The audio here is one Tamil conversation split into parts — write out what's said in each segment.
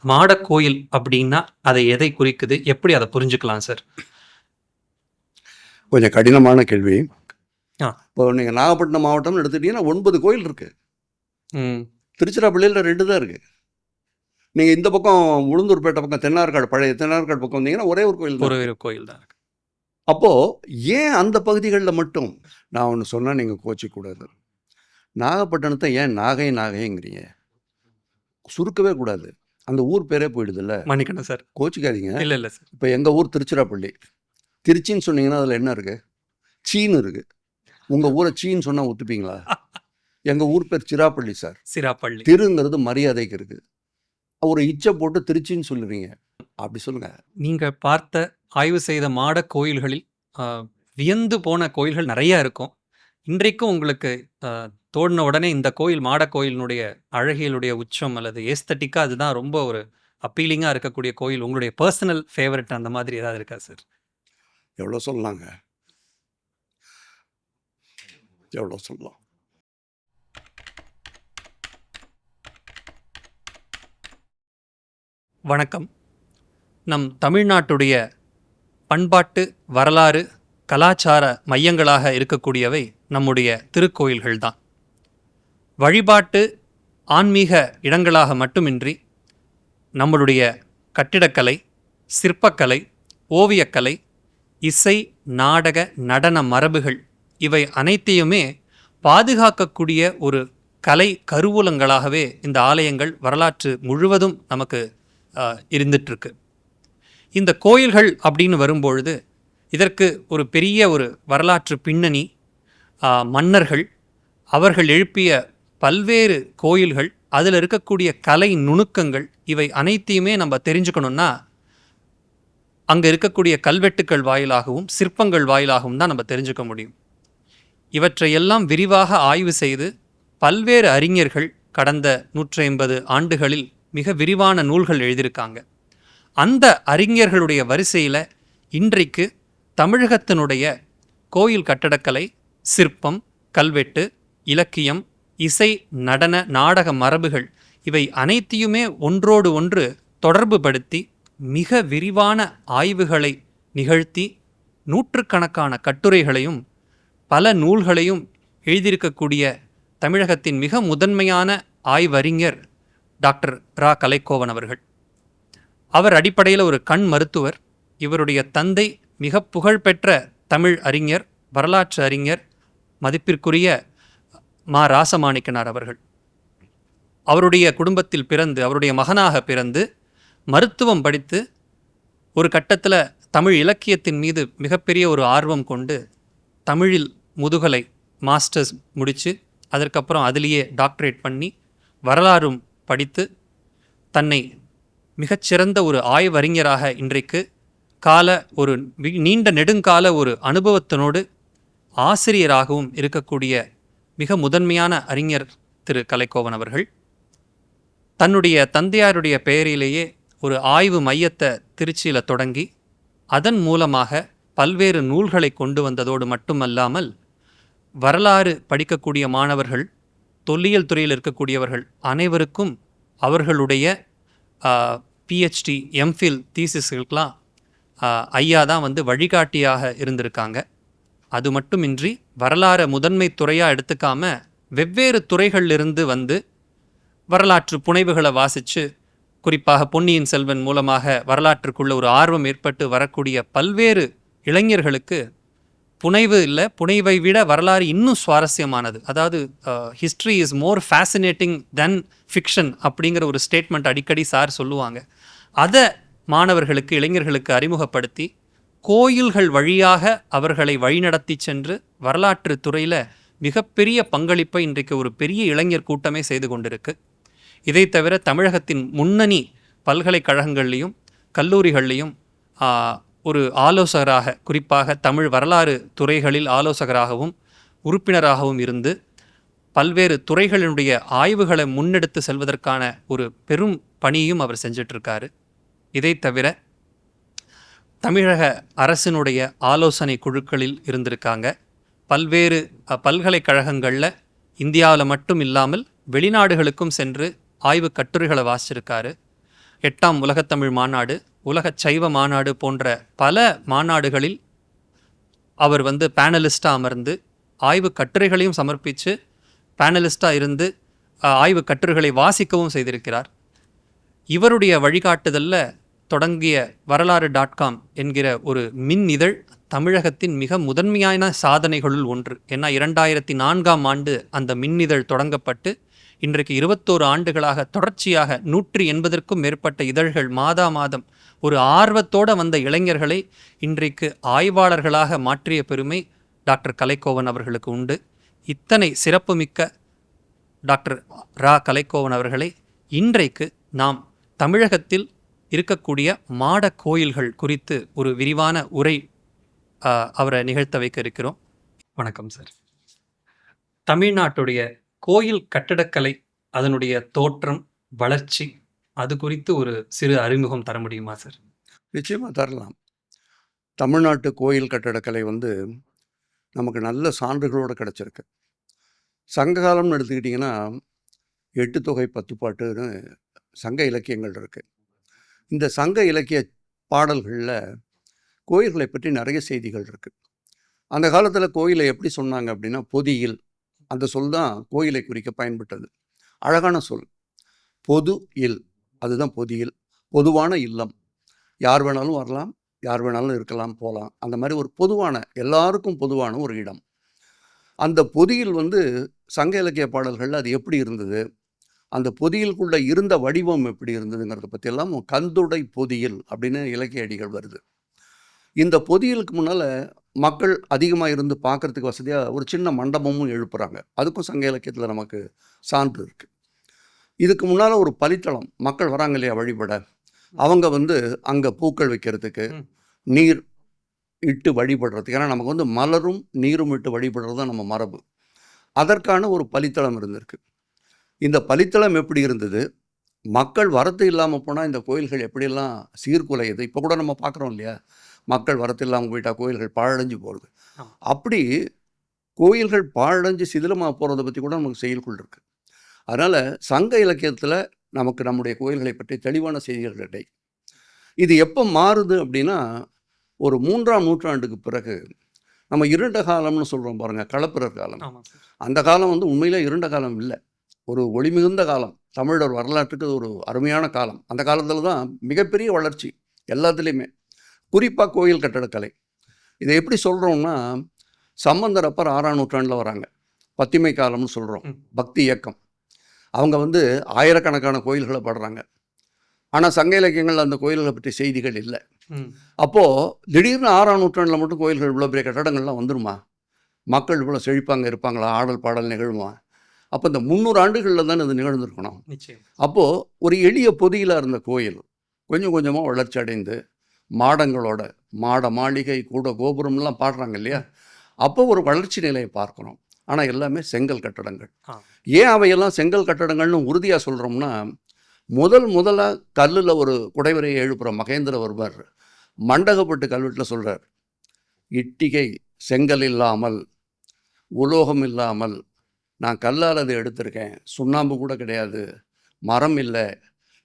மாடக்கோயில் அப்படின்னா அதை எதை குறிக்குது, எப்படி அதை புரிஞ்சுக்கலாம் சார்? கொஞ்சம் கடினமான கேள்வி. ஆ. இப்போ நீங்கள் நாகப்பட்டினம் மாவட்டம்னு எடுத்துக்கிட்டீங்கன்னா 9 கோயில் இருக்கு. திருச்சிராப்பள்ளியில் 2 தான் இருக்கு. நீங்கள் இந்த பக்கம் உளுந்தூர்பேட்டை பக்கம் தென்னார்காடு, பழைய தென்னார்காடு பக்கம் வந்தீங்கன்னா ஒரே ஒரு கோயில் தான். ஒரே ஒரு கோயில் தான் இருக்கு. அப்போது ஏன் அந்த பகுதிகளில் மட்டும் நான் ஒன்று சொன்னால் நீங்கள் கோச்சிக்கூடாது. நாகப்பட்டினத்தை ஏன் நாகைங்கிறீங்க? சுருக்கவே கூடாது. அந்த ஊர் பேரே போயிடுதுல்ல. மன்னிக்கணும் சார், கோச்சிக்காதீங்க. இல்லை சார். இப்போ எங்கள் ஊர் திருச்சிராப்பள்ளி. திருச்சின்னு சொன்னீங்கன்னா அதில் என்ன இருக்குது? சீன்னு இருக்குது. உங்கள் ஊரை சீன்னு சொன்னால் ஒத்துப்பீங்களா? எங்கள் ஊர் பேர் சிராப்பள்ளி சார். சிராப்பள்ளி. திருங்கிறது மரியாதைக்கு இருக்குது. ஒரு இச்சை போட்டு திருச்சின்னு சொல்லுறீங்க. அப்படி சொல்லுங்க. நீங்கள் பார்த்த ஆய்வு செய்த மாட கோயில்களில் வியந்து போன கோயில்கள் நிறையா இருக்கும். இன்றைக்கும் உங்களுக்கு தோடின உடனே இந்த கோயில் மாட கோயிலினுடைய அழகியலுடைய உச்சம் அல்லது ஏஸ்தட்டிக்காக அதுதான் ரொம்ப ஒரு அப்பீலிங்காக இருக்கக்கூடிய கோயில், உங்களுடைய பர்சனல் ஃபேவரட் அந்த மாதிரி ஏதாவது இருக்கா சார்? எவ்வளோ சொல்லலாங்க, எவ்வளோ சொல்லலாம். வணக்கம். நம் தமிழ்நாட்டுடைய பண்பாட்டு வரலாறு கலாச்சார மையங்களாக இருக்கக்கூடியவை நம்முடைய திருக்கோயில்கள் தான். வழிபாட்டு ஆன்மீக இடங்களாக மட்டுமின்றி நம்மளுடைய கட்டிடக்கலை, சிற்பக்கலை, ஓவியக்கலை, இசை, நாடக, நடன மரபுகள் இவை அனைத்தையுமே பாதுகாக்கக்கூடிய ஒரு கலை கருவூலங்களாகவே இந்த ஆலயங்கள் வரலாற்று முழுவதும் நமக்கு இருந்துட்டுருக்கு. இந்த கோயில்கள் அப்படின்னு வரும்பொழுது இதற்கு ஒரு பெரிய ஒரு வரலாற்று பின்னணி, மன்னர்கள், அவர்கள் எழுப்பிய பல்வேறு கோயில்கள், அதில் இருக்கக்கூடிய கலை நுணுக்கங்கள், இவை அனைத்தையுமே நம்ம தெரிஞ்சுக்கணுன்னா அங்கே இருக்கக்கூடிய கல்வெட்டுக்கள் வாயிலாகவும் சிற்பங்கள் வாயிலாகவும் தான் நம்ம தெரிஞ்சுக்க முடியும். இவற்றையெல்லாம் விரிவாக ஆய்வு செய்து பல்வேறு அறிஞர்கள் கடந்த 150 ஆண்டுகளில் மிக விரிவான நூல்கள் எழுதியிருக்காங்க. அந்த அறிஞர்களுடைய வரிசையில் இன்றைக்கு தமிழகத்தினுடைய கோயில் கட்டடக்கலை, சிற்பம், கல்வெட்டு, இலக்கியம், இசை, நடன, நாடக மரபுகள் இவை அனைத்தையுமே ஒன்றோடு ஒன்று தொடர்பு படுத்தி மிக விரிவான ஆய்வுகளை நிகழ்த்தி நூற்றுக்கணக்கான கட்டுரைகளையும் பல நூல்களையும் எழுதியிருக்கக்கூடிய தமிழகத்தின் மிக முதன்மையான ஆய்வறிஞர் டாக்டர் ரா. கலைக்கோவன் அவர்கள். அவர் அடிப்படையில் ஒரு கண் மருத்துவர். இவருடைய தந்தை மிக புகழ்பெற்ற தமிழ் அறிஞர், வரலாற்று அறிஞர், மதிப்பிற்குரிய மா. ராசமாணிக்கனார் அவர்கள். அவருடைய குடும்பத்தில் பிறந்து, அவருடைய மகனாக பிறந்து மருத்துவம் படித்து ஒரு கட்டத்தில் தமிழ் இலக்கியத்தின் மீது மிகப்பெரிய ஒரு ஆர்வம் கொண்டு தமிழில் முதுகலை மாஸ்டர்ஸ் முடித்து அதற்கப்புறம் அதிலேயே டாக்டரேட் பண்ணி வரலாறும் படித்து தன்னை மிகச்சிறந்த ஒரு ஆய்வறிஞராக இன்றைக்கு ஒரு நீண்ட நெடுங்கால ஒரு அனுபவத்தினோடு ஆசிரியராகவும் இருக்கக்கூடிய மிக முதன்மையான அறிஞர் திரு கலைக்கோவன் அவர்கள் தன்னுடைய தந்தையாருடைய பெயரிலேயே ஒரு ஆய்வு மையத்தை திருச்சியில் தொடங்கி அதன் மூலமாக பல்வேறு நூல்களை கொண்டு வந்ததோடு மட்டுமல்லாமல் வரலாறு படிக்கக்கூடிய மாணவர்கள், தொல்லியல் துறையில் இருக்கக்கூடியவர்கள் அனைவருக்கும் அவர்களுடைய பிஹெச்டி, எம்ஃபில் தீசிஸ்களுக்கெலாம் ஐயா தான் வழிகாட்டியாக இருந்திருக்காங்க. அது மட்டுமின்றி வரலாறை முதன்மை துறையாக எடுத்துக்காம வெவ்வேறு துறைகளிலிருந்து வரலாற்று புனைவுகளை வாசித்து, குறிப்பாக பொன்னியின் செல்வன் மூலமாக வரலாற்றுக்குள்ள ஒரு ஆர்வம் ஏற்பட்டு வரக்கூடிய பல்வேறு இளைஞர்களுக்கு புனைவை விட வரலாறு இன்னும் சுவாரஸ்யமானது. அதாவது history is more fascinating then fiction அப்படிங்கிற ஒரு ஸ்டேட்மெண்ட் அடிக்கடி சார் சொல்லுவாங்க. அதை மாணவர்களுக்கு, இளைஞர்களுக்கு அறிமுகப்படுத்தி கோயில்கள் வழியாக அவர்களை வழிநடத்தி சென்று வரலாற்று துறையில் மிகப்பெரிய பங்களிப்பை இன்றைக்கு ஒரு பெரிய இளைஞர் கூட்டமே செய்து கொண்டிருக்கு. இதை தவிர தமிழகத்தின் முன்னணி பல்கலைக்கழகங்கள்லேயும் கல்லூரிகள்லேயும் ஒரு ஆலோசகராக, குறிப்பாக தமிழ் வரலாறு துறைகளில் ஆலோசகராகவும் உறுப்பினராகவும் இருந்து பல்வேறு துறைகளினுடைய ஆய்வுகளை முன்னெடுத்து செல்வதற்கான ஒரு பெரும் பணியும் அவர் செஞ்சிட்ருக்காரு. இதை தவிர தமிழக அரசினுடைய ஆலோசனை குழுக்களில் இருந்திருக்காங்க. பல்வேறு பல்கலைக்கழகங்களில் இந்தியாவில் மட்டும் இல்லாமல் வெளிநாடுகளுக்கும் சென்று ஆய்வு கட்டுரைகளை வாசிச்சிருக்காரு. 8ஆம் உலகத்தமிழ் மாநாடு, உலக சைவ மாநாடு போன்ற பல மாநாடுகளில் அவர் பேனலிஸ்டாக அமர்ந்து ஆய்வு கட்டுரைகளையும் சமர்ப்பித்து பேனலிஸ்டாக இருந்து ஆய்வு கட்டுரைகளை வாசிக்கவும் செய்திருக்கிறார். இவருடைய வழிகாட்டுதலில் தொடங்கிய வரலாறு.com என்கிற ஒரு மின் இதழ் தமிழகத்தின் மிக முதன்மையான சாதனைகளுள் ஒன்று. ஏன்னா 2004ஆம் ஆண்டு அந்த மின்னிதழ் தொடங்கப்பட்டு இன்றைக்கு 21 ஆண்டுகளாக தொடர்ச்சியாக 180க்கும் மேற்பட்ட இதழ்கள் மாதம் ஒரு ஆர்வத்தோடு வந்த இளைஞர்களை இன்றைக்கு ஆய்வாளர்களாக மாற்றிய பெருமை டாக்டர் கலைக்கோவன் அவர்களுக்கு உண்டு. இத்தனை சிறப்புமிக்க டாக்டர் கலைக்கோவன் அவர்களை இன்றைக்கு நாம் தமிழகத்தில் இருக்கக்கூடிய மாட கோயில்கள் குறித்து ஒரு விரிவான உரை அவரை நிகழ்த்த வைக்க இருக்கிறோம். வணக்கம் சார். தமிழ்நாட்டுடைய கோயில் கட்டடக்கலை, அதனுடைய தோற்றம், வளர்ச்சி, அது குறித்து ஒரு சிறு அறிமுகம் தர முடியுமா சார்? நிச்சயமாக தரலாம். தமிழ்நாட்டு கோயில் கட்டடக்கலை நமக்கு நல்ல சான்றுகளோடு கிடச்சிருக்கு. சங்க காலம்னு எடுத்துக்கிட்டிங்கன்னா 8 தொகை 10 பாட்டுன்னு சங்க இலக்கியங்கள் இருக்குது. இந்த சங்க இலக்கிய பாடல்களில் கோயில்களை பற்றி நிறைய செய்திகள் இருக்குது. அந்த காலத்தில் கோயிலை எப்படி சொன்னாங்க அப்படின்னா, பொதியில், அந்த சொல் தான் கோயிலை குறிக்க பயன்பட்டது. அழகான சொல், பொது இல், அதுதான் பொதியில். பொதுவான இல்லம், யார் வேணாலும் வரலாம், யார் வேணாலும் இருக்கலாம், போகலாம். அந்த மாதிரி ஒரு பொதுவான, எல்லாருக்கும் பொதுவான ஒரு இடம். அந்த பொதியில் சங்க இலக்கிய பாடல்களில் அது எப்படி இருந்தது, அந்த பொதியிலுக்குள்ளே இருந்த வடிவம் எப்படி இருந்ததுங்கிறத பற்றியெல்லாம் கந்துடை பொதியில் அப்படின்னு இலக்கிய அடிகள் வருது. இந்த பொதியலுக்கு முன்னால் மக்கள் அதிகமாக இருந்து பார்க்குறதுக்கு வசதியாக ஒரு சின்ன மண்டபமும் எழுப்புறாங்க. அதுக்கும் சங்க இலக்கியத்தில் நமக்கு சான்று இருக்குது. இதுக்கு முன்னால் ஒரு பலித்தளம், மக்கள் வராங்க இல்லையா வழிபட, அவங்க அங்கே பூக்கள் வைக்கிறதுக்கு, நீர் இட்டு வழிபடுறதுக்கு, ஏன்னா நமக்கு மலரும் நீரும் இட்டு வழிபடுறது தான் நம்ம மரபு. அதற்கான ஒரு பலித்தளம் இருந்திருக்கு. இந்த பலித்தளம் எப்படி இருந்தது, மக்கள் வரத்து இல்லாமல் போனால் இந்த கோயில்கள் எப்படியெல்லாம் சீர்குலையுது, இப்போ கூட நம்ம பார்க்குறோம் இல்லையா, மக்கள் வரத்து இல்லாமல் போயிட்டால் கோயில்கள் பாழடைஞ்சு போகிறது. அப்படி கோயில்கள் பாழடைஞ்சு சிதிலமாக போகிறத பற்றி கூட நமக்கு செய்திக்குள் இருக்குது. அதனால் சங்க இலக்கியத்தில் நமக்கு நம்முடைய கோயில்களை பற்றி தெளிவான செய்திகள் இல்லை. இது எப்போ மாறுது அப்படின்னா, ஒரு 3ஆம் நூற்றாண்டுக்கு பிறகு நம்ம இருண்ட காலம்னு சொல்கிறோம் பாருங்கள், களப்பிரர் காலம். அந்த காலம் உண்மையிலே இருண்ட காலம் இல்லை, ஒரு ஒளிமிகுந்த காலம். தமிழர் வரலாற்றுக்கு ஒரு அருமையான காலம். அந்த காலத்தில் தான் மிகப்பெரிய வளர்ச்சி எல்லாத்துலேயுமே, குறிப்பாக கோயில் கட்டடக்கலை. இதை எப்படி சொல்கிறோம்னா, சம்பந்தர் அப்பர் 6ஆம் நூற்றாண்டில் வராங்க, பத்திமை காலம்னு சொல்கிறோம், பக்தி இயக்கம். அவங்க ஆயிரக்கணக்கான கோயில்களை பாடுறாங்க. ஆனால் சங்க இலக்கியங்கள் அந்த கோயில்களை பற்றி செய்திகள் இல்லை. அப்போது திடீர்னு 6ஆம் நூற்றாண்டில் மட்டும் கோயில்கள் இவ்வளோ பெரிய கட்டடங்கள்லாம் வந்துருமா, மக்கள் இவ்வளோ செழிப்பாங்க இருப்பாங்களா, ஆடல் பாடல் நிகழுமா? அப்போ இந்த 300 ஆண்டுகளில் தானே அது நிகழ்ந்திருக்கணும். அப்போது ஒரு எளிய பொதியில் இருந்த கோயில் கொஞ்சம் கொஞ்சமாக வளர்ச்சி அடைந்து மாடங்களோட, மாட மாளிகை கூட கோபுரம்லாம் பாடுறாங்க இல்லையா, அப்போ ஒரு வளர்ச்சி நிலையை பார்க்குறோம். ஆனால் எல்லாமே செங்கல் கட்டடங்கள். ஏன் அவையெல்லாம் செங்கல் கட்டடங்கள்னு உறுதியாக சொல்கிறோம்னா, முதலாக கல்லில் ஒரு குடைவரையை எழுப்புகிற மகேந்திரவர்மர் மண்டகப்பட்டு கல்வெட்டில் சொல்கிறார், இட்டிகை செங்கல் இல்லாமல், உலோகம் இல்லாமல் நான் கல்லால் அதை எடுத்திருக்கேன், சுண்ணாம்பு கூட கிடையாது, மரம் இல்லை,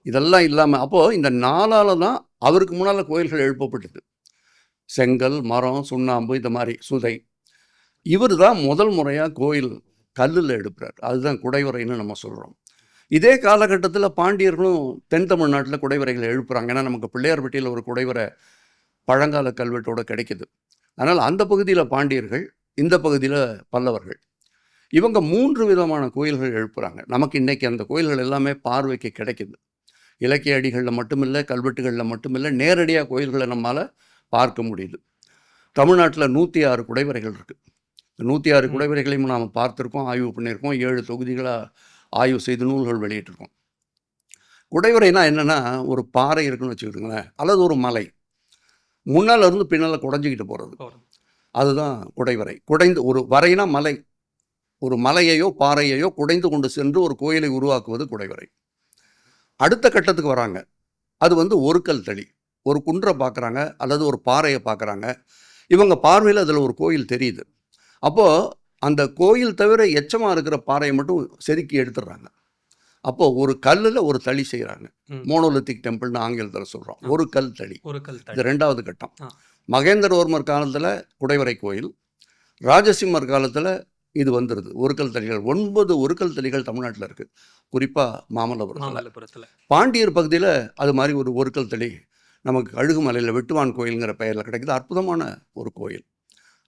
இதெல்லாம் இல்லாமல். அப்போது இந்த 4ஆல் தான் அவருக்கு முன்னால் கோயில்கள் எழுப்பப்பட்டது. செங்கல், மரம், சுண்ணாம்பு, இந்த மாதிரி சுதை. இவர் தான் முதல் முறையாக கோயில் கல்லில் எடுக்கிறார். அதுதான் குடைவரைன்னு நம்ம சொல்கிறோம். இதே காலகட்டத்தில் பாண்டியர்களும் தென் தமிழ்நாட்டில் குடைவரைகளை எழுப்புகிறாங்க. ஏன்னா நமக்கு பிள்ளையார்பட்டியில் ஒரு குடைவரை பழங்கால கல்வெட்டோடு கிடைக்கிது. அதனால் அந்த பகுதியில் பாண்டியர்கள், இந்த பகுதியில் பல்லவர்கள். இவங்க 3 விதமான கோயில்கள் எழுப்புகிறாங்க. நமக்கு இன்றைக்கி அந்த கோயில்கள் எல்லாமே பார்வைக்கு கிடைக்கிது. இலக்கிய அடிகளில் மட்டுமில்லை, கல்வெட்டுகளில் மட்டுமில்லை, நேரடியாக கோயில்களை நம்மால் பார்க்க முடியுது. தமிழ்நாட்டில் 106 குடைவரைகள் இருக்குது. 106 குடைவரைகளையும் நாம் பார்த்துருக்கோம், ஆய்வு பண்ணியிருக்கோம். 7 தொகுதிகளாக ஆய்வு செய்து நூல்கள் வெளியிட்டிருக்கோம். குடைவரைனா என்னென்னா, ஒரு பாறை இருக்குன்னு வச்சுக்கிட்டுங்களேன், அல்லது ஒரு மலை முன்னால் இருந்து பின்னால் குடைஞ்சிக்கிட்டு போகிறது, அதுதான் குடைவரை. குடைந்து, ஒரு வரைனா மலை, ஒரு மலையையோ பாறையையோ குடைந்து கொண்டு சென்று ஒரு கோயிலை உருவாக்குவது குடைவரை. அடுத்த கட்டத்துக்கு வராங்க, அது ஒரு கல் தளி, ஒரு குன்றை பார்க்குறாங்க அல்லது ஒரு பாறையை பார்க்குறாங்க. இவங்க பார்வையில் அதில் ஒரு கோயில் தெரியுது. அப்போது அந்த கோயில் தவிர எச்சமாக இருக்கிற பாறையை மட்டும் செதுக்கி எடுத்துடுறாங்க. அப்போது ஒரு கல்லில் ஒரு தளி செய்கிறாங்க. ம். மோனோலித்திக் டெம்பிள்னு ஆங்கிலத்தில் சொல்கிறோம். ஒரு கல் தளி. ஒரு கல் இது தளி. 2வது கட்டம். ஆ. மகேந்திரவர்மர் காலத்தில் குடைவரை கோயில், ராஜசிம்மர் காலத்தில் இது வந்துடுது ஒரு கல் தளிகள். 9 ஒரு கல் தளிகள் தமிழ்நாட்டில் இருக்குது, குறிப்பாக மாமல்லபுரத்தில். மாமல்லபுரத்தில் பாண்டியர் பகுதியில் அது மாதிரி ஒரு கல் தளி நமக்கு கழுகுமலையில் வெட்டுவான் கோயிலுங்கிற பெயரில் கிடைக்குது. அற்புதமான ஒரு கோயில்.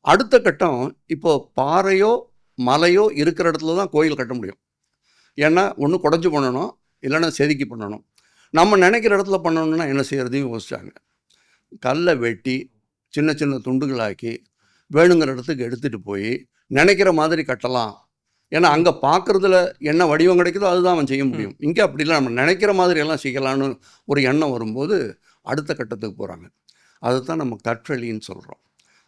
அடுத்த கட்டம், இப்போது பாறையோ மலையோ இருக்கிற இடத்துல தான் கோயில் கட்ட முடியும். ஏன்னா ஒன்று குடஞ்சி பண்ணணும், இல்லைன்னா செதுக்கி பண்ணணும். நம்ம நினைக்கிற இடத்துல பண்ணணும்னா என்ன செய்யறதையும் யோசிச்சாங்க. கல்லை வெட்டி சின்ன சின்ன துண்டுகளாக்கி வேணுங்கிற இடத்துக்கு எடுத்துகிட்டு போய் நினைக்கிற மாதிரி கட்டலாம். ஏன்னா அங்கே பார்க்குறதுல என்ன வடிவம் கிடைக்குதோ அதுதான் அவன் செய்ய முடியும். இங்கே அப்படி இல்லை, நம்ம நினைக்கிற மாதிரி எல்லாம் செய்யலான்னு ஒரு எண்ணம் வரும்போது அடுத்த கட்டத்துக்கு போகிறாங்க. அதுதான் நம்ம கற்றளின்னு சொல்கிறோம்.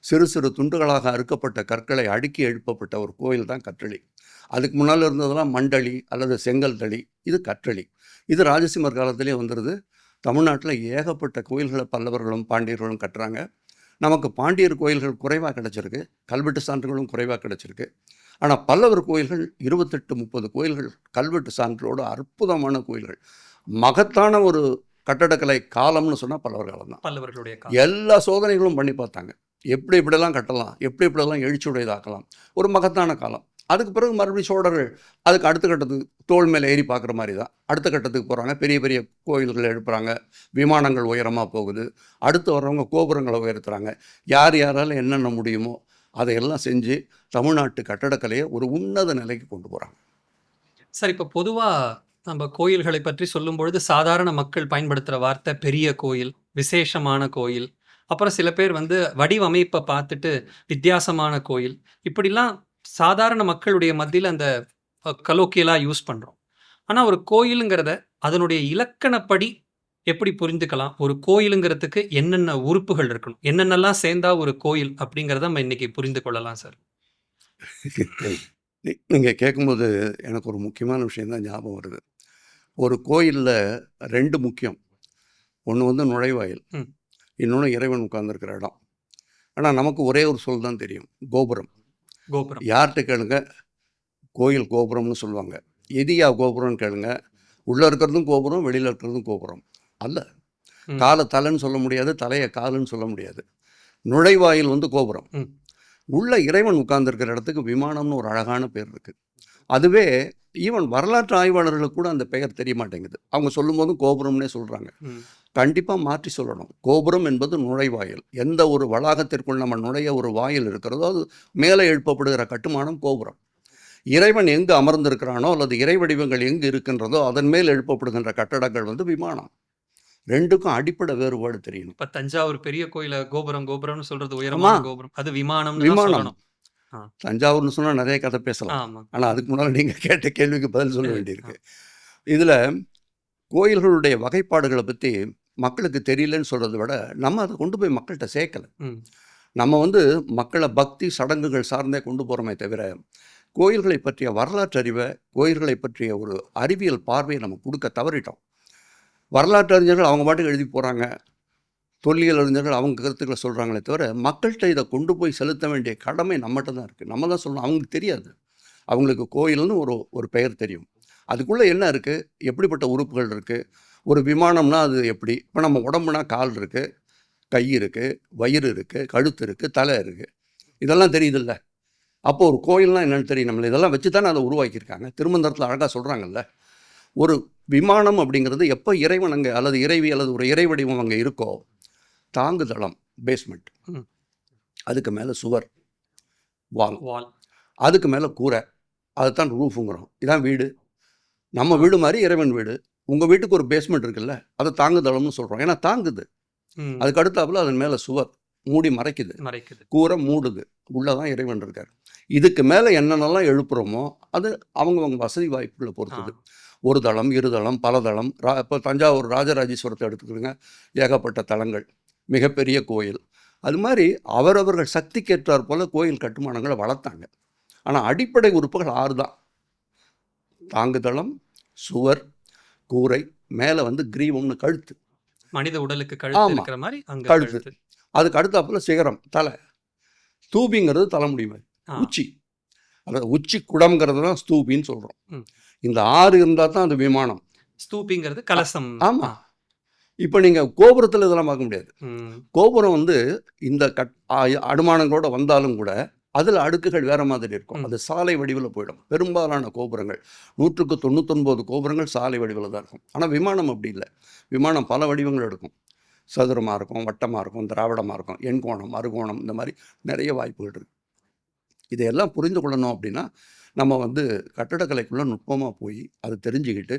சிறு சிறு துண்டுகளாக அறுக்கப்பட்ட கற்களை அடுக்கி எழுப்பப்பட்ட ஒரு கோயில் தான் கற்றளி. அதுக்கு முன்னால் இருந்ததெல்லாம் மண்டளி அல்லது செங்கல் தளி. இது கற்றளி. இது ராஜசிம்மர் காலத்திலே வந்துடுது. தமிழ்நாட்டில் ஏகப்பட்ட கோயில்களை பல்லவர்களும் பாண்டியர்களும் கட்டுறாங்க. நமக்கு பாண்டியர் கோயில்கள் குறைவாக கிடச்சிருக்கு, கல்வெட்டு சான்றுகளும் குறைவாக கிடச்சிருக்கு. ஆனால் பல்லவர் கோயில்கள் 28-30 கோயில்கள் கல்வெட்டு சான்றோடு அற்புதமான கோயில்கள். மகத்தான ஒரு கட்டடக்கலை காலம்னு சொன்னால் பல்லவர் காலம் தான். பல்லவர்களுடைய எல்லா சோதனைகளும் பண்ணி பார்த்தாங்க. எப்படி இப்படியெல்லாம் கட்டலாம், எப்படி இப்படியெல்லாம் எழுச்சியுடையதாக்கலாம். ஒரு மகத்தான காலம். அதுக்கு பிறகு மறுபடியும் சோழர்கள் அதுக்கு அடுத்த கட்டத்துக்கு தோள் மேலே ஏறி பார்க்குற மாதிரி தான் அடுத்த கட்டத்துக்கு போகிறாங்க. பெரிய பெரிய கோயில்களை எழுப்புறாங்க, விமானங்கள் உயரமாக போகுது. அடுத்து வர்றவங்க கோபுரங்களை உயர்த்துறாங்க. யார் யாரால் என்னென்ன முடியுமோ அதையெல்லாம் செஞ்சு தமிழ்நாட்டு கட்டடக்கலையை ஒரு உன்னத நிலைக்கு கொண்டு போகிறாங்க. சார், இப்போ பொதுவாக நம்ம கோயில்களை பற்றி சொல்லும் பொழுது சாதாரண மக்கள் பயன்படுத்துகிற வார்த்தை பெரிய கோயில், விசேஷமான கோயில், அப்புறம் சில பேர் வந்து வடிவமைப்பை பார்த்துட்டு வித்தியாசமான கோயில், இப்படிலாம் சாதாரண மக்களுடைய மத்தியில் அந்த கலோக்கியலாக யூஸ் பண்ணுறோம். ஆனால் ஒரு கோயிலுங்கிறத அதனுடைய இலக்கணப்படி எப்படி புரிந்துக்கலாம்? ஒரு கோயிலுங்கிறதுக்கு என்னென்ன உறுப்புகள் இருக்கணும், என்னென்னலாம் சேர்ந்தா ஒரு கோயில் அப்படிங்கிறத நம்ம இன்னைக்கு புரிந்து கொள்ளலாம் சார். நீங்கள் கேட்கும்போது எனக்கு ஒரு முக்கியமான விஷயந்தான் ஞாபகம் வருது. ஒரு கோயிலில் 2 முக்கியம். ஒன்று வந்து நுழைவாயில், இன்னொன்று இறைவன் உட்கார்ந்துருக்கிற இடம். ஆனால் நமக்கு ஒரே ஒரு சொல் தான் தெரியும், கோபுரம். கோபுரம் யார்கிட்ட கேளுங்க, கோயில் கோபுரம்னு சொல்லுவாங்க. எதியா கோபுரம்னு கேளுங்க, உள்ளே இருக்கிறதும் கோபுரம், வெளியில் இருக்கிறதும் கோபுரம் அல்ல. காலை தலைன்னு சொல்ல முடியாது, தலையை காலுன்னு சொல்ல முடியாது. நுழைவாயில் வந்து கோபுரம். உள்ள இறைவன் உட்கார்ந்துருக்கிற இடத்துக்கு விமானம்னு ஒரு அழகான பேர் இருக்குது. அதுவே ஈவன் வரலாற்று ஆய்வாளர்களுக்கு கூட அந்த பெயர் தெரிய மாட்டேங்குது. அவங்க சொல்லும் போதும் கோபுரம்னே சொல்கிறாங்க. கண்டிப்பாக மாற்றி சொல்லணும். கோபுரம் என்பது நுழைவாயில். எந்த ஒரு வளாகத்திற்குள் நம்ம நுழைய ஒரு வாயில் இருக்கிறதோ அது மேலே எழுப்பப்படுகிற கட்டுமானம் கோபுரம். இறைவன் எங்கு அமர்ந்திருக்கிறானோ அல்லது இறை வடிவங்கள் எங்கு இருக்கின்றதோ அதன் மேல் எழுப்பப்படுகின்ற கட்டடங்கள் வந்து விமானம். 2க்கும் அடிப்படை வேறுபாடு தெரியணும். இப்போ தஞ்சாவூர் பெரிய கோயில கோபுரம் கோபுரம்னு சொல்றது உயரமான கோபுரம், அது விமானம். தஞ்சாவூர்னு சொன்னால் நிறைய கதை பேசலாம். ஆனால் அதுக்கு முன்னால் நீங்கள் கேட்ட கேள்விக்கு பதில் சொல்ல வேண்டியிருக்கு. இதில் கோயில்களுடைய வகைப்பாடுகளை பற்றி மக்களுக்கு தெரியலன்னு சொல்கிறத விட நம்ம அதை கொண்டு போய் மக்கள்கிட்ட சேர்க்கலை. நம்ம வந்து மக்களை பக்தி சடங்குகள் சார்ந்தே கொண்டு போகிறோமே தவிர கோயில்களை பற்றிய வரலாற்று அறிவை, கோயில்களை பற்றிய ஒரு அறிவியல் பார்வையை நம்ம கொடுக்க தவறிட்டோம். வரலாற்று அறிஞர்கள் அவங்க பாட்டுக்கு எழுதி போகிறாங்க, தொல்லியல் அறிஞர்கள் அவங்க கருத்துக்களை சொல்கிறாங்களே தவிர மக்கள்கிட்ட இதை கொண்டு போய் செலுத்த வேண்டிய கடமை நம்மகிட்ட தான் இருக்குது. நம்ம தான் சொல்லணும். அவங்களுக்கு தெரியாது. அவங்களுக்கு கோயில்னு ஒரு பெயர் தெரியும். அதுக்குள்ளே என்ன இருக்குது, எப்படிப்பட்ட உறுப்புகள் இருக்குது. ஒரு விமானம்னா அது எப்படி, இப்போ நம்ம உடம்புனா கால் இருக்குது, கை இருக்குது, வயிறு இருக்குது, கழுத்து இருக்குது, தலை இருக்குது, இதெல்லாம் தெரியுதில்ல. அப்போது ஒரு கோயில்னால் என்னென்னு தெரியும். நம்மளை இதெல்லாம் வச்சு தானே அதை உருவாக்கியிருக்காங்க. திருமந்திரத்தில் அழகாக சொல்கிறாங்கல்ல, ஒரு விமானம் அப்படிங்கிறது எப்போ இறைவன் அங்கே அல்லது இறைவி அல்லது ஒரு இறை வடிவம் அங்கே இருக்கோ, தாங்குதளம் பேஸ்மெண்ட், அதுக்கு மேலே சுவர் வால், அதுக்கு மேலே கூரை, அதுதான் ரூஃபுங்கிறோம். இதான் வீடு. நம்ம வீடு மாதிரி இறைவன் வீடு. உங்கள் வீட்டுக்கு ஒரு பேஸ்மெண்ட் இருக்குல்ல, அதை தாங்குதளம்னு சொல்கிறோம். ஏன்னா தாங்குது. அதுக்கு அடுத்தாப்புல அதன் மேலே சுவர் மூடி மறைக்குது, கூரை மூடுது. உள்ளதான் இறைவன் இருக்கார். இதுக்கு மேலே என்னென்னலாம் எழுப்புகிறோமோ அது அவங்க வசதி வாய்ப்புகளை பொறுத்தது. ஒரு தளம், இருதளம், பலதளம். இப்போ தஞ்சாவூர் ராஜராஜேஸ்வரத்தை எடுத்துக்கிறோங்க, ஏகப்பட்ட தளங்கள், மிகப்பெரிய கோயில். அது மாதிரி அவரவர்கள் சக்திக்கேற்றார் போல் கோயில் கட்டுமானங்களை வளர்த்தாங்க. ஆனால் அடிப்படை உறுப்புகள் 6 தான். தாங்குதளம், சுவர், கூரை, மேலே வந்து கிரீவம்னு கழுத்து, மனித உடலுக்கு கழுத்து இருக்கிற மாதிரி கழுத்து. அதுக்கு அடுத்தாப்புல சிகரம், தலை. ஸ்தூபிங்கிறது தலைமுடி மாதிரி, உச்சி. அதாவது உச்சி குடம்ங்கிறது தான் ஸ்தூபின்னு சொல்கிறோம். இந்த 6 இருந்தால் தான் அது விமானம். ஸ்தூபிங்கிறது கலசம். ஆமாம். இப்போ நீங்கள் கோபுரத்தில் இதெல்லாம் பார்க்க முடியாது. கோபுரம் வந்து இந்த அனுமானங்களோட வந்தாலும் கூட அதில் அடுக்குகள் வேறு மாதிரி இருக்கும். அது சாலை வடிவில் போயிடும். பெரும்பாலான கோபுரங்கள் 199 கோபுரங்கள் சாலை வடிவில் தான் இருக்கும். ஆனால் விமானம் அப்படி இல்லை. விமானம் பல வடிவங்கள் எடுக்கும். சதுரமாக இருக்கும், வட்டமாக இருக்கும், திராவிடமாக இருக்கும், எண்கோணம், அறுகோணம், இந்த மாதிரி நிறைய வாய்ப்புகள் இருக்குது. இதையெல்லாம் புரிந்து கொள்ளணும் அப்படின்னா நம்ம வந்து கட்டடக்கலைக்குள்ளே நுட்பமாக போய் அதை தெரிஞ்சுக்கிட்டு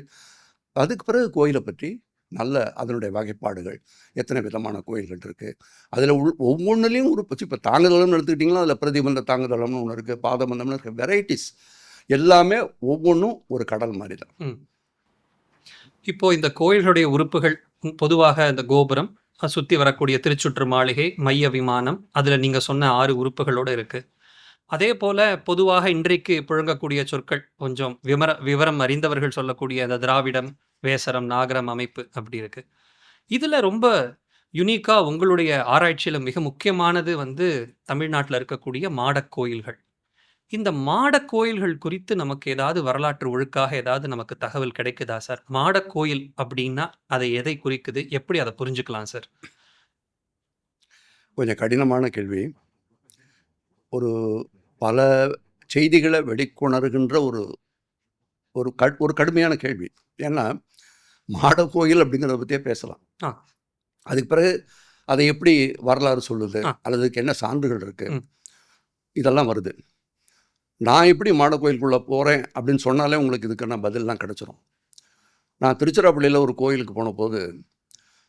அதுக்கு பிறகு கோயிலை பற்றி நல்ல அதனுடைய வகைப்பாடுகள், எத்தனை விதமான கோயில்கள் இருக்குது, அதில் ஒவ்வொன்றுலேயும் ஒரு இப்போ தாங்குதளம்னு எடுத்துக்கிட்டிங்கன்னா அதில் பிரதிபந்த தாங்குதளம்னு ஒன்று இருக்குது, பாதபந்தம்னு இருக்குது, வெரைட்டிஸ் எல்லாமே ஒவ்வொன்றும் ஒரு கடல் மாதிரி தான். இப்போ இந்த கோயில்களுடைய உறுப்புகள் பொதுவாக இந்த கோபுரம், சுற்றி வரக்கூடிய திருச்சுற்று மாளிகை, மைய விமானம், அதில் நீங்கள் சொன்ன 6 உறுப்புகளோடு இருக்குது. அதே போல் பொதுவாக இன்றைக்கு புழங்கக்கூடிய சொற்கள் கொஞ்சம் விவரம் அறிந்தவர்கள் சொல்லக்கூடிய அந்த திராவிடம், வேசரம், நாகரம் அமைப்பு அப்படி இருக்கு. இதில் ரொம்ப யுனிக்காக உங்களுடைய ஆராய்ச்சியில் மிக முக்கியமானது வந்து தமிழ்நாட்டில் இருக்கக்கூடிய மாடக்கோயில்கள். இந்த மாடக்கோயில்கள் குறித்து நமக்கு ஏதாவது வரலாற்று ஒழுக்காக ஏதாவது நமக்கு தகவல் கிடைக்குதா சார்? மாடக்கோயில் அப்படின்னா அதை எதை குறிக்குது, எப்படி அதை புரிஞ்சுக்கலாம் சார்? கொஞ்சம் கடினமான கேள்வி. பல செய்திகளை வெளிக்கொணர்கின்ற ஒரு கடுமையான கேள்வி. ஏன்னா மாடக்கோயில் அப்படிங்கிறத பற்றியே பேசலாம். அதுக்கு பிறகு அதை எப்படி வரலாறு சொல்லுது, அல்லது அதுக்கு என்ன சான்றுகள் இருக்குது, இதெல்லாம் வருது. நான் எப்படி மாடக்கோயிலுக்குள்ளே போகிறேன் அப்படின்னு சொன்னாலே உங்களுக்கு இதுக்கான பதிலெலாம் கிடச்சிரும். நான் திருச்சிராப்பள்ளியில் ஒரு கோயிலுக்கு போன போது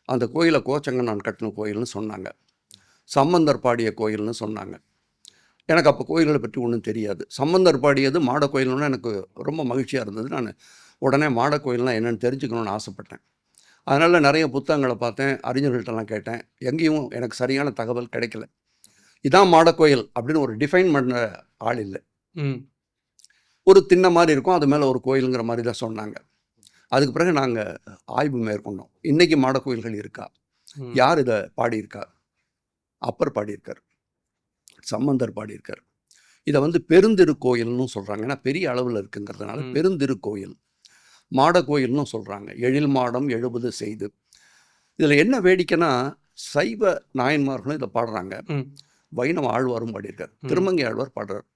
அந்த கோயிலை கோச்செங்கனான் கட்டின கோயில்னு சொன்னாங்க, சம்பந்தர் பாடிய கோயில்னு சொன்னாங்க. எனக்கு அப்போ கோயில்களை பற்றி ஒன்றும் தெரியாது. சம்பந்தர் பாடியது மாடக்கோயில்னா எனக்கு ரொம்ப மகிழ்ச்சியாக இருந்தது. நான் உடனே மாடக்கோயில்னால் என்னென்னு தெரிஞ்சுக்கணுன்னு ஆசைப்பட்டேன். அதனால் நிறைய புத்தகங்களை பார்த்தேன், அறிஞர்கள்ட்டெல்லாம் கேட்டேன். எங்கேயும் எனக்கு சரியான தகவல் கிடைக்கல. இதான் மாடக்கோயில் அப்படின்னு ஒரு டிஃபைன் பண்ண ஆள் இல்லை. ஒரு திண்ண மாதிரி இருக்கும், அது மேலே ஒரு கோயிலுங்கிற மாதிரி தான் சொன்னாங்க. அதுக்கு பிறகு நாங்கள் ஆய்வு மேற்கொண்டோம். இன்றைக்கி மாடக்கோயில்கள் இருக்கா, யார் இதை பாடியிருக்கா? அப்பர் பாடியிருக்கார், சம்பந்தர் பாடியிருக்கார். இதை வந்து பெருந்திருக்கோயில்னு சொல்கிறாங்க. ஏன்னா பெரிய அளவில் இருக்குங்கிறதுனால பெருந்திருக்கோயில், மாடக்கோயில்னு சொல்கிறாங்க. எழில் மாடம் 70 செய்து. இதில் என்ன வேடிக்கைன்னா சைவ நாயன்மார்களும் இதை பாடுறாங்க, வைணவ ஆழ்வாரும் பாடியிருக்கார். திருமங்கை ஆழ்வார் பாடுறார்,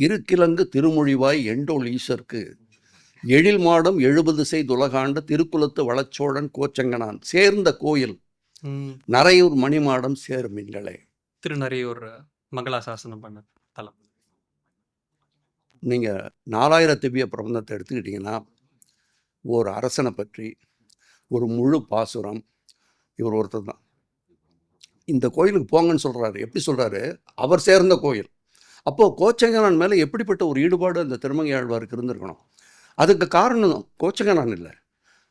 இருக்கிலங்கு திருமொழிவாய் எண்டோல் ஈசருக்கு எழில் மாடம் 70 செய்துலகாண்ட திருக்குலத்து வளச்சோழன் கோச்செங்கனான் சேர்ந்த கோயில் நரையூர் மணிமாடம் சேருமின்களே. திருநறையூர் மங்களாசாசனம் பண்ண தலம். நீங்கள் 4000 திவ்ய பிரபந்தத்தை எடுத்துக்கிட்டிங்கன்னா ஒரு அரசனை பற்றி ஒரு முழு பாசுரம் இவர் ஒருத்தர் தான். இந்த கோயிலுக்கு போங்கன்னு சொல்கிறாரு. எப்படி சொல்கிறாரு? அவர் சேர்ந்த கோயில். அப்போது கோச்செங்கனான் மேலே எப்படிப்பட்ட ஒரு ஈடுபாடு அந்த திருமங்கை ஆழ்வாருக்கு இருந்திருக்கணும். அதுக்கு காரணம் கோச்செங்கனான் இல்லை,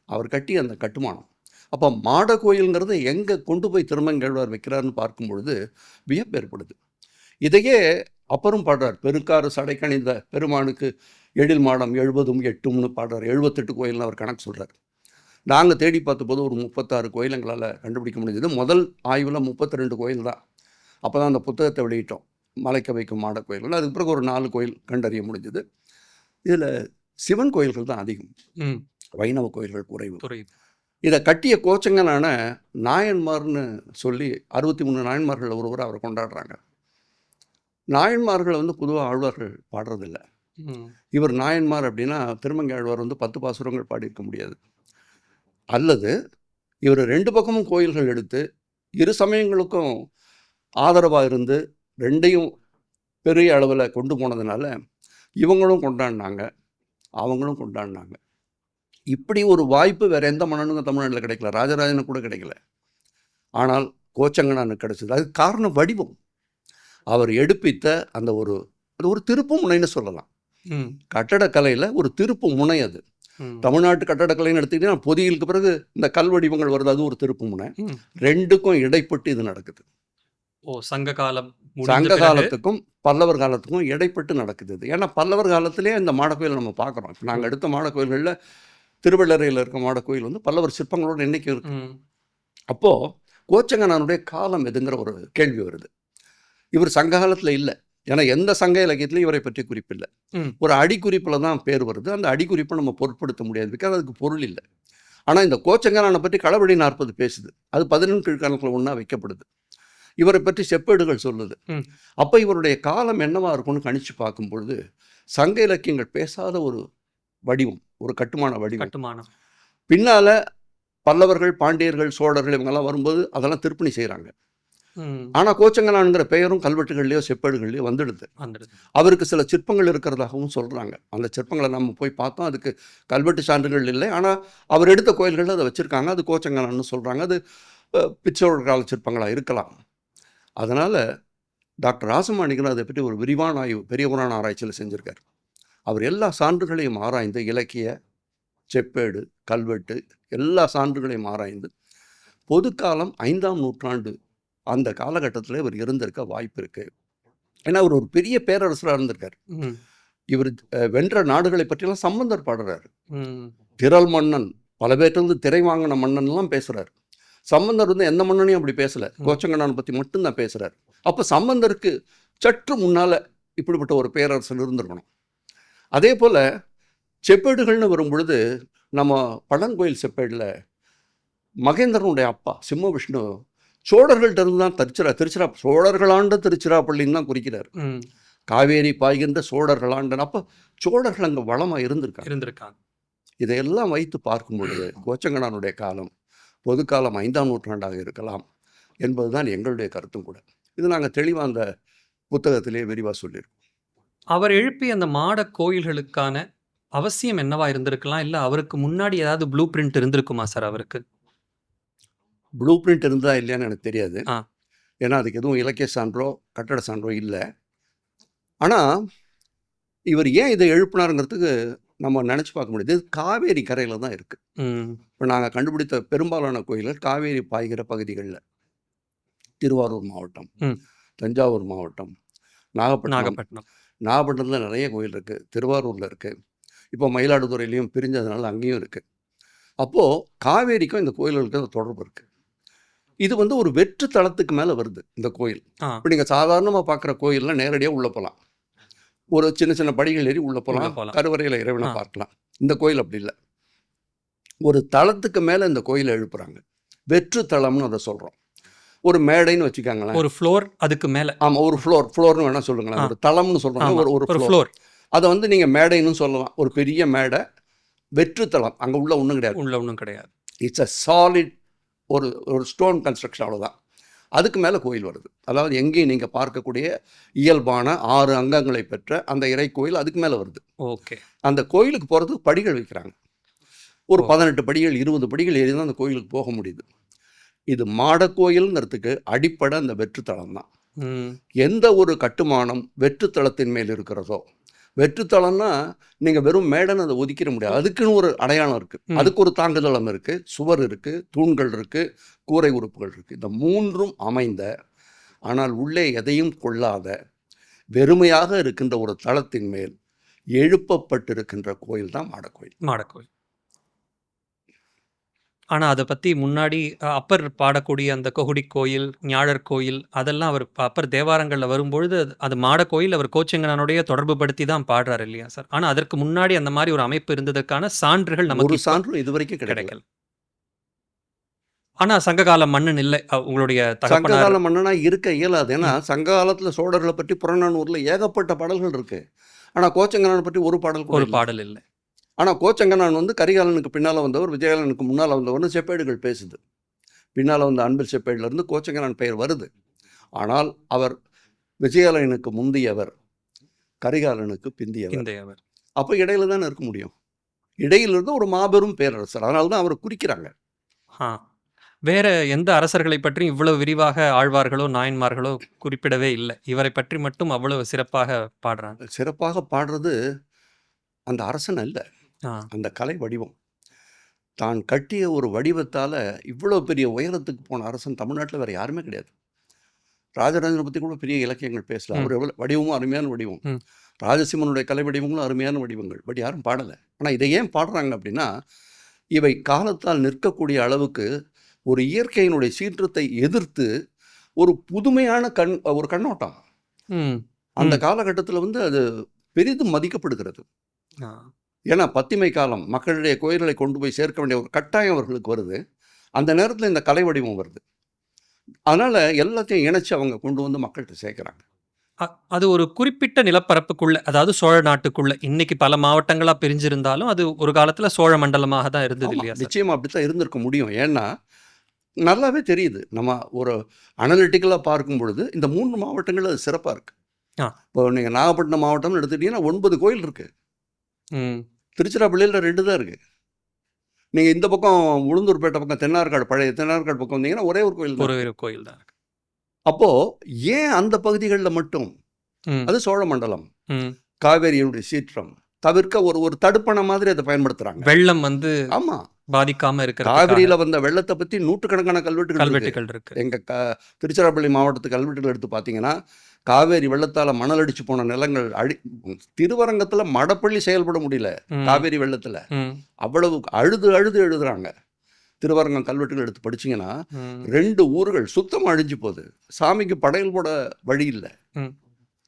அவர் கட்டிய அந்த கட்டுமானம். அப்போ மாடக்கோயில்ங்கிறது எங்கே கொண்டு போய் திருமங்கை ஆழ்வார் வைக்கிறாருன்னு பார்க்கும் பொழுது வியப்பு ஏற்படுது. இதையே அப்பரும் பாடுறார். பெருக்காறு சடை கணிந்த பெருமானுக்கு எழில் மாடம் 70 8ம்னு பாடுறார். 78 கோயில்னு அவர் கணக்கு சொல்கிறார். நாங்கள் தேடி பார்த்தபோது ஒரு 36 கோயில் எங்களால் கண்டுபிடிக்க முடிஞ்சது. முதல் ஆய்வில் 32 கோயில் தான். அப்போ தான் அந்த புத்தகத்தை வெளியிட்டோம், மலைக்க வைக்கும் மாடக்கோயில்கள். அதுக்கு பிறகு ஒரு 4 கோயில் கண்டறிய முடிஞ்சது. இதில் சிவன் கோயில்கள் தான் அதிகம், வைணவ கோயில்கள் குறைவு. இதை கட்டிய கோச்செங்கனான நாயன்மார்னு சொல்லி 63 நாயன்மார்கள் ஒருவர் அவரை கொண்டாடுறாங்க. நாயன்மார்களை வந்து பொதுவாக ஆழ்வார்கள் பாடுறதில்லை. இவர் நாயன்மார் அப்படின்னா திருமங்கை ஆழ்வார் வந்து 10 பாசுரங்கள் பாடியிருக்க முடியாது. அல்லது இவர் 2 பக்கமும் கோயில்கள் எடுத்து இரு சமயங்களுக்கும் ஆதரவாக இருந்து ரெண்டையும் பெரிய அளவில் கொண்டு போனதுனால இவங்களும் கொண்டாடினாங்க, அவங்களும் கொண்டாடினாங்க. இப்படி ஒரு வாய்ப்பு வேறு எந்த மன்னனுங்க தமிழ்நாட்டில் கிடைக்கல, ராஜராஜனுக்கு கூட கிடைக்கல. ஆனால் கோச்செங்கனானுக்கு கிடைச்சது. அதுக்கு காரணம் வடிவம். அவர் எடுப்பித்த அந்த அது ஒரு திருப்பு முனைன்னு சொல்லலாம். கட்டடக்கலையில் ஒரு திருப்பு முனை. அது தமிழ்நாட்டு கட்டடக்கலைன்னு எடுத்துக்கிட்டீங்கன்னா பொதியிலுக்கு பிறகு இந்த கல் வடிவங்கள் வருது, அது ஒரு திருப்பு முனை. ரெண்டுக்கும் இடைப்பட்டு இது நடக்குது. சங்க காலத்துக்கும் பல்லவர் காலத்துக்கும் இடைப்பட்டு நடக்குது. ஏன்னா பல்லவர் காலத்திலே இந்த மாடக்கோயில் நம்ம பார்க்குறோம். இப்போ நாங்கள் எடுத்த மாடக்கோயில்களில் திருவள்ளரையில் இருக்க மாடக்கோயில் வந்து பல்லவர் சிற்பங்களோட இன்னைக்கு இருக்கு. அப்போது கோச்செங்கனானுடைய காலம் எதுங்கிற ஒரு கேள்வி வருது. இவர் சங்க காலத்தில் இல்லை, ஏன்னா எந்த சங்க இலக்கியத்திலையும் இவரை பற்றி குறிப்பில்லை. ஒரு அடிக்குறிப்பில் தான் பேர் வருது. அந்த அடிக்குறிப்பை நம்ம பொருட்படுத்த முடியாது, பிகாஸ் அதுக்கு பொருள் இல்லை. ஆனால் இந்த கோச்செங்கனானை பற்றி களவடி 40 பேசுது. அது 11 கீழ்கணக்கில் ஒன்றா வைக்கப்படுது. இவரை பற்றி செப்பேடுகள் சொல்லுது. அப்போ இவருடைய காலம் என்னவா இருக்கும்னு கணிச்சு பார்க்கும்பொழுது சங்க இலக்கியங்கள் பேசாத ஒரு வடிவம், ஒரு கட்டுமான வடிவம். பின்னால பல்லவர்கள், பாண்டியர்கள், சோழர்கள் இவங்கெல்லாம் வரும்போது அதெல்லாம் திருப்பணி செய்கிறாங்க. ஆனால் கோச்செங்கனான்ங்கிற பெயரும் கல்வெட்டுகள்லையோ செப்பேடுகள்லையோ வந்துடுது. அவருக்கு சில சிற்பங்கள் இருக்கிறதாகவும் சொல்கிறாங்க. அந்த சிற்பங்களை நம்ம போய் பார்த்தோம். அதுக்கு கல்வெட்டு சான்றுகள் இல்லை, ஆனால் அவர் எடுத்த கோயில்களில் அதை வச்சுருக்காங்க. அது கோச்செங்கனான்னு சொல்கிறாங்க. அது பிச்சோழர் கால சிற்பங்களாக இருக்கலாம். அதனால் டாக்டர் ராஜமாணிக்கனார் அதை பற்றி ஒரு விரிவான ஆய்வு பெரிய புராண ஆராய்ச்சியில் செஞ்சுருக்கார். அவர் எல்லா சான்றுகளையும் ஆராய்ந்து, இலக்கிய, செப்பேடு, கல்வெட்டு எல்லா சான்றுகளையும் ஆராய்ந்து பொதுக்காலம் 5ஆம் நூற்றாண்டு அந்த காலகட்டத்தில் இவர் இருந்திருக்க வாய்ப்பு இருக்குது. ஏன்னா அவர் ஒரு பெரிய பேரரசராக இருந்திருக்கார். இவர் வென்ற நாடுகளை பற்றியெல்லாம் சம்பந்தர் பாடுறாரு. திரள் மன்னன், பல பேர்ட்டு திரை வாங்கின மன்னன்லாம் பேசுகிறார். சம்பந்தர் எந்த மன்னனையும் அப்படி பேசலை, கோச்செங்கனான் பற்றி மட்டும்தான் பேசுகிறார். அப்போ சம்பந்தருக்கு சற்று முன்னால் இப்படிப்பட்ட ஒரு பேரரசன் இருந்திருக்கணும். அதே போல் செப்பேடுகள்னு வரும்பொழுது நம்ம பழங்கோயில் செப்பேடில் மகேந்திரனுடைய அப்பா சிம்ம விஷ்ணு சோழர்கள்ட்ட இருந்து தான் சோழர்களாண்ட திருச்சிராப்பள்ளின்னு தான் குறிக்கிறார். காவேரி பாய்கின்ற சோழர்களாண்டன். அப்போ சோழர்கள் அங்கே வளமாக இருந்திருக்காங்க. இதையெல்லாம் வைத்து பார்க்கும் பொழுது கோச்செங்கனானுடைய காலம் பொதுக்காலம் 5ஆம் நூற்றாண்டாக இருக்கலாம் என்பதுதான் எங்களுடைய கருத்தும் கூட. இது நாங்கள் தெளிவாக அந்த புத்தகத்திலே விரிவாக சொல்லியிருக்கோம். அவர் எழுப்பிய அந்த மாட கோயில்களுக்கான அவசியம் என்னவா இருந்திருக்கலாம், இல்லை அவருக்கு முன்னாடி ஏதாவது ப்ளூ பிரிண்ட் இருந்திருக்குமா சார்? அவருக்கு ப்ளூ பிரிண்ட் இருந்தா இல்லையான்னு எனக்கு தெரியாது. ஏன்னா அதுக்கு எதுவும் இலக்கிய சான்றோ கட்டட சான்றோ இல்லை. ஆனால் இவர் ஏன் இதை எழுப்பினாருங்கிறதுக்கு நம்ம நினச்சி பார்க்க முடியுது. காவேரி கரையில் தான் இருக்குது. இப்போ நாங்கள் கண்டுபிடித்த பெரும்பாலான கோயில்கள் காவேரி பாய்கிற பகுதிகளில், திருவாரூர் மாவட்டம், தஞ்சாவூர் மாவட்டம், நாகப்பட்டினத்தில் நிறைய கோயில் இருக்குது, திருவாரூரில் இருக்குது, இப்போ மயிலாடுதுறையிலையும் பிரிஞ்சதுனால அங்கேயும் இருக்குது. அப்போது காவேரிக்கும் இந்த கோயில்களுக்கு தொடர்பு இருக்குது. இது ஒரு வெற்று தளத்துக்கு மேலே வருது இந்த கோயில். இப்போ நீங்கள் சாதாரணமாக பார்க்குற கோயிலில் நேரடியாக உள்ளே போகலாம், ஒரு சின்ன சின்ன படிகள் ஏறி உள்ளே போகலாம், கருவறையில் இறைவனை பார்க்கலாம். இந்த கோயில் அப்படி இல்லை, ஒரு தளத்துக்கு மேலே இந்த கோயிலை எழுப்புறாங்க. வெற்று தளம்னு அதை சொல்கிறோம். ஒரு மேடைன்னு வச்சுக்காங்களேன், ஒரு ஃப்ளோர் அதுக்கு மேலே. ஆமாம், ஒரு ஃப்ளோர்னு வேணால் சொல்லுங்களேன். ஒரு தளம்னு சொல்கிறாங்க, ஒரு ஃப்ளோர். அதை நீங்கள் மேடைன்னு சொல்லலாம். ஒரு பெரிய மேடை, வெற்று தளம், அங்கே உள்ள ஒன்றும் கிடையாது. இட்ஸ் அ சாலிட் ஒரு ஸ்டோன் கன்ஸ்ட்ரக்ஷன், அவ்வளோதான். அதுக்கு மேலே கோயில் வருது. அதாவது எங்கேயும் நீங்கள் பார்க்கக்கூடிய இயல்பான 6 அங்கங்களை பெற்ற அந்த இறை கோயில் அதுக்கு மேலே வருது. ஓகே. அந்த கோயிலுக்கு போகிறதுக்கு படிகள் வைக்கிறாங்க. ஒரு 18 படிகள் 20 படிகள் ஏறி தான் அந்த கோயிலுக்கு போக முடியுது. இது மாடக்கோயில்ங்கிறதுக்கு அடிப்படை அந்த வெற்றுத்தளம் தான். எந்த ஒரு கட்டுமானம் வெற்றுத்தளத்தின் மேல் இருக்கிறதோ, வெற்றுத்தளம்னா நீங்கள் வெறும் மேடைன்னு அதை ஒதுக்கிட முடியாது. அதுக்குன்னு ஒரு அடையாளம் இருக்குது, அதுக்கு ஒரு தாங்குதளம் இருக்குது, சுவர் இருக்குது, தூண்கள் இருக்குது, கூரை உறுப்புகள் இருக்குது. இந்த 3ம் அமைந்த, ஆனால் உள்ளே எதையும் கொள்ளாத வெறுமையாக இருக்கின்ற ஒரு தளத்தின் மேல் எழுப்பப்பட்டிருக்கின்ற கோயில் தான் மாடக்கோயில். ஆனால் அதை பற்றி முன்னாடி அப்பர் பாடக்கூடிய அந்த கொகுடி கோயில், ஞாழர் கோயில், அதெல்லாம் அவர் அப்பர் தேவாரங்களில் வரும்பொழுது அது மாடக்கோயில் அவர் கோச்செங்கனானுடைய தொடர்பு படுத்தி தான் பாடுறாரு இல்லையா சார்? ஆனால் அதற்கு முன்னாடி அந்த மாதிரி ஒரு அமைப்பு இருந்ததுக்கான சான்றுகள் நமக்கு சான்று இதுவரைக்கும் கிடைக்கல. ஆனால் சங்ககால மன்னன் இல்லை உங்களுடைய சங்ககால மன்னனா இருக்க இயலாது. ஏன்னா சங்க காலத்தில் சோழர்களை பற்றி புறநானூரில் ஏகப்பட்ட பாடல்கள் இருக்கு. ஆனால் கோச்செங்கனானை பற்றி ஒரு பாடல் இல்லை. ஆனால் கோச்செங்கனான் கரிகாலனுக்கு பின்னால் வந்தவர், விஜயகாலனுக்கு முன்னால் வந்தவர்னு செப்பேடுகள் பேசுது. பின்னால் வந்த அன்பில் செப்பேடிலிருந்து கோச்செங்கனான் பெயர் வருது. ஆனால் அவர் விஜயகாலனுக்கு முந்தியவர், கரிகாலனுக்கு பிந்தியவர். அப்போ இடையில தானே இருக்க முடியும். இடையிலிருந்து ஒரு மாபெரும் பேரரசர். அதனால தான் அவரை குறிக்கிறாங்க. வேற எந்த அரசர்களை பற்றி இவ்வளவு விரிவாக ஆழ்வார்களோ நாயன்மார்களோ குறிப்பிடவே இல்லை. இவரை பற்றி மட்டும் அவ்வளவு சிறப்பாக பாடுறாங்க. சிறப்பாக பாடுறது அந்த அரசன் அல்ல, அந்த கலை வடிவம். தான் கட்டிய ஒரு வடிவத்தால் இவ்வளோ பெரிய உயரத்துக்கு போன அரசன் தமிழ்நாட்டில் வேறு யாருமே கிடையாது. ராஜராஜனை பற்றி கூட பெரிய இலக்கியங்கள் பேசலாம். அவர் எவ்வளோ வடிவமும் அருமையான வடிவம், ராஜசிம்மனுடைய கலை வடிவங்களும் அருமையான வடிவங்கள். பட் யாரும் பாடலை. ஆனால் இதை ஏன் பாடுறாங்க அப்படின்னா, இவை காலத்தால் நிற்கக்கூடிய அளவுக்கு ஒரு இயற்கையினுடைய சீற்றத்தை எதிர்த்து ஒரு புதுமையான ஒரு கண்ணோட்டம். அந்த காலகட்டத்தில் வந்து அது பெரிதும் மதிக்கப்படுகிறது. ஏன்னா பத்திமை காலம், மக்களுடைய கோயில்களை கொண்டு போய் சேர்க்க வேண்டிய ஒரு கட்டாயம் அவர்களுக்கு வருது. அந்த நேரத்தில் இந்த கலை வடிவம் வருது. அதனால எல்லாத்தையும் இணைச்சு அவங்க கொண்டு வந்து மக்கள்கிட்ட சேர்க்கிறாங்க. அது ஒரு குறிப்பிட்ட நிலப்பரப்புக்குள்ள, அதாவது சோழ நாட்டுக்குள்ள, இன்னைக்கு பல மாவட்டங்களா பிரிஞ்சிருந்தாலும் அது ஒரு காலத்துல சோழ மண்டலமாக தான் இருந்தது இல்லையா? நிச்சயமா அப்படித்தான் இருந்திருக்க முடியும். ஏன்னா நல்லாவே தெரியுது, நம்ம ஒரு அனலிட்டிக்கலாக பார்க்கும் பொழுது இந்த 3 மாவட்டங்கள் அது சிறப்பாக இருக்கு. இப்போ நீங்கள் நாகப்பட்டினம் மாவட்டம்னு எடுத்துக்கிட்டீங்கன்னா 9 கோயில் இருக்கு. திருச்சிராப்பள்ளியில் 2 தான் இருக்கு. நீங்கள் இந்த பக்கம் உளுந்தூர்பேட்டை பக்கம் தென்னார்காடு, பழைய தென்னார்காடு பக்கம் வந்தீங்கன்னா ஒரே ஒரு கோயில் தான் இருக்கு. அப்போ ஏன் அந்த பகுதிகளில் மட்டும் அது சோழ மண்டலம், காவேரியினுடைய சீற்றம் தவிர்க்க ஒரு தடுப்பணை மாதிரி அதை பயன்படுத்துறாங்க. வெள்ளம் வந்து ஆமா பாதிக்காம இருக்கிற காவிரியில வந்த வெள்ளத்தை பத்தி நூற்றுக்கணக்கான கல்வெட்டுகள் இருக்கு. எங்க திருச்சிராப்பள்ளி மாவட்டத்து கல்வெட்டுகள் எடுத்து பார்த்தீங்கன்னா காவேரி வெள்ளத்தால மணல் அடிச்சு போன நிலங்கள் திருவரங்கத்துல மடப்பள்ளி செயல்பட முடியல. காவேரி வெள்ளத்துல அவ்வளவு அழுது எழுதுறாங்க. திருவரங்கம் கல்வெட்டுகள் எடுத்து படிச்சீங்கன்னா 2 ஊர்கள் சுத்தமா அழிஞ்சு போகுது. சாமிக்கு படையல் போட வழி இல்லை.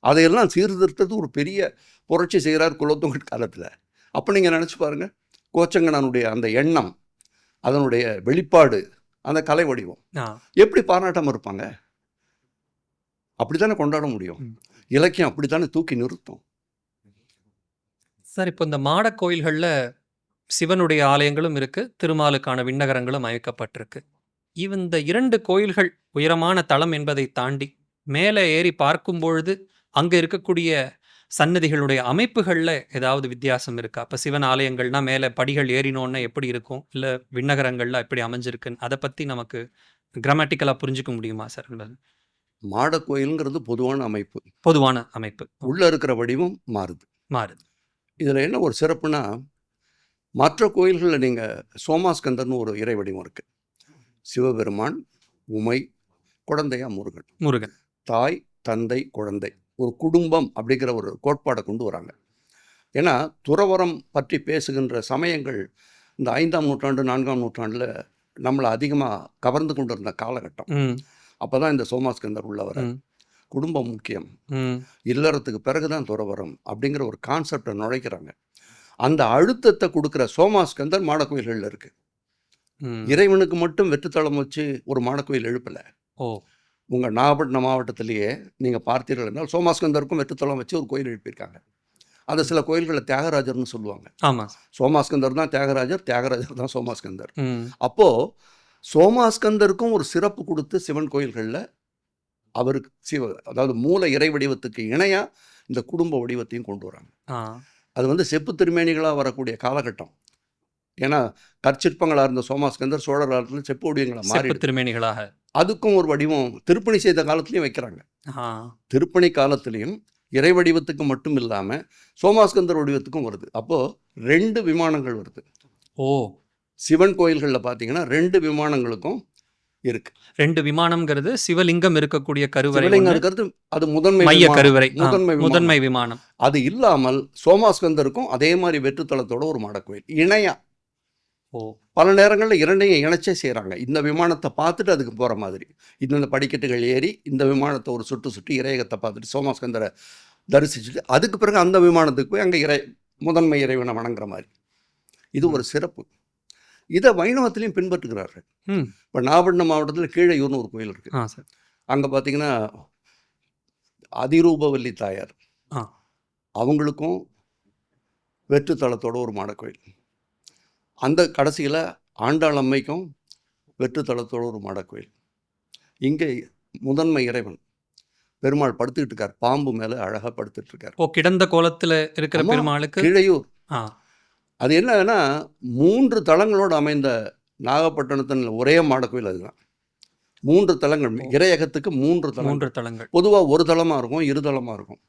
அதையெல்லாம் சீர்திருத்தது ஒரு பெரிய புரட்சி செய்கிறார் குலோத்துங்க காலத்தில். அப்போ நீங்கள் நினச்சி பாருங்கள், கோச்சங்கனானுடைய அந்த எண்ணம், அதனுடைய வெளிப்பாடு, அந்த கலை வடிவம் எப்படி பாராட்டாமல் இருப்பாங்க? அப்படித்தானே கொண்டாட முடியும். இலக்கியம் அப்படித்தானே தூக்கி நிறுத்தும். சார், இப்போ இந்த மாட கோயில்களில் சிவனுடைய ஆலயங்களும் இருக்கு, திருமாலுக்கான விண்ணகரங்களும் அமைக்கப்பட்டிருக்கு. இந்த 2 கோயில்கள் உயரமான தளம் என்பதை தாண்டி மேலே ஏறி பார்க்கும் பொழுது அங்கே இருக்கக்கூடிய சன்னதிகளுடைய அமைப்புகளில் ஏதாவது வித்தியாசம் இருக்கா? அப்போ சிவன் ஆலயங்கள்னா மேலே படிகள் ஏறினோன்னு எப்படி இருக்கும், இல்லை விண்ணகரங்கள்லாம் எப்படி அமைஞ்சிருக்குன்னு அதை பற்றி நமக்கு கிராமட்டிக்கலாக புரிஞ்சுக்க முடியுமா சார்? மாட கோயிலுங்கிறது பொதுவான அமைப்பு. உள்ளே இருக்கிற வடிவம் மாறுது. இதில் என்ன ஒரு சிறப்புனா, மற்ற கோயில்களில் நீங்கள் சோமாஸ்கந்தர்னு ஒரு இறை வடிவம் இருக்குது. சிவபெருமான், உமை, குழந்தையா முருகன், தாய், தந்தை, குழந்தை, ஒரு குடும்பம் அப்படிங்கிற ஒரு கோட்பாடை கொண்டு வராங்க. ஏன்னா துறவரம் பற்றி பேசுகின்ற சமயங்கள் இந்த 5ஆம் நூற்றாண்டு 4ஆம் நூற்றாண்டில் நம்மளை அதிகமாக கவர்ந்து கொண்டு இருந்த காலகட்டம். அப்போ தான் இந்த சோமாஸ்கந்தர் உள்ளவர குடும்பம் முக்கியம், இல்லறத்துக்கு பிறகுதான் துறவரம் அப்படிங்கிற ஒரு கான்செப்டை நுழைக்கிறாங்க. அந்த அழுத்தத்தை கொடுக்குற சோமாஸ்கந்தர் மாடக்கோயில்களில் இருக்கு. இறைவனுக்கு மட்டும் வெற்றுத்தளம் வச்சு ஒரு மாடக்கோயில் எழுப்பலை. உங்கள் நாகப்பட்டினம் மாவட்டத்திலேயே நீங்கள் பார்த்தீர்கள் என்றால் சோமாஸ்கந்தருக்கும் வெற்றுத்தளம் வச்சு ஒரு கோயில் எழுப்பியிருக்காங்க. அதை சில கோயில்களில் தியாகராஜர்னு சொல்லுவாங்க. ஆமாம், சோமாஸ்கந்தர் தான் தியாகராஜர், தியாகராஜர் தான் சோமாஸ்கந்தர். அப்போது சோமாஸ்கந்தருக்கும் ஒரு சிறப்பு கொடுத்து சிவன் கோயில்களில் அவருக்கு அதாவது மூல இறை வடிவத்துக்கு இணையாக இந்த குடும்ப வடிவத்தையும் கொண்டு வராங்க. அது வந்து செப்பு திருமேனிகளாக வரக்கூடிய காலகட்டம். ஏன்னா கற்சிற்பங்களாக இருந்த சோமாஸ்கந்தர் சோழர் காலத்தில் செப்பு வடிவங்களாக மாறி திருமேனிகளாக அதுக்கும் ஒரு வடிவம் திருப்பணி செய்த காலத்துலையும் வைக்கிறாங்க. திருப்பணி காலத்திலையும் இறை வடிவத்துக்கு மட்டும் இல்லாமல் சோமாஸ்கந்தர் வடிவத்துக்கும் வருது. அப்போது 2 விமானங்கள் வருது. சிவன் கோயில்களில் பார்த்தீங்கன்னா 2 விமானங்களுக்கும் இருக்கு. 2 விமானம்ங்கிறது சிவலிங்கம் இருக்கக்கூடிய கருவறை இருக்கிறது, அது முதன்மை கருவறை, முதன்மை விமானம். அது இல்லாமல் சோமாஸ்கந்தருக்கும் அதே மாதிரி வெற்றுத்தளத்தோட ஒரு மாடக்கோயில் இணையா. பல நேரங்களில் 2ஐயும் இணைச்சே செய்கிறாங்க. இந்த விமானத்தை பார்த்துட்டு அதுக்கு போகிற மாதிரி இந்த படிக்கட்டுகள் ஏறி இந்த விமானத்தை ஒரு சுற்றி இறையகத்தை பார்த்துட்டு சோமாஸ்கந்தரை தரிசிச்சுட்டு அதுக்கு பிறகு அந்த விமானத்துக்கு போய் அங்கே முதன்மை இறைவனை வணங்குற மாதிரி. இது ஒரு சிறப்பு. இதை வைணவத்திலையும் பின்பற்றுகிறார்கள். இப்போ நாகப்பட்டினம் மாவட்டத்தில் கீழையூர்னு ஒரு கோயில் இருக்குது. அங்கே பார்த்தீங்கன்னா அதிரூபவல்லி தாயார், அவங்களுக்கும் வெற்றுத்தளத்தோட ஒரு மாடக்கோயில். அந்த கடைசியில் ஆண்டாள் அம்மைக்கும் வெற்றுத்தளத்தோட ஒரு மாடக்கோயில். இங்கே முதன்மை இறைவன் பெருமாள் படுத்துக்கிட்டு இருக்கார், பாம்பு மேலே அழகாக படுத்துட்டு இருக்கார். கிடந்த கோலத்தில் இருக்கிற பெருமாளுக்கு கீழையூர். அது என்னன்னா 3 தளங்களோடு அமைந்த நாகப்பட்டினத்தின் ஒரே மாடக்கோயில். அதுதான் 3 தளங்கள், இறையகத்துக்கு 3 தளங்கள். பொதுவாக ஒரு தளமாக இருக்கும், 2 தளமாக இருக்கும்.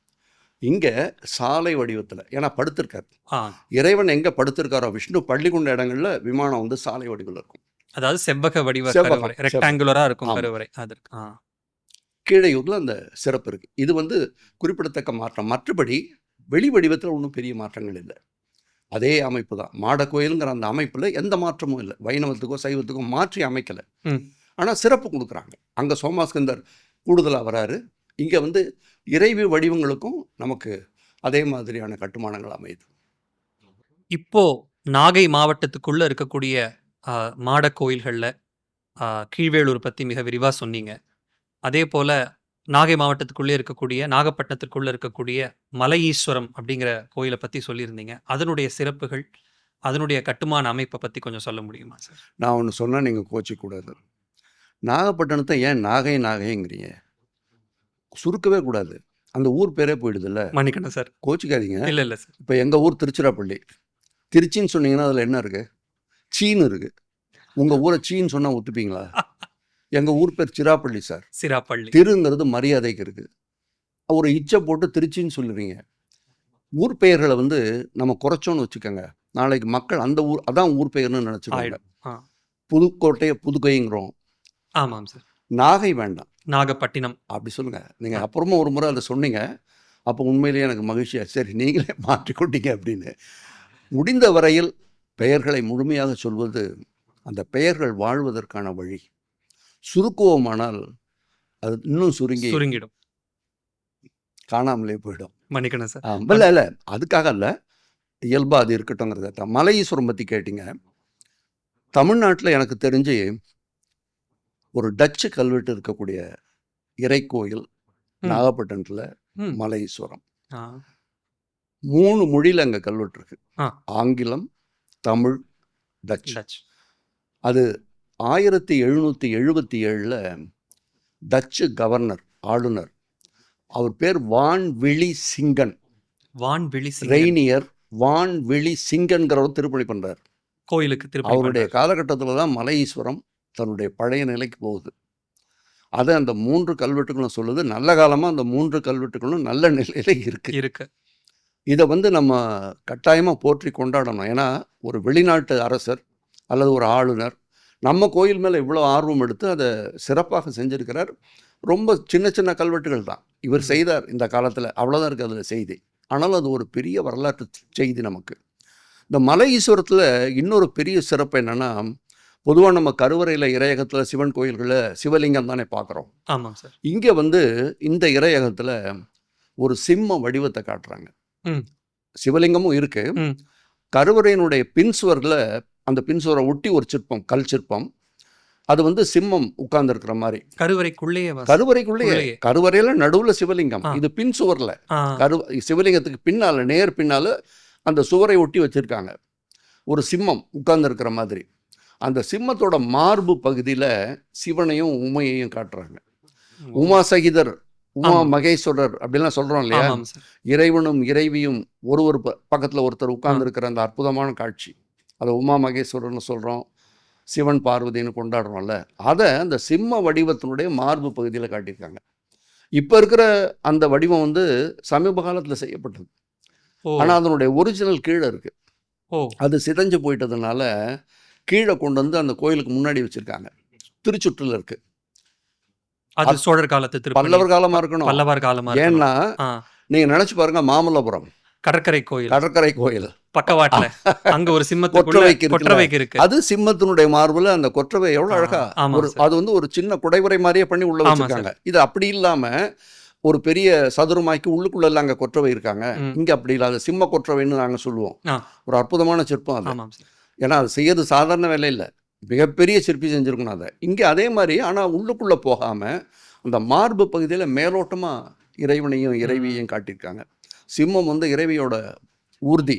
இங்கே சாலை வடிவத்தில், ஏன்னா படுத்திருக்காரு இறைவன். எங்கே படுத்திருக்காரோ விஷ்ணு பள்ளி கொண்ட இடங்கள்ல விமானம் வந்து சாலை வடிவில் இருக்கும். அதாவது செவ்வக வடிவ ரெக்டாங்குலராக இருக்கும் கருவறை. கீழையூரில் அந்த சிறப்பு இருக்குது. இது வந்து குறிப்பிடத்தக்க மாற்றம். மற்றபடி வெளி வடிவத்தில் ஒன்றும் பெரிய மாற்றங்கள் இல்லை. அதே அமைப்பு தான். மாடக்கோயிலுங்கிற அந்த அமைப்பில் எந்த மாற்றமும் இல்லை. வைணவத்துக்கோ சைவத்துக்கோ மாற்றி அமைக்கலை. ஆனால் சிறப்பு கொடுக்குறாங்க. அங்கே சோமாஸ்கந்தர் கூடுதலாக வராரு, இங்கே வந்து இறைவி வடிவங்களுக்கும் நமக்கு அதே மாதிரியான கட்டுமானங்கள் அமையுது. இப்போ நாகை மாவட்டத்துக்குள்ள இருக்கக்கூடிய மாட கோயில்களில் கீழ்வேளூர் பற்றி மிக விரிவாக சொன்னீங்க. அதே போல நாகை மாவட்டத்துக்குள்ளே இருக்கக்கூடிய நாகப்பட்டினத்துக்குள்ள இருக்கக்கூடிய மலை ஈஸ்வரம் அப்படிங்கிற கோயிலை பற்றி சொல்லியிருந்தீங்க. அதனுடைய சிறப்புகள், அதனுடைய கட்டுமான அமைப்பை பற்றி கொஞ்சம் சொல்ல முடியுமா சார்? நான் ஒன்று சொன்னால் நீங்கள் கோச்சிக்கூடாது. நாகப்பட்டினத்தை ஏன் நாகைங்கிறீங்க? சுருக்கவே கூடாது. அந்த ஊர் பேரே போயிடுதுல்ல. மன்னிக்கணும் சார். கோச்சிக்காதீங்க. இல்லை இல்லை சார். இப்போ எங்கள் ஊர் திருச்சிராப்பள்ளி. திருச்சின்னு சொன்னீங்கன்னா அதில் என்ன இருக்குது? சீன்னு இருக்குது. உங்கள் ஊரை சீன்னு சொன்னால் ஒத்துப்பீங்களா? எங்கள் ஊர் பேர் சிராப்பள்ளி சார். சிராப்பள்ளி. திருங்கிறது மரியாதைக்கு இருக்குது. ஒரு இச்சை போட்டு திருச்சின்னு சொல்லுறீங்க. ஊர் பெயர்களை வந்து நம்ம குறைச்சோன்னு வச்சுக்கோங்க, நாளைக்கு மக்கள் அந்த ஊர் அதான் ஊர் பெயர்னு நினச்சிக்கோங்க. புதுக்கோட்டையை புதுக்கைங்கிறோம். ஆமாம் சார். நாகை வேண்டாம், நாகப்பட்டினம் அப்படி சொல்லுங்கள். நீங்கள் அப்புறமா ஒரு முறை அதை சொன்னீங்க, அப்போ உண்மையிலேயே எனக்கு மகிழ்ச்சியாக சரி நீங்களே மாற்றிக்கொண்டீங்க அப்படின்னு. முடிந்த வரையில் பெயர்களை முழுமையாக சொல்வது அந்த பெயர்கள் வாழ்வதற்கான வழி. சுருக்குவோமானால் அது இன்னும் சுருங்கிடும், காணாமலே போயிடும். மன்னிக்கணும் சார். இல்லை இல்லை, அதுக்காக இல்லை, இயல்பாக அது இருக்கட்டும்ங்கிறத. மலை ஈஸ்வரம் பற்றி கேட்டீங்க. தமிழ்நாட்டில் எனக்கு தெரிஞ்சு ஒரு டச்சு கல்வெட்டு இருக்கக்கூடிய இறைக்கோயில் நாகப்பட்டினத்தில் மலை ஈஸ்வரம். 3 மொழியில் அங்கே கல்வெட்டு இருக்கு. ஆங்கிலம், தமிழ், டச். அது 1777 டச்சு கவர்னர், ஆளுநர், அவர் பேர் வான்விழி சிங்கன். ரெய்னியர் வான்விழி சிங்கன்கிறவர் திருப்பணி பண்றார் கோயிலுக்கு. அவருடைய காலகட்டத்தில் தான் மலை ஈஸ்வரம் தன்னுடைய பழைய நிலைக்கு போகுது. அதை அந்த 3 கல்வெட்டுகளும் சொல்லுது. நல்ல காலமாக அந்த 3 கல்வெட்டுகளும் நல்ல நிலையில இருக்கு. இதை வந்து நம்ம கட்டாயமாக போற்றி கொண்டாடணும். ஏன்னா ஒரு வெளிநாட்டு அரசர் அல்லது ஒரு ஆளுநர் நம்ம கோயில் மேலே இவ்வளோ ஆர்வம் எடுத்து அதை சிறப்பாக செஞ்சுருக்கிறார். ரொம்ப சின்ன சின்ன கல்வெட்டுகள் தான் இவர் செய்தார் இந்த காலத்தில், அவ்வளோதான் இருக்குது அதில் செய்தி. ஆனாலும் அது ஒரு பெரிய வரலாற்று செய்தி நமக்கு. இந்த மலை ஈஸ்வரத்தில் இன்னொரு பெரிய சிறப்பு என்னென்னா, பொதுவாக நம்ம கருவறையில் இறையகத்தில் சிவன் கோயில்களில் சிவலிங்கம் தானே பார்க்குறோம். ஆமாம் சார். இங்கே வந்து இந்த இறையகத்தில் ஒரு சிம்ம வடிவத்தை காட்டுறாங்க. சிவலிங்கமும் இருக்கு. கருவறையினுடைய பின்சுவரில் அந்த பின்சுவரை ஒட்டி ஒரு சிற்பம், கல் சிற்பம். அது வந்து சிம்மம் உட்கார்ந்து இருக்கிற மாதிரி. கருவறைக்குள்ளேயே கருவறையில நடுவில் சிவலிங்கம். இது பின் சுவரில் சிவலிங்கத்துக்கு பின்னால நேர் பின்னால அந்த சுவரை ஒட்டி வச்சிருக்காங்க ஒரு சிம்மம் உட்கார்ந்து இருக்கிற மாதிரி. அந்த சிம்மத்தோட மார்பு பகுதியில் சிவனையும் உமையையும் காட்டுறாங்க. உமா சகிதர், உமா மகேஸ்வரர் அப்படிலாம் சொல்றோம் இல்லையா? இறைவனும் இறைவியும் ஒரு பக்கத்தில் ஒருத்தர் உட்கார்ந்து இருக்கிற அந்த அற்புதமான காட்சி, அதை உமா மகேஸ்வரர்னு சொல்றோம். சிவன் பார்வதின்னு கொண்டாடுறோம்ல, அதை அந்த சிம்ம வடிவத்தினுடைய மார்பு பகுதியில் காட்டியிருக்காங்க. இப்போ இருக்கிற அந்த வடிவம் வந்து சமீப காலத்தில் செய்யப்பட்டது. ஆனால் அதனுடைய ஒரிஜினல் கீழே இருக்கு. அது சிதைஞ்சு போயிட்டதுனால கீழே கொண்டு வந்து அந்த கோயிலுக்கு முன்னாடி வச்சிருக்காங்க. திருச்சுற்றில் இருக்கு. அது சோழர் காலத்து பல்லவர் காலமா இருக்கணும். பல்லவர் காலமா. ஏன்னா நீங்க நினைச்சு பாருங்க, மாமல்லபுரம் கடற்கரை கோயில் பக்கவாட்டுல அங்க ஒரு கொற்றவைக்கு இருக்கு. அது சிம்மத்தினுடைய மார்புல அந்த கொற்றவை எவ்வளவு அழகா, அது வந்து ஒரு சின்ன குடைவரை மாதிரியே பண்ணி உள்ள வச்சிருக்காங்க. இது அப்படி இல்லாம ஒரு பெரிய சதுரமாக்கி உள்ளுக்குள்ள எல்லாம் அங்க கொற்றவை இருக்காங்க. இங்க அப்படி இல்லாத சிம்ம கொற்றவைன்னு நாங்க சொல்லுவோம். ஒரு அற்புதமான சிற்பம் அது. ஏன்னா அது செய்யறது சாதாரண வேலை இல்லை, மிகப்பெரிய சிற்பி செஞ்சிருக்கணும் அதை. இங்கே அதே மாதிரி, ஆனால் உள்ளுக்குள்ளே போகாமல் அந்த மார்பு பகுதியில் மேலோட்டமாக இறைவனையும் இறைவியையும் காட்டியிருக்காங்க. சிம்மம் வந்து இறைவியோட ஊர்தி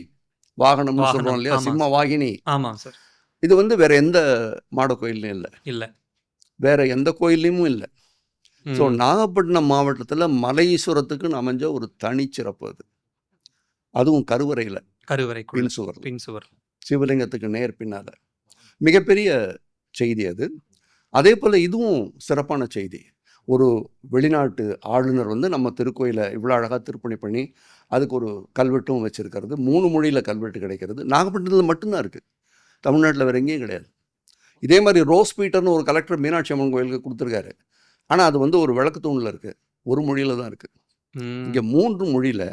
வாகனம்னு சொல்கிறோம் இல்லையா, சிம்ம வாகினி. ஆமாம் சார். இது வந்து வேற எந்த மாட கோயிலையும் இல்லை, வேற எந்த கோயிலையும் இல்லை. ஸோ நாகப்பட்டினம் மாவட்டத்தில் மலை ஈஸ்வரத்துக்குன்னு அமைஞ்ச ஒரு தனிச்சிறப்பு அது. அதுவும் கருவறை பின்சுவர் சிவலிங்கத்துக்கு நேர் பின்னால். மிகப்பெரிய செய்தி அது. அதே போல் இதுவும் சிறப்பான செய்தி. ஒரு வெளிநாட்டு ஆளுநர் வந்து நம்ம திருக்கோயிலை இவ்வளோ அழகாக திருப்பணி பண்ணி அதுக்கு ஒரு கல்வெட்டும் வச்சுருக்கிறது. 3 மொழியில் கல்வெட்டு கிடைக்கிறது. நாகப்பட்டினத்தில் மட்டும்தான் இருக்குது, தமிழ்நாட்டில் வேறு எங்கேயும் கிடையாது. இதே மாதிரி ரோஸ் பீட்டர்னு ஒரு கலெக்டர் மீனாட்சி அம்மன் கோயிலுக்கு கொடுத்துருக்காரு. ஆனால் அது வந்து ஒரு விளக்கு தூணில் இருக்குது, ஒரு மொழியில் தான் இருக்குது. இங்கே 3 மொழியில்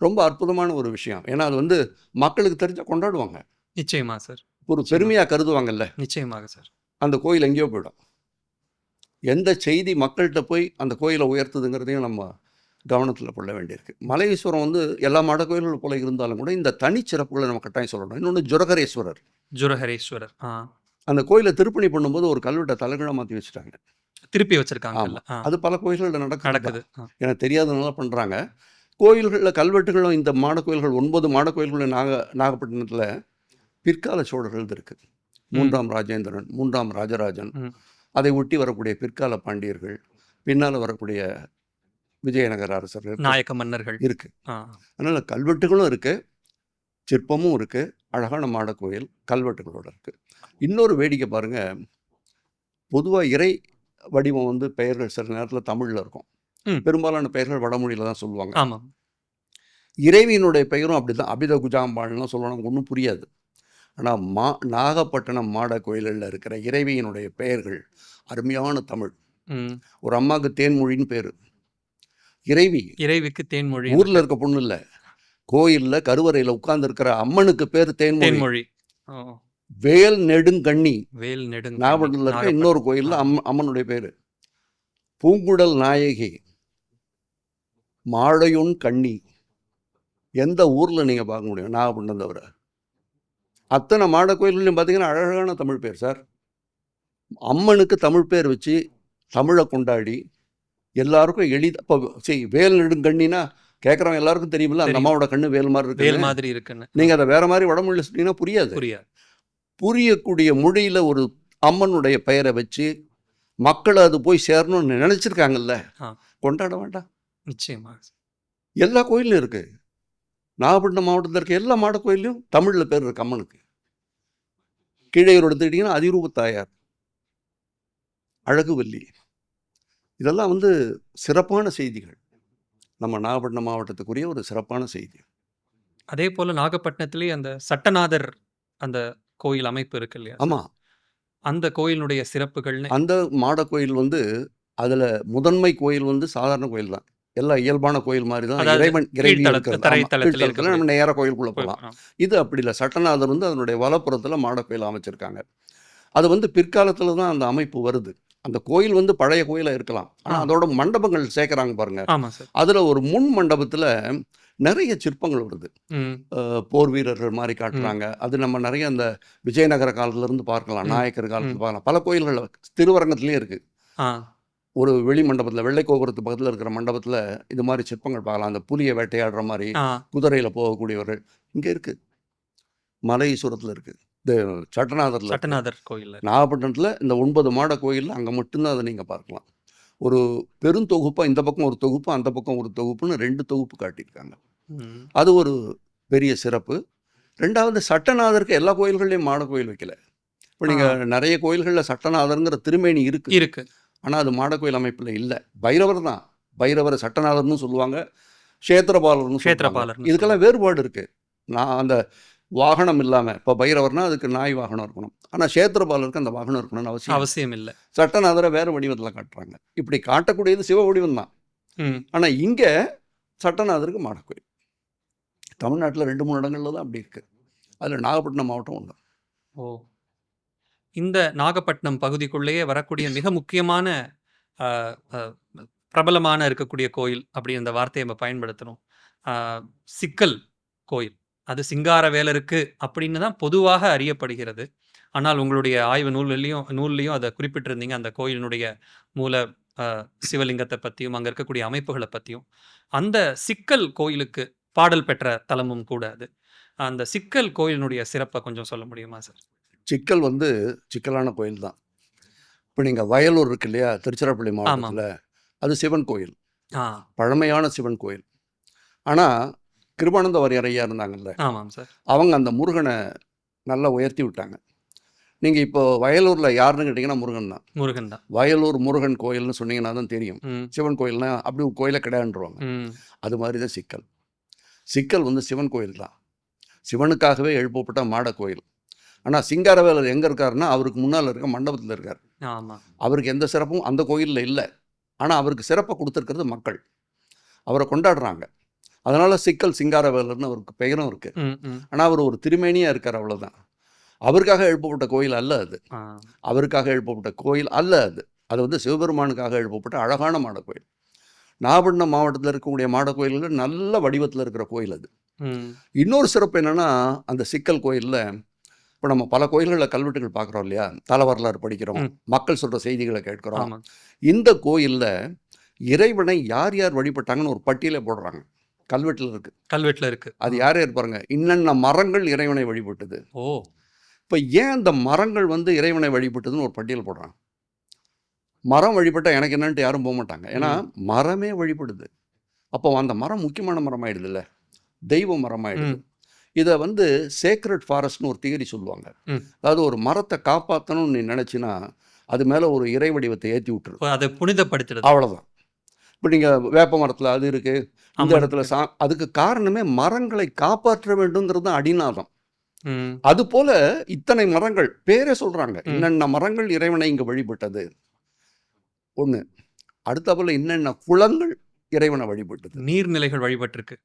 ரொம்ப அற்புதமான ஒரு விஷயம். ஏன்னா அது வந்து மக்களுக்கு தெரிஞ்சால் கொண்டாடுவாங்க. நிச்சயமா சார். ஒரு பெருமையாக கருதுவாங்கல்ல. நிச்சயமாக சார். அந்த கோயில் எங்கேயோ போயிடும். எந்த செய்தி மக்கள்கிட்ட போய் அந்த கோயிலை உயர்த்துதுங்கிறதையும் நம்ம கவனத்தில் கொள்ள வேண்டியிருக்கு. மலையீஸ்வரம் வந்து எல்லா மாட கோயில்கள் போல இருந்தாலும் கூட இந்த தனிச்சிறப்புகளை நம்ம கட்டாயம் சொல்லணும். இன்னொன்று ஜுரகரேஸ்வரர். ஜுரஹரேஸ்வரர். அந்த கோயிலை திருப்பணி பண்ணும்போது ஒரு கல்வெட்டை தலைகீழாக மாற்றி வச்சுட்டாங்க. திருப்பி வச்சிருக்காங்கல்ல. ஆமாம், அது பல கோயில்களில் நடக்குது. எனக்கு தெரியாதனால பண்ணுறாங்க. கோயில்களில் கல்வெட்டுகளும் இந்த மாட கோயில்கள் 9 மாட கோயில்கள் நாகப்பட்டினத்தில் பிற்கால சோழர்கள் இருக்குது. 3ஆம் ராஜேந்திரன், 3ஆம் ராஜராஜன், அதை ஒட்டி வரக்கூடிய பிற்கால பாண்டியர்கள், பின்னால் வரக்கூடிய விஜயநகர அரசர்கள், நாயக்க மன்னர்கள் இருக்கு. அதனால கல்வெட்டுகளும் இருக்கு, சிற்பமும் இருக்கு, அழகான மாட கோயில் கல்வெட்டுகளோட இருக்கு. இன்னொரு வேடிக்கை பாருங்க, பொதுவாக இறை வடிவம் வந்து பெயர்கள் சில நேரத்தில் தமிழில் இருக்கும், பெரும்பாலான பெயர்கள் வடமொழியில் தான் சொல்லுவாங்க. ஆமாம். இறைவியினுடைய பெயரும் அப்படிதான், அபித குஜாம்பாள்லாம் சொல்லுவாங்க, நமக்கு ஒன்றும் புரியாது. ஆனால் நாகப்பட்டினம் மாட கோயிலில் இருக்கிற இறைவியினுடைய பெயர்கள் அருமையான தமிழ். ஒரு அம்மாவுக்கு தேன்மொழின்னு பேர், இறைவிக்கு தேன்மொழி. ஊரில் இருக்க பொண்ணு இல்லை, கோயிலில் கருவறையில் உட்கார்ந்து இருக்கிற அம்மனுக்கு பேர் தேன்மொழி. வேல் நெடுங்கண்ணி, நாகப்பட்டினத்தில் இருக்க இன்னொரு கோயிலில் அம்மனுடைய பேர் பூங்குடல் நாயகி, மாழையுன் கண்ணி. எந்த ஊரில் நீங்கள் பார்க்க முடியும் நாகப்பட்டினம் தவிர? அத்தனை மாட கோயில்களையும் பார்த்தீங்கன்னா அழகான தமிழ் பேர் சார். அம்மனுக்கு தமிழ் பேர் வச்சு தமிழை கொண்டாடி எல்லாருக்கும் இப்போ வேல் நெடுங்கண்ணினா கேட்குறவங்க எல்லாருக்கும் தெரியுமில்ல, அந்த அம்மாவோட கண்ணு வேல் மாதிரி இருக்குன்னு. நீங்கள் அதை வேற மாதிரி வடமொழியில் சொன்னீங்கன்னா புரியாது. புரியக்கூடிய மொழியில் ஒரு அம்மனுடைய பெயரை வச்சு மக்களை அது போய் சேரணும்னு நினைச்சிருக்காங்கல்ல, கொண்டாட வேண்டாம்? நிச்சயமா எல்லா கோயிலும் இருக்கு. நாகப்பட்டினம் மாவட்டத்தில் இருக்க எல்லா மாட கோயிலையும் தமிழில் பேர் இருக்கு அம்மனுக்கு. கீழையூர் எடுத்துக்கிட்டிங்கன்னா அதிரூபத்தாயார், அழகுவல்லி, இதெல்லாம் வந்து சிறப்பான செய்திகள். நம்ம நாகப்பட்டினம் மாவட்டத்துக்குரிய ஒரு சிறப்பான செய்தி. அதே போல் நாகப்பட்டினத்திலேயே அந்த சட்டநாதர் அந்த கோயில் அமைப்பு இருக்கு இல்லையா? ஆமாம், அந்த கோயிலுடைய சிறப்புகள். அந்த மாட கோயில் வந்து அதில் முதன்மை கோயில் வந்து சாதாரண கோயில் தான், எல்லாம் இயல்பான கோயில் மாதிரி தான். இறைவி நம்ம நேராக கோயிலுக்குள்ளே போகலாம். இது அப்படி இல்லை, சட்டநாதர் வந்து அதனுடைய வலப்புறத்தில் மாட கோயில் அமைச்சிருக்காங்க. அது வந்து பிற்காலத்தில் தான் அந்த அமைப்பு வருது. அந்த கோயில் வந்து பழைய கோயிலாக இருக்கலாம், ஆனால் அதோட மண்டபங்கள் சேர்க்குறாங்க பாருங்க. அதில் ஒரு முன் மண்டபத்தில் நிறைய சிற்பங்கள் வருது, போர் வீரர்கள் மாதிரி காட்டுறாங்க. அது நம்ம நிறைய அந்த விஜயநகர காலத்துலேருந்து பார்க்கலாம், நாயக்கர் காலத்தில் பார்க்கலாம். பல கோயில்கள் திருவரங்கத்துலேயே இருக்குது. ஒரு வெளி மண்டபத்தில், வெள்ளை கோபுரத்து பக்கத்தில் இருக்கிற மண்டபத்தில் இது மாதிரி சிற்பங்கள் பார்க்கலாம். அந்த புலியை வேட்டையாடுற மாதிரி, குதிரையில் போகக்கூடியவர்கள் இங்கே இருக்குது. மலையீஸ்வரத்தில் இருக்குது, இந்த சட்டநாதர் கோயில். நாகப்பட்டினத்தில் இந்த 9 மாட கோயிலில் அங்கே மட்டும்தான் அதை நீங்கள் பார்க்கலாம். ஒரு பெருந்தொகுப்பாக இந்த பக்கம் ஒரு தொகுப்பு, அந்த பக்கம் ஒரு தொகுப்புன்னு 2 தொகுப்பு காட்டியிருக்காங்க. அது ஒரு பெரிய சிறப்பு. ரெண்டாவது, சட்டநாதருக்கு எல்லா கோயில்கள்லையும் மாட கோயில் வைக்கல. இப்போ நீங்கள் நிறைய கோயில்களில் சட்டநாதருங்கிற திருமேனி இருக்கு, ஆனால் அது மாட கோயில் அமைப்பில் இல்லை. பைரவர் தான், பைரவரை சட்டநாதர்னு சொல்லுவாங்க, க்ஷேத்ரபாலர்னு. இதுக்கெல்லாம் வேறுபாடு இருக்குது. நான் அந்த வாகனம் இல்லாமல், இப்போ பைரவர்னா அதுக்கு நாய் வாகனம் இருக்கணும், ஆனால் க்ஷேத்ரபாலருக்கு அந்த வாகனம் இருக்கணும்னு அவசியம் இல்லை. சட்டநாதரை வேறு வடிவத்தில் காட்டுறாங்க. இப்படி காட்டக்கூடியது சிவ வடிவம் தான், ஆனால் இங்கே சட்டநாதருக்கு மாட கோயில். தமிழ்நாட்டில் 2-3 இடங்கள்ல தான் அப்படி இருக்குது. அதில் நாகப்பட்டினம் மாவட்டம் உண்டு. இந்த நாகப்பட்டினம் பகுதிக்குள்ளேயே வரக்கூடிய மிக முக்கியமான பிரபலமான இருக்கக்கூடிய கோயில் அப்படி இந்த வார்த்தையை நம்ம பயன்படுத்தணும். சிக்கல் கோயில், அது சிங்காரவேலருக்கு அப்படின்னு தான் பொதுவாக அறியப்படுகிறது. ஆனால் உங்களுடைய ஆய்வு நூல்லையும் அதை குறிப்பிட்டிருந்தீங்க, அந்த கோயிலினுடைய மூல சிவலிங்கத்தை பற்றியும் அங்கே இருக்கக்கூடிய அமைப்புகளை பற்றியும். அந்த சிக்கல் கோயிலுக்கு பாடல் பெற்ற தலமும் கூட அது. அந்த சிக்கல் கோயிலினுடைய சிறப்பை கொஞ்சம் சொல்ல முடியுமா சார்? சிக்கல் வந்து சிக்கலான கோயில் தான். இப்போ நீங்கள் வயலூர் இருக்கு இல்லையா, திருச்சிராப்பள்ளி மாவட்டத்தில், அது சிவன் கோயில், பழமையான சிவன் கோயில். ஆனால் கிருபானந்த வாரியார் ஐயா இருந்தாங்கல்ல, அவங்க அந்த முருகனை நல்லா உயர்த்தி விட்டாங்க. நீங்கள் இப்போ வயலூரில் யாருன்னு கேட்டிங்கன்னா முருகன் தான். வயலூர் முருகன் கோயில்னு சொன்னீங்கன்னா தான் தெரியும். சிவன் கோயில்னா அப்படி கோயிலை கிடையாண்டுருவாங்க. அது மாதிரி தான் சிக்கல் வந்து சிவன் கோயில் தான், சிவனுக்காகவே எழுப்பப்பட்ட மாட கோயில். ஆனால் சிங்காரவேலர் எங்கே இருக்காருன்னா அவருக்கு முன்னால் இருக்க மண்டபத்தில் இருக்கார். அவருக்கு எந்த சிறப்பும் அந்த கோயிலில் இல்லை, ஆனால் அவருக்கு சிறப்பை கொடுத்துருக்கிறது மக்கள், அவரை கொண்டாடுறாங்க. அதனால சிக்கல் சிங்காரவேலர்னு அவருக்கு பெயரும் இருக்குது. ஆனால் அவர் ஒரு திருமேனியாக இருக்கார், அவ்வளோதான். அவருக்காக எழுப்பப்பட்ட கோயில் அல்ல அது, அவருக்காக எழுப்பப்பட்ட கோயில் அல்ல அது. அது வந்து சிவபெருமானுக்காக எழுப்பப்பட்ட அழகான மாட கோயில். நாகப்பட்டினம் மாவட்டத்தில் இருக்கக்கூடிய மாட கோயில்கள் நல்ல வடிவத்தில் இருக்கிற கோயில் அது. இன்னொரு சிறப்பு என்னன்னா, அந்த சிக்கல் கோயிலில் இப்போ நம்ம பல கோயில்களில் கல்வெட்டுகள் பார்க்குறோம் இல்லையா, தல வரலாறு படிக்கிறோம், மக்கள் சொல்கிற செய்திகளை கேட்குறோம். இந்த கோயிலில் இறைவனை யார் யார் வழிபட்டாங்கன்னு ஒரு பட்டியலை போடுறாங்க. கல்வெட்டில் இருக்கு. அது யார் யார் பாருங்க, இன்னென்ன மரங்கள் இறைவனை வழிபட்டது. இப்போ ஏன் அந்த மரங்கள் வந்து இறைவனை வழிபட்டதுன்னு ஒரு பட்டியல் போடுறாங்க. மரம் வழிபட்டால் எனக்கு என்னன்ட்டு யாரும் போக மாட்டாங்க. ஏன்னா மரமே வழிபடுது. அப்போ அந்த மரம் முக்கியமான மரம் ஆயிடுது இல்லை, தெய்வ மரம் ஆயிடுது. இதை வந்து சேக்ரெட் ஃபாரஸ்ட்னு ஒரு தியரி சொல்லுவாங்க. அதாவது ஒரு மரத்தை காப்பாற்றணும்னு நீ நினச்சின்னா அது மேலே ஒரு இறை வடிவத்தை ஏற்றி விட்டுரு, அதை புனிதப்படுத்துறது, அவ்வளோதான். இப்போ நீங்கள் வேப்ப மரத்தில் அது இருக்குது, இந்த இடத்துல அதுக்கு காரணமே மரங்களை காப்பாற்ற வேண்டுங்கிறது தான் அடிநாதம். அது போல இத்தனை மரங்கள் பேரே சொல்கிறாங்க, இன்னென்ன மரங்கள் இறைவனை இங்கே வழிபட்டது ஒன்று. அடுத்தபோல் இன்னென்ன குளங்கள் இறைவனை வழிபட்டது, நீர்நிலைகள் வழிபட்டிருக்கு.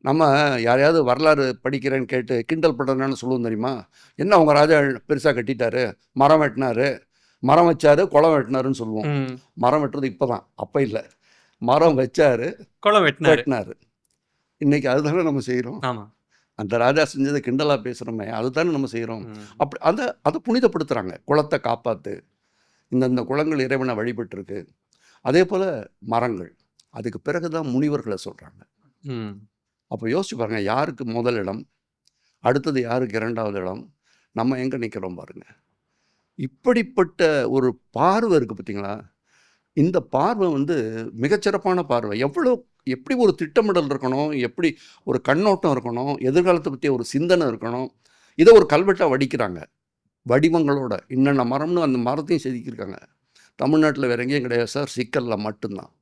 நம்ம யாரையாவது வரலாறு படிக்கிறேன்னு கேட்டு கிண்டல் பண்ணுறேன்னு சொல்லுவோம் தெரியுமா, என்ன அவங்க ராஜா பெருசாக கட்டிட்டாரு, மரம் வெட்டினாரு, மரம் வச்சாரு, குளம் வெட்டினாருன்னு சொல்லுவோம். மரம் வெட்டுறது இப்போ தான், அப்போ இல்லை. மரம் வச்சாரு, குளம் வெட்டினாரு. இன்னைக்கு அதுதானே நம்ம செய்கிறோம். அந்த ராஜா செஞ்சதை கிண்டலாக பேசுகிறோமே, அதுதானே நம்ம செய்கிறோம். அப்படி அதை புனிதப்படுத்துகிறாங்க. குளத்தை காப்பாற்று, இந்தந்த குளங்கள் இறைவனை வழிபட்டுருக்கு. அதே போல் மரங்கள், அதுக்கு பிறகு தான் முனிவர்களை சொல்கிறாங்க. அப்போ யோசிச்சு பாருங்க, யாருக்கு முதல் இடம், அடுத்தது யாருக்கு இரண்டாவது இடம், நம்ம எங்கே நிற்கிறோம் பாருங்க. இப்படிப்பட்ட ஒரு பார்வை இருக்குது பார்த்தீங்களா. இந்த பார்வை வந்து மிகச்சிறப்பான பார்வை. எப்படி ஒரு திட்டமிடல் இருக்கணும், எப்படி ஒரு கண்ணோட்டம் இருக்கணும், எதிர்காலத்தை பற்றிய ஒரு சிந்தனை இருக்கணும். இதை ஒரு கல்வெட்டாக வடிக்கிறாங்க, வடிவங்களோட. இன்னென்ன மரம்னு அந்த மரத்தையும் செதுக்கியிருக்காங்க. தமிழ்நாட்டில் வேற எங்கேயும் கிடையாது சார், சிக்கலில் மட்டும்தான்.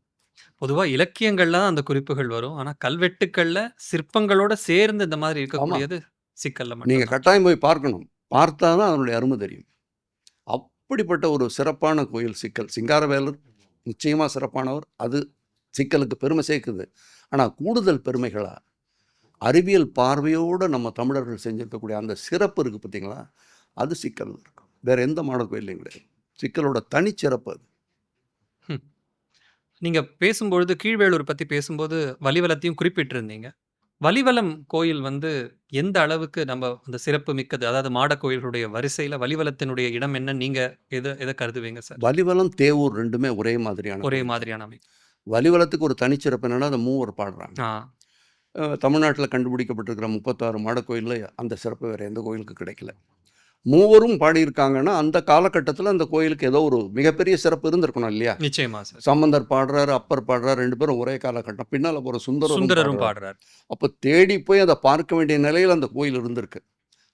பொதுவாக இலக்கியங்கள்லாம் அந்த குறிப்புகள் வரும், ஆனால் கல்வெட்டுக்களில் சிற்பங்களோட சேர்ந்து இந்த மாதிரி இருக்கக்கூடியது சிக்கல்ல மட்டும். நீங்கள் கட்டாயம் போய் பார்க்கணும், பார்த்தா தான் அதனுடைய அருமை தெரியும். அப்படிப்பட்ட ஒரு சிறப்பான கோயில் சிக்கல். சிங்காரவேலர் நிச்சயமாக சிறப்பானவர், அது சிக்கலுக்கு பெருமை சேர்க்குது. ஆனால் கூடுதல் பெருமைகளாக அறிவியல் பார்வையோடு நம்ம தமிழர்கள் செஞ்சுருக்கக்கூடிய அந்த சிறப்பு இருக்குது பார்த்தீங்களா, அது சிக்கல் இருக்கும். வேறு எந்த மாட கோயிலையும் கிடையாது. சிக்கலோட தனிச்சிறப்பு அது. நீங்கள் பேசும்பொழுது கீழ்வேளூர் பற்றி பேசும்போது வலிவலத்தையும் குறிப்பிட்டிருந்தீங்க. வலிவலம் கோயில் வந்து எந்த அளவுக்கு நம்ம அந்த சிறப்பு மிக்கது, அதாவது மாட கோயில்களுடைய வரிசையில் வலிவலத்தினுடைய இடம் என்ன, நீங்கள் எதை கருதுவீங்க சார்? வலிவலம் தேவூர் ரெண்டுமே ஒரே மாதிரியான அமைப்பு. வலிவலத்துக்கு ஒரு தனிச்சிறப்பு என்னன்னா, அந்த மூவர் பாடுறாங்க. தமிழ்நாட்டில் கண்டுபிடிக்கப்பட்டிருக்கிற 36 மாட கோயிலில் அந்த சிறப்பு வேறு எந்த கோயிலுக்கு கிடைக்கல. மூவரும் பாடியிருக்காங்கன்னா அந்த காலகட்டத்தில் அந்த கோயிலுக்கு ஏதோ ஒரு மிகப்பெரிய சிறப்பு இருந்திருக்கணும் இல்லையா. நிச்சயமா சார். சம்பந்தர் பாடுறாரு, அப்பர் பாடுறாரு, ரெண்டு பேரும் ஒரே காலகட்டம். பின்னால் ஒரு சுந்தரரும் பாடுறாரு. அப்போ தேடி போய் அதை பார்க்க வேண்டிய நிலையில் அந்த கோயில் இருந்திருக்கு.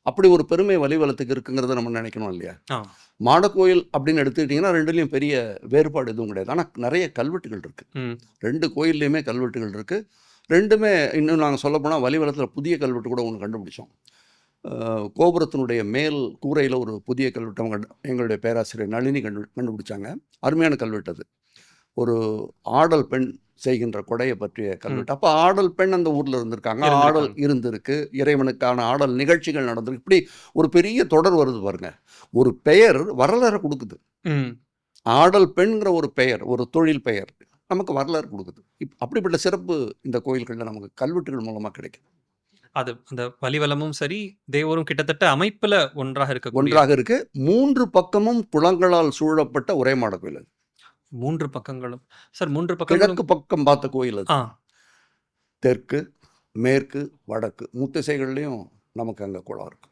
அப்படி ஒரு பெருமை வலிவலத்துக்கு இருக்குங்கிறத நம்ம நினைக்கணும் இல்லையா. மாட கோயில் அப்படின்னு எடுத்துக்கிட்டிங்கன்னா ரெண்டுலேயும் பெரிய வேறுபாடு எதுவும் கிடையாது. ஆனால் நிறைய கல்வெட்டுகள் இருக்குது. ரெண்டு கோயில்லையுமே கல்வெட்டுகள் இருக்குது. ரெண்டுமே இன்னும் நாங்கள் சொல்ல போனால் வலிவலத்தில் புதிய கல்வெட்டு கூட ஒன்று கண்டுபிடிச்சோம். கோபுரத்தினுடைய மேல் கூரையில் ஒரு புதிய கல்வெட்டு எங்களுடைய பேராசிரியர் நளினி கண்டுபிடிச்சாங்க. அருமையான கல்வெட்டு அது. ஒரு ஆடல் பெண் செய்கின்ற கொடையை பற்றிய கல்வெட்டு. அப்போ ஆடல் பெண் அந்த ஊரில் இருந்திருக்காங்க, ஆடல் இருந்திருக்கு, இறைவனுக்கான ஆடல் நிகழ்ச்சிகள் நடந்திருக்கு. இப்படி ஒரு பெரிய தொடர் வருது பாருங்க. ஒரு பெயர் வரலாறு கொடுக்குது. ஆடல் பெண்கிற ஒரு பெயர், ஒரு தொழில் பெயர் நமக்கு வரலாறு கொடுக்குது. அப்படிப்பட்ட சிறப்பு இந்த கோயில்களில் நமக்கு கல்வெட்டுகள் மூலமாக கிடைக்குது. அது அந்த வலிவலமும் சரி, தேவரும் கிட்டத்தட்ட அமைப்புல ஒன்றாக இருக்கு. 3 பக்கமும் குளங்களால் சூழப்பட்ட ஒரே மாட கோயில் அது. 3 பக்கங்களும் சார், 3 பக்கம் கிழக்கு பக்கம் பார்த்த கோயில் அது. தெற்கு, மேற்கு, வடக்கு முத்திசைகள்லையும் நமக்கு அங்கே குளம் இருக்கு.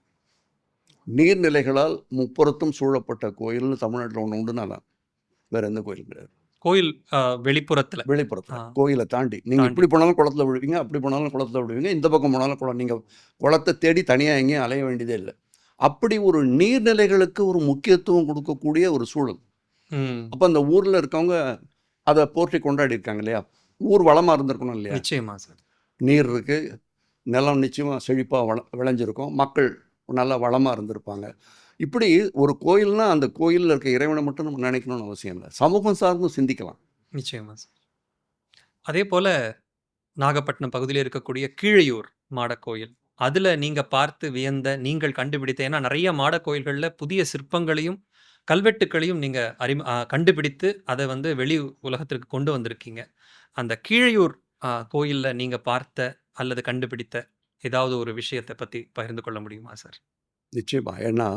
நீர்நிலைகளால் முப்புறத்தும் சூழப்பட்ட கோயில்னு தமிழ்நாட்டில் ஒன்று உண்டுனா வேற எந்த கோயிலும் கிடையாது. கோயில் வெளிப்புறத்தில் கோயிலை தாண்டி நீங்கள் இப்படி போனாலும் குளத்தில் விழுவீங்க, அப்படி போனாலும் குளத்தில் விழுவீங்க, இந்த பக்கம் போனாலும் குளம். நீங்கள் குளத்தை தேடி தனியாக எங்கேயும் அலைய வேண்டியதே இல்லை. அப்படி ஒரு நீர்நிலைகளுக்கு ஒரு முக்கியத்துவம் கொடுக்கக்கூடிய ஒரு சூழல். அப்போ அந்த ஊரில் இருக்கவங்க அதை போற்றி கொண்டாடி இருக்காங்க இல்லையா. ஊர் வளமாக இருந்திருக்கணும் இல்லையா. நிச்சயமா சார். நீர் இருக்குது, நிலம் நிச்சயமாக செழிப்பாக விளைஞ்சிருக்கும், மக்கள் நல்லா வளமாக இருந்திருப்பாங்க. இப்படி ஒரு கோயில்னா அந்த கோயிலில் இருக்க இறைவனை மட்டும் நம்ம நினைக்கணும்னு அவசியம் இல்லை, சமூகம் சார்ந்தும் சிந்திக்கலாம். நிச்சயமா சார். அதே போல் நாகப்பட்டினம் பகுதியில் இருக்கக்கூடிய கீழையூர் மாடக்கோயில், அதில் நீங்கள் பார்த்து வியந்த, நீங்கள் கண்டுபிடித்த, ஏன்னா நிறைய மாட கோயில்களில் புதிய சிற்பங்களையும் கல்வெட்டுக்களையும் நீங்க கண்டுபிடித்து அதை வந்து வெளி உலகத்திற்கு கொண்டு வந்திருக்கீங்க. அந்த கீழையூர் கோயில்ல நீங்க பார்த்த அல்லது கண்டுபிடித்த ஏதாவது ஒரு விஷயத்தை பத்தி பகிர்ந்து கொள்ள முடியுமா சார்? நிச்சயமா. ஏன்னா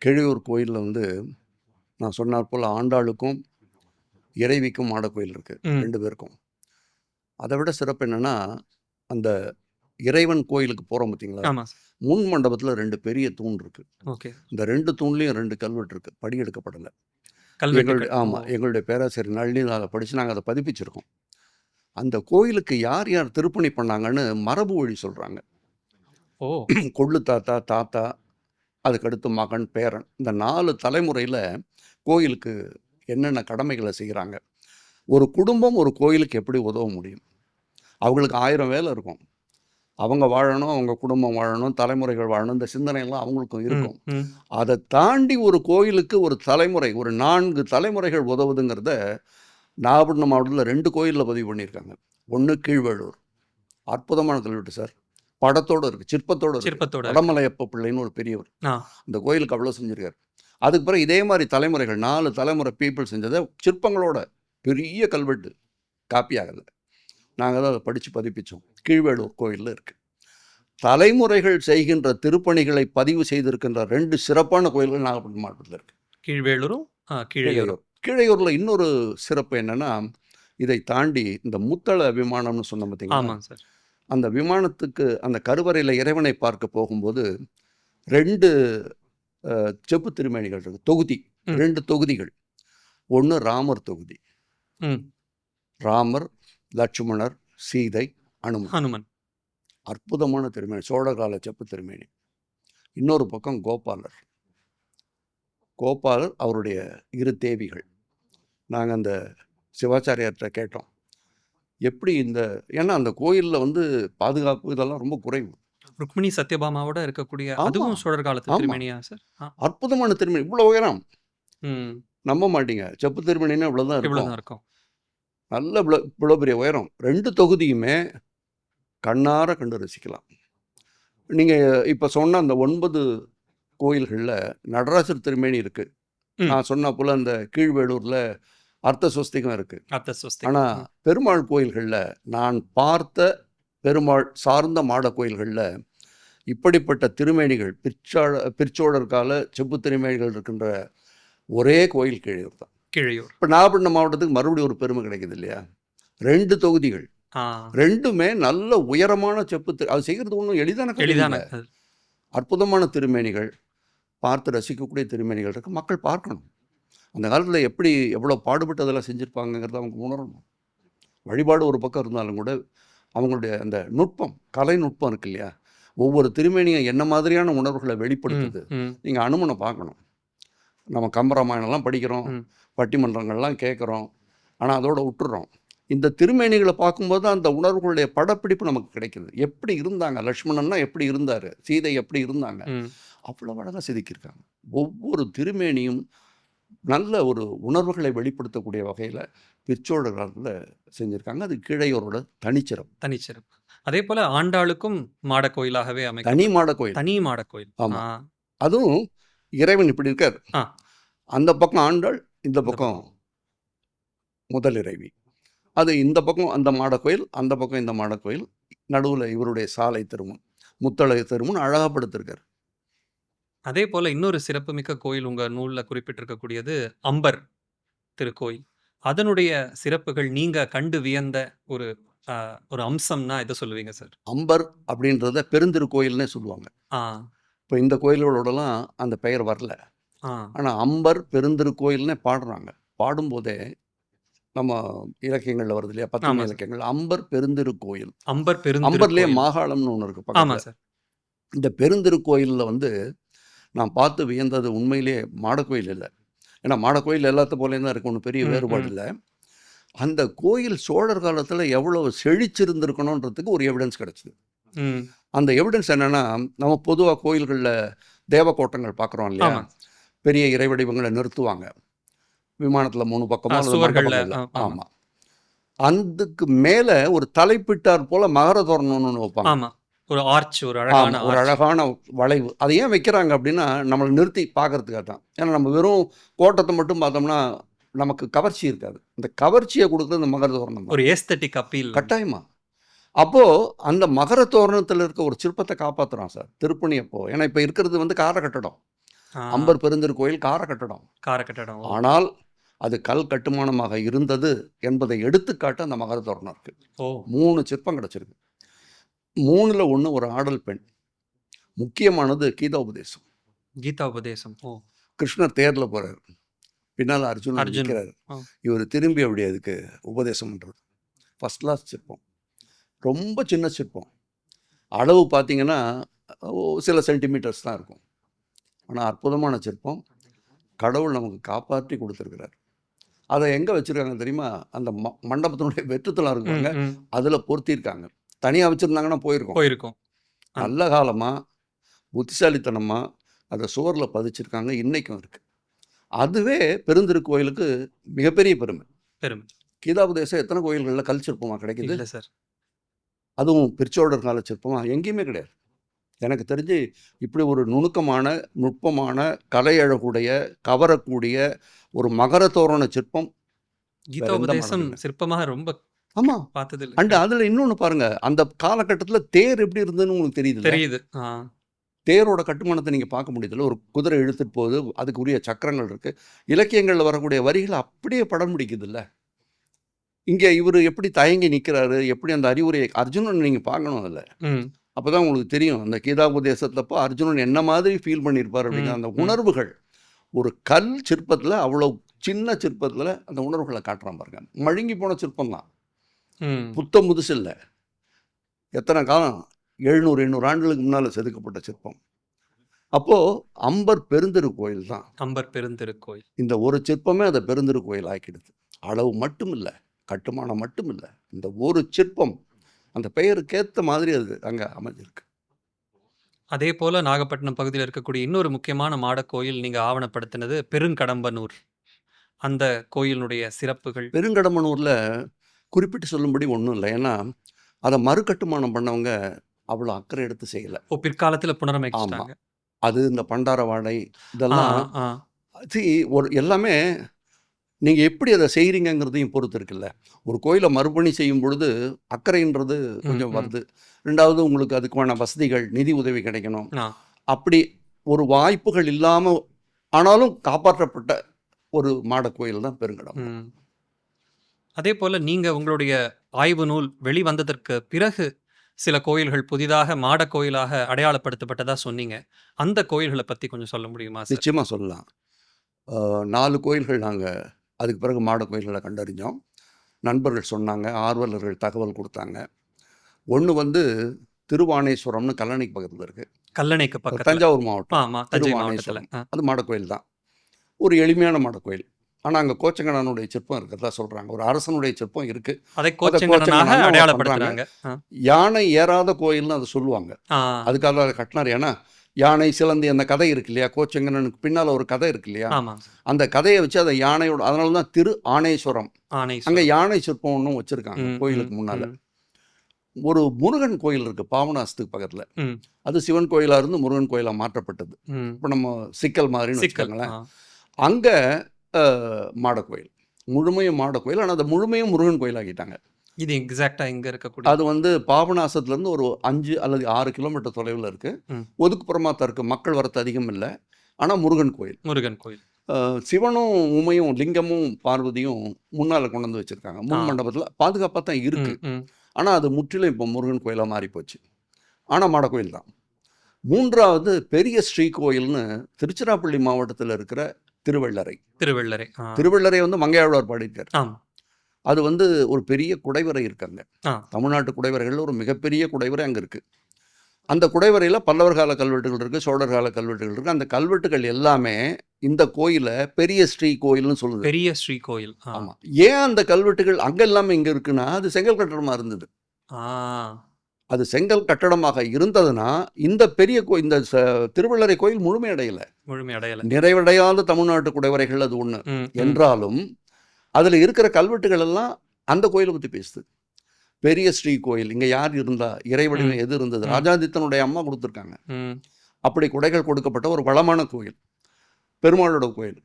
கிழையூர் கோயிலில் வந்து நான் சொன்னார் போல் ஆண்டாளுக்கும் இறைவிக்கும் மாட கோயில் இருக்குது, ம். 2 பேருக்கும். அதை விட சிறப்பு என்னென்னா, அந்த இறைவன் கோயிலுக்கு போகிறோம் பார்த்தீங்களா, ஆமா சார். முன் மண்டபத்தில் 2 பெரிய தூண் இருக்குது. ஓகே. இந்த 2 தூண்லேயும் 2 கல்வெட்டு இருக்குது, படி எடுக்கப்படலை. கல்வெட்டுகள். ஆமாம், எங்களுடைய பேராசிரியர் நளினி அதை படித்து நாங்கள் அதை பதிப்பிச்சிருக்கோம். அந்த கோயிலுக்கு யார் யார் திருப்பணி பண்ணாங்கன்னு மரபு வழி சொல்கிறாங்க. ஓ. கொள்ளு தாத்தா, தாத்தா, அதுக்கடுத்து மகன், பேரன், இந்த 4 தலைமுறையில் கோயிலுக்கு என்னென்ன கடமைகளை செய்கிறாங்க. ஒரு குடும்பம் ஒரு கோயிலுக்கு எப்படி உதவ முடியும்? அவங்களுக்கு 1000 வேலை இருக்கும். அவங்க வாழணும், அவங்க குடும்பம் வாழணும், தலைமுறைகள் வாழணும், இந்த சிந்தனையெல்லாம் அவங்களுக்கும் இருக்கும். அதை தாண்டி ஒரு கோயிலுக்கு ஒரு தலைமுறை, ஒரு 4 தலைமுறைகள் உதவுதுங்கிறத நாகப்பட்டினம் மாவட்டத்தில் 2 கோயிலில் பதிவு பண்ணியிருக்காங்க. ஒன்று கீழ்வேளூர், அற்புதமான கல்வெட்டு சார், படத்தோடு இருக்குது, சிற்பத்தோடு இருக்குது. வடமலையப்ப பிள்ளைன்னு ஒரு பெரியவர் இந்த கோயிலுக்கு அவ்வளோ செஞ்சுருக்காரு. அதுக்கு பிறகு இதே மாதிரி தலைமுறைகள் 4 தலைமுறை பீப்புள் செஞ்சதை சிற்பங்களோட பெரிய கல்வெட்டு காப்பி ஆகலை. நாங்கள் தான் அதை படித்து பதிப்பித்தோம். கீழ்வேளூர் கோயிலில் இருக்குது. தலைமுறைகள் செய்கின்ற திருப்பணிகளை பதிவு செய்திருக்கின்ற 2 சிறப்பான கோயில்கள் நாகப்பட்டினம் மாவட்டத்தில் இருக்குது. கீழ்வேளூரும் கீழையூரும். கீழையூரில் இன்னொரு சிறப்பு என்னென்னா, இதை தாண்டி இந்த முத்தள விமானம்னு சொன்ன பார்த்தீங்களா, அந்த விமானத்துக்கு அந்த கருவறையில் இறைவனை பார்க்க போகும்போது 2 செப்பு திருமேனிகள் இருக்குது, தொகுதி, 2 தொகுதிகள். ஒன்று ராமர் தொகுதி, ராமர், லட்சுமணர், சீதை, அனுமன், அற்புதமான திருமேனி, சோழகால செப்பு திருமேனி. இன்னொரு பக்கம் கோபாலர், அவருடைய 2 தேவிகள். நாங்கள் அந்த சிவாச்சாரியார்கிட்ட கேட்டோம், எப்படி இந்த, ஏன்னா அந்த கோயிலில் வந்து பாதுகாப்பு இதெல்லாம் ரொம்ப குறைவு. ருக்மிணி சத்யபாமாவோட இருக்கக்கூடிய அதுவும் சோழர் காலத்து திருமேனியா சார்? அற்புதமான திருமேனி, இவ்வளோ உயரம் நம்ப மாட்டீங்க. செப்பு திருமேனின்னா இவ்வளோதான் இருக்கும். நல்ல இவ்வளோ பெரிய உயரம். 2 தொகுதியுமே கண்ணார கண்டு ரசிக்கலாம். நீங்கள் இப்போ சொன்ன அந்த 9 கோயில்களில் நடராசர் திருமேனி இருக்குது. நான் சொன்ன போல் அந்த கீழ்வேளூரில் அர்த்த சொஸ்திகம் இருக்குது. ஆனால் பெருமாள் கோயில்களில், நான் பார்த்த பெருமாள் சார்ந்த மாட கோயில்களில் இப்படிப்பட்ட திருமேனிகள், பிற்சோழர் கால செப்பு திருமேனிகள் இருக்கின்ற ஒரே கோயில் கீழையூர் தான். இப்போ நாகப்பட்டினம் மாவட்டத்துக்கு மறுபடியும் ஒரு பெருமை கிடைக்குது இல்லையா? 2 தொகுதிகள், 2மே நல்ல உயரமான செப்பு. அது செய்கிறது ஒன்றும் எளிதான அற்புதமான திருமேனிகள், பார்த்து ரசிக்கக்கூடிய திருமேனிகள் இருக்குது. மக்கள் பார்க்கணும். அந்த காலத்தில் எவ்வளோ பாடுபட்டு அதெல்லாம் செஞ்சுருப்பாங்கிறத அவங்க உணரணும். வழிபாடு ஒரு பக்கம் இருந்தாலும் கூட அவங்களுடைய அந்த நுட்பம், கலை நுட்பம் இருக்கு இல்லையா, ஒவ்வொரு திருமேனியும் என்ன மாதிரியான உணர்வுகளை வெளிப்படுத்துது. நீங்கள் அனுமனை பார்க்கணும். நம்ம கம்பராமாயணம்லாம் படிக்கிறோம், பட்டிமன்றங்கள்லாம் கேட்குறோம், ஆனால் அதோட விட்டுறோம். இந்த திருமேனிகளை பார்க்கும்போது அந்த உணர்வுகளுடைய படப்பிடிப்பு நமக்கு கிடைக்குது. எப்படி இருந்தாங்க, லக்ஷ்மணன்னா எப்படி இருந்தார், சீதை எப்படி இருந்தாங்க, அவ்வளோ அழகாக செதுக்கியிருக்காங்க. ஒவ்வொரு திருமேனியும் நல்ல ஒரு உணர்வுகளை வெளிப்படுத்தக்கூடிய வகையில் பிற்சோழர் காலத்தில் செஞ்சுருக்காங்க. அது கீழையூரோட தனிச்சிறப்பு. அதே போல் ஆண்டாளுக்கும் மாட கோயிலாகவே தனி மாட கோயில். ஆமாம், அதுவும் இறைவன் இப்படி இருக்கார். அந்த பக்கம் ஆண்டாள், இந்த பக்கம் முதல் இறைவி. அது இந்த பக்கம் அந்த மாட கோயில், அந்த பக்கம் இந்த மாட கோயில், நடுவில் இவருடைய சாலை திருமண், முத்தழை திருமண் அழகாப்படுத்திருக்கார். அதே போல இன்னொரு சிறப்புமிக்க கோயில் உங்க நூல்ல குறிப்பிட்டிருக்கக்கூடியது அம்பர் திருக்கோயில். அதனுடைய சிறப்புகள் நீங்க கண்டு வியந்த ஒரு அம்சம்னா எதை சொல்லுவீங்க சார்? அம்பர் அப்படின்றத பெருந்திருக்கோயில்னே சொல்லுவாங்க. இப்போ இந்த கோயில்களோடலாம் அந்த பெயர் வரல. ஆனால் அம்பர் பெருந்திருக்கோயில்னே பாடுறாங்க. பாடும்போதே நம்ம இலக்கியங்களில் வருது இல்லையா, 10 இலக்கியங்கள், அம்பர் பெருந்திருக்கோயில். அம்பர்லேயே மாகாளம்னு ஒன்று இருக்கு பக்கத்துல. இந்த பெருந்திருக்கோயிலில் வந்து நான் பார்த்து வியந்தது உண்மையிலே மாடக்கோயில் இல்லை. ஏன்னா மாடக்கோயில் எல்லாத்த போலேயும் தான் இருக்கு, ஒன்றும் பெரிய வேறுபாடு இல்லை. அந்த கோயில் சோழர் காலத்தில் எவ்வளவு செழிச்சிருந்திருக்கணுன்றதுக்கு ஒரு எவிடன்ஸ் கிடச்சிது. அந்த எவிடன்ஸ் என்னென்னா, நம்ம பொதுவாக கோயில்களில் தேவக்கோட்டங்கள் பார்க்குறோம் இல்லையா, பெரிய இறை வடிவங்களை நிறுத்துவாங்க, விமானத்தில் 3 பக்கமாக. ஆமாம், அதுக்கு மேலே ஒரு தலைப்பிட்டார் போல் மகர தோரணம்னு ஒன்று வைப்பாங்க. ஒரு ஆர்ச், ஒரு ஆமா, அழகான ஒரு ஆர்ச். அழகான வளைவு. அதை ஏன் வைக்கிறாங்க அப்படின்னா, நம்மள நிறுத்தி பார்க்கறதுக்காக தான். ஏன்னா நம்ம வெறும் கோட்டத்த மட்டும் பார்த்தோம்னா, நமக்கு கவர்ச்சி இருக்காது. இந்த கவர்ச்சிய குடுக்குறது இந்த மகர தோரணம் தான். ஒரு ஏஸ்தெட்டிக் அப்பீல். கட்டாயமா. அப்போ அந்த மகர தோரணத்துல இருக்க ஒரு சிற்பத்த காப்பாத்துறான் சார், திருப்பணி அப்போ. ஏன்னா இப்ப இருக்கிறது வந்து கார கட்டடம். ஆ, அம்பர் பெருந்திருக்கோயில் கார கட்டடம். கார கட்டடம். ஓ! ஆனால் அது கல் கட்டுமானமாக இருந்தது என்பதை எடுத்துக்காட்ட அந்த மகர தோரணம் இருக்கு. ஓ! 3 சிற்பம் கிடைச்சிருக்கு. 3ல 1 ஒரு ஆடல் பெண். முக்கியமானது கீதோபதேசம். கீதா உபதேசம். ஓ! கிருஷ்ணர் தேர்ல போறாரு. பின்னால அர்ஜுனன் அர்ஜுன். நிற்கிறாரு. ஆ. இவர் திரும்பி அப்படி அதுக்கு உபதேசம் பண்றது. ஃபர்ஸ்ட் கிளாஸ் சிற்பம். ரொம்ப சின்ன சிற்பம். அளவு பார்த்தீங்கன்னா, சில சென்டிமீட்டர்ஸ் தான் இருக்கும். ஆனா அற்புதமான சிற்பம். கடவுள் நமக்கு காப்பாற்றி கொடுத்துருக்கிறார். அதை எங்க வச்சிருக்காங்க தெரியுமா? அந்த மண்டபத்தினுடைய வெற்றுத்தளம் ம், இருக்குங்க. ம். அதுல பொருத்தியிருக்காங்க. தனியா வச்சிருந்தாங்கன்னா போயிருக்கும். போயிருக்கும். நல்ல காலமா, புத்திசாலித்தனமா அதை சுவர்ல பதிச்சிருக்காங்க. இன்னைக்கும் இருக்கு. அதுவே பெருந்திருக்கோயிலுக்கு மிகப்பெரிய பெருமை. பெருமை. கீதாபதேசம் எத்தனை கோயில்கள்ல கல் சிற்பமா கிடைக்குது? இல்ல சார். அதுவும் பிற்சோழர் கால சிற்பமா? எங்கேயுமே கிடையாது. எனக்கு தெரிஞ்சு இப்படி ஒரு நுணுக்கமான, நுட்பமான, கலை அழகுடைய, கவரக்கூடிய ஒரு மகர தோரண சிற்பம் கீதா வேற எந்த உபதேசம் மாடலும் இல்ல. சிற்பமாக ரொம்ப ஆமா. பார்த்தது இல்ல. அண்ட் அதுல இன்னொன்னு பாருங்க. அந்த காலகட்டத்துல தேர் எப்படி இருந்ததுன்னு உங்களுக்கு தெரியுதுல்ல? தெரியுது. ஆ. தேரோட கட்டுமானத்தை நீங்க பார்க்க முடியுதுல்ல? ஒரு குதிரை இழுத்துட்டு போகுது. அதுக்கு உரிய சக்கரங்கள் இருக்கு. இலக்கியங்கள்ல வரக்கூடிய வரிகள அப்படியே படம் பிடிக்குதுல்ல? இங்க இவரு எப்படி தயங்கி நிக்கிறாரு? எப்படி அந்த அறிவுரையை அர்ஜுனன் நீங்க பார்க்கணும் அதுல. ம். அப்பதான் உங்களுக்கு தெரியும். அந்த கீதாபதேசத்தப்போ அர்ஜுனன் என்ன மாதிரி ஃபீல் பண்ணியிருப்பார் அப்படிங்கிற ம், அந்த ம். உணர்வுகள். ஒரு கல் சிற்பத்துல அவ்வளவு சின்ன சிற்பத்துல அந்த உணர்வுகள காட்டுறான் பாருங்க. மழுங்கி போன சிற்பம் தான். ம். புத்தம் புதுசு இல்ல. எத்தனை காலம் 700, 800 ஆண்டுகளுக்கு முன்னால செதுக்கப்பட்ட சிற்பம். அப்போ அம்பர் பெருந்திருக்கோயில் தான். அம்பர் பெருந்திருக்கோயில். இந்த ஒரு சிற்பமே அதை பெருந்திருக்கோயில் ஆக்கிடுது. அளவு மட்டும் இல்ல, கட்டுமானம் மட்டும் இல்ல. இந்த ஒரு சிற்பம் அந்த பெயருக்கேத்த மாதிரி அது அங்க அமைஞ்சிருக்கு. அதே போல நாகப்பட்டினம் பகுதியில இருக்கக்கூடிய இன்னொரு முக்கியமான மாடக்கோயில் நீங்க ஆவணப்படுத்தினது பெருங்கடம்பனூர். அந்த கோயிலினுடைய சிறப்புகள். பெருங்கடமனூர்ல குறிப்பிட்டு சொல்லும்படி ஒண்ணும் இல்ல. ஏன்னா, அத மறுகட்டுமானம் பண்ணவங்க அவ்வளோ அக்கறை எடுத்து செய்யல. ஓ! பிற்காலத்துல ஆமா. புனரமைச்சுட்டாங்க. அது இந்த பண்டாரவாடை ஆ, இதெல்லாம் ஆ. ஒரு எல்லாமே நீங்க எப்படி அதை செய்றீங்கங்கிறதையும் பொறுத்து இருக்குல்ல. ஒரு கோயில மறுபணி செய்யும் பொழுது அக்கறைன்றது ம், கொஞ்சம் ம். வருது. 2வது உங்களுக்கு அதுக்கான வசதிகள், நிதி உதவி கிடைக்கணும். ஆ. அப்படி ஒரு வாய்ப்புகள் இல்லாம ஆனாலும் காப்பாற்றப்பட்ட ஒரு மாடக்கோயில் தான் பெருங்கடமனூர். ம். அதே போல நீங்க உங்களுடைய ஆய்வு நூல் வெளிவந்ததற்கு பிறகு சில கோயில்கள் புதிதாக மாடக்கோயிலாக அடையாளப்படுத்தப்பட்டதா சொன்னீங்க. அந்த கோயில்கள பத்தி கொஞ்சம் சொல்ல முடியுமா சார்? நிச்சயமா சொல்லலாம். 4 கோயில்கள் நாங்க அதுக்கு பிறகு மாட கோயில்கள கண்டறிஞ்சோம். நண்பர்கள் சொன்னாங்க, ஆர்வலர்கள் தகவல் குடுத்தாங்க. ஒண்ணு வந்து திருவானேஸ்வரம்னு கல்லணைக்கு பக்கத்துல இருக்கு. கல்லணைக்கு பக்கத்துல. தஞ்சாவூர் மாவட்டம். ஆமா. தஞ்சை மாவட்டத்துல. திருவானேஸ்வரம். அது மாடக்கோயில் தான். ஒரு எளிமையான மாடக்கோயில். ஆனா அங்க கோச்செங்கனானுடைய சிற்பம் இருக்கிறதா சொல்றாங்க. ஒரு அரசனுடைய சிற்பம் இருக்கு. அதை அத கோச்செங்கனாக கோச்செங்கனான்னு அவங்க பண்றாங்க. அடையாளப்படுத்துறாங்க. ஆ. யானை ஏறாத கோயில்னு அத சொல்லுவாங்க. ஆ. அதுக்காக அத கட்டினாரு. ஏன்னா, யானை, சிலந்தி அந்த கதை இருக்கு இல்லையா? கோச்செங்கனனுக்கு பின்னால ஒரு கதை இருக்கு இல்லையா? ஆமா. அந்த கதைய வச்சு அத யானையோட அதனால தான் திரு ஆனேஸ்வரம். அங்க ஆனேஸ்வரம். யானை சிற்பம் ஒண்ணும் வச்சிருக்காங்க ம், ம், கோயிலுக்கு முன்னால. ம். ஒரு முருகன் கோயில் இருக்கு பாபநாசத்துக்கு பக்கத்துல. ம், அது சிவன் கோயிலா இருந்து முருகன் கோயிலா மாற்றப்பட்டது. ம். இப்ப நம்ம சிக்கல் மாதிரின்னு சிக்கல். வச்சுக்கோங்களேன். ஆ. அங்க மாடக்கோயில். முழுமையும் மாடக்கோயில். ஆனா அத முழுமையும் முருகன் கோயிலாக்கிட்டாங்க. இது எக்ஸாக்ட்டா எங்க இருக்கக்கூடிய அது வந்து பாபநாசத்துலேருந்து ஒரு 5 அல்லது 6 கிலோமீட்டர் தொலைவுல இருக்கு. ம். ஒதுக்குப்புறமா தான் இருக்கு. மக்கள் வரத்து அதிகம் இல்ல. ஆனா முருகன் கோயில். முருகன் கோயில். சிவனும் உமையும் லிங்கமும் பார்வதியும் முன்னால கொண்டு வந்து வச்சிருக்காங்க. ஆ. முன் மண்டபத்துல பாதுகாப்பா தான் இருக்கு. ம், ம். ஆனா அது முற்றிலும் இப்போ முருகன் கோயிலா மாறி போச்சு. ஆனா மாடக்கோயில் தான். 3வது பெரிய ஸ்ரீகோயில்னு திருச்சிராப்பள்ளி மாவட்டத்துல இருக்கிற திருவள்ளரை. திருவள்ளரை. ஆ. திருவள்ளரை வந்து மங்கையாழ்வார் பாடியிருக்காரு. ஆமா. அது வந்து ஒரு பெரிய குடைவரை இருக்கு அங்க. ஆ. தமிழ்நாட்டு குடைவரைகள்ல ஒரு மிகப்பெரிய குடைவரை அங்க இருக்கு. அந்த குடைவரையில பல்லவர் கால கல்வெட்டுகள் இருக்கு, சோழர் கால கல்வெட்டுகள் இருக்கு. அந்த கல்வெட்டுகள் எல்லாமே இந்த கோயில பெரிய ஸ்ரீ கோயில்னு சொல்லுது. பெரிய ஸ்ரீ கோயில். ஆ. ஆமா. ஏன் அந்த கல்வெட்டுகள் அங்க இல்லாம இங்க இருக்குன்னா, அது செங்கல் கட்டடமா இருந்தது. ஆ. அது செங்கல் கட்டடமாக இருந்ததுன்னா, இந்த பெரிய இந்த திருவள்ளரை கோயில் முழுமையடையல. முழுமை அடையல. நிறைவடையாத தமிழ்நாட்டு குடைவரைகள் அது ஒண்ணு. ம், ம். என்றாலும், அதுல இருக்கிற கல்வெட்டுகள் எல்லாம் அந்த கோயில பத்தி பேசுது. பெரிய ஸ்ரீ கோயில் இங்கே யார் இருந்தா, இறை வடிவம் எது இருந்தது, ராஜாதித்தனுடைய அம்மா கொடுத்துருக்காங்க. அப்படி குடைகள் கொடுக்கப்பட்ட ஒரு வளமான கோயில், பெருமாளோட கோயில்.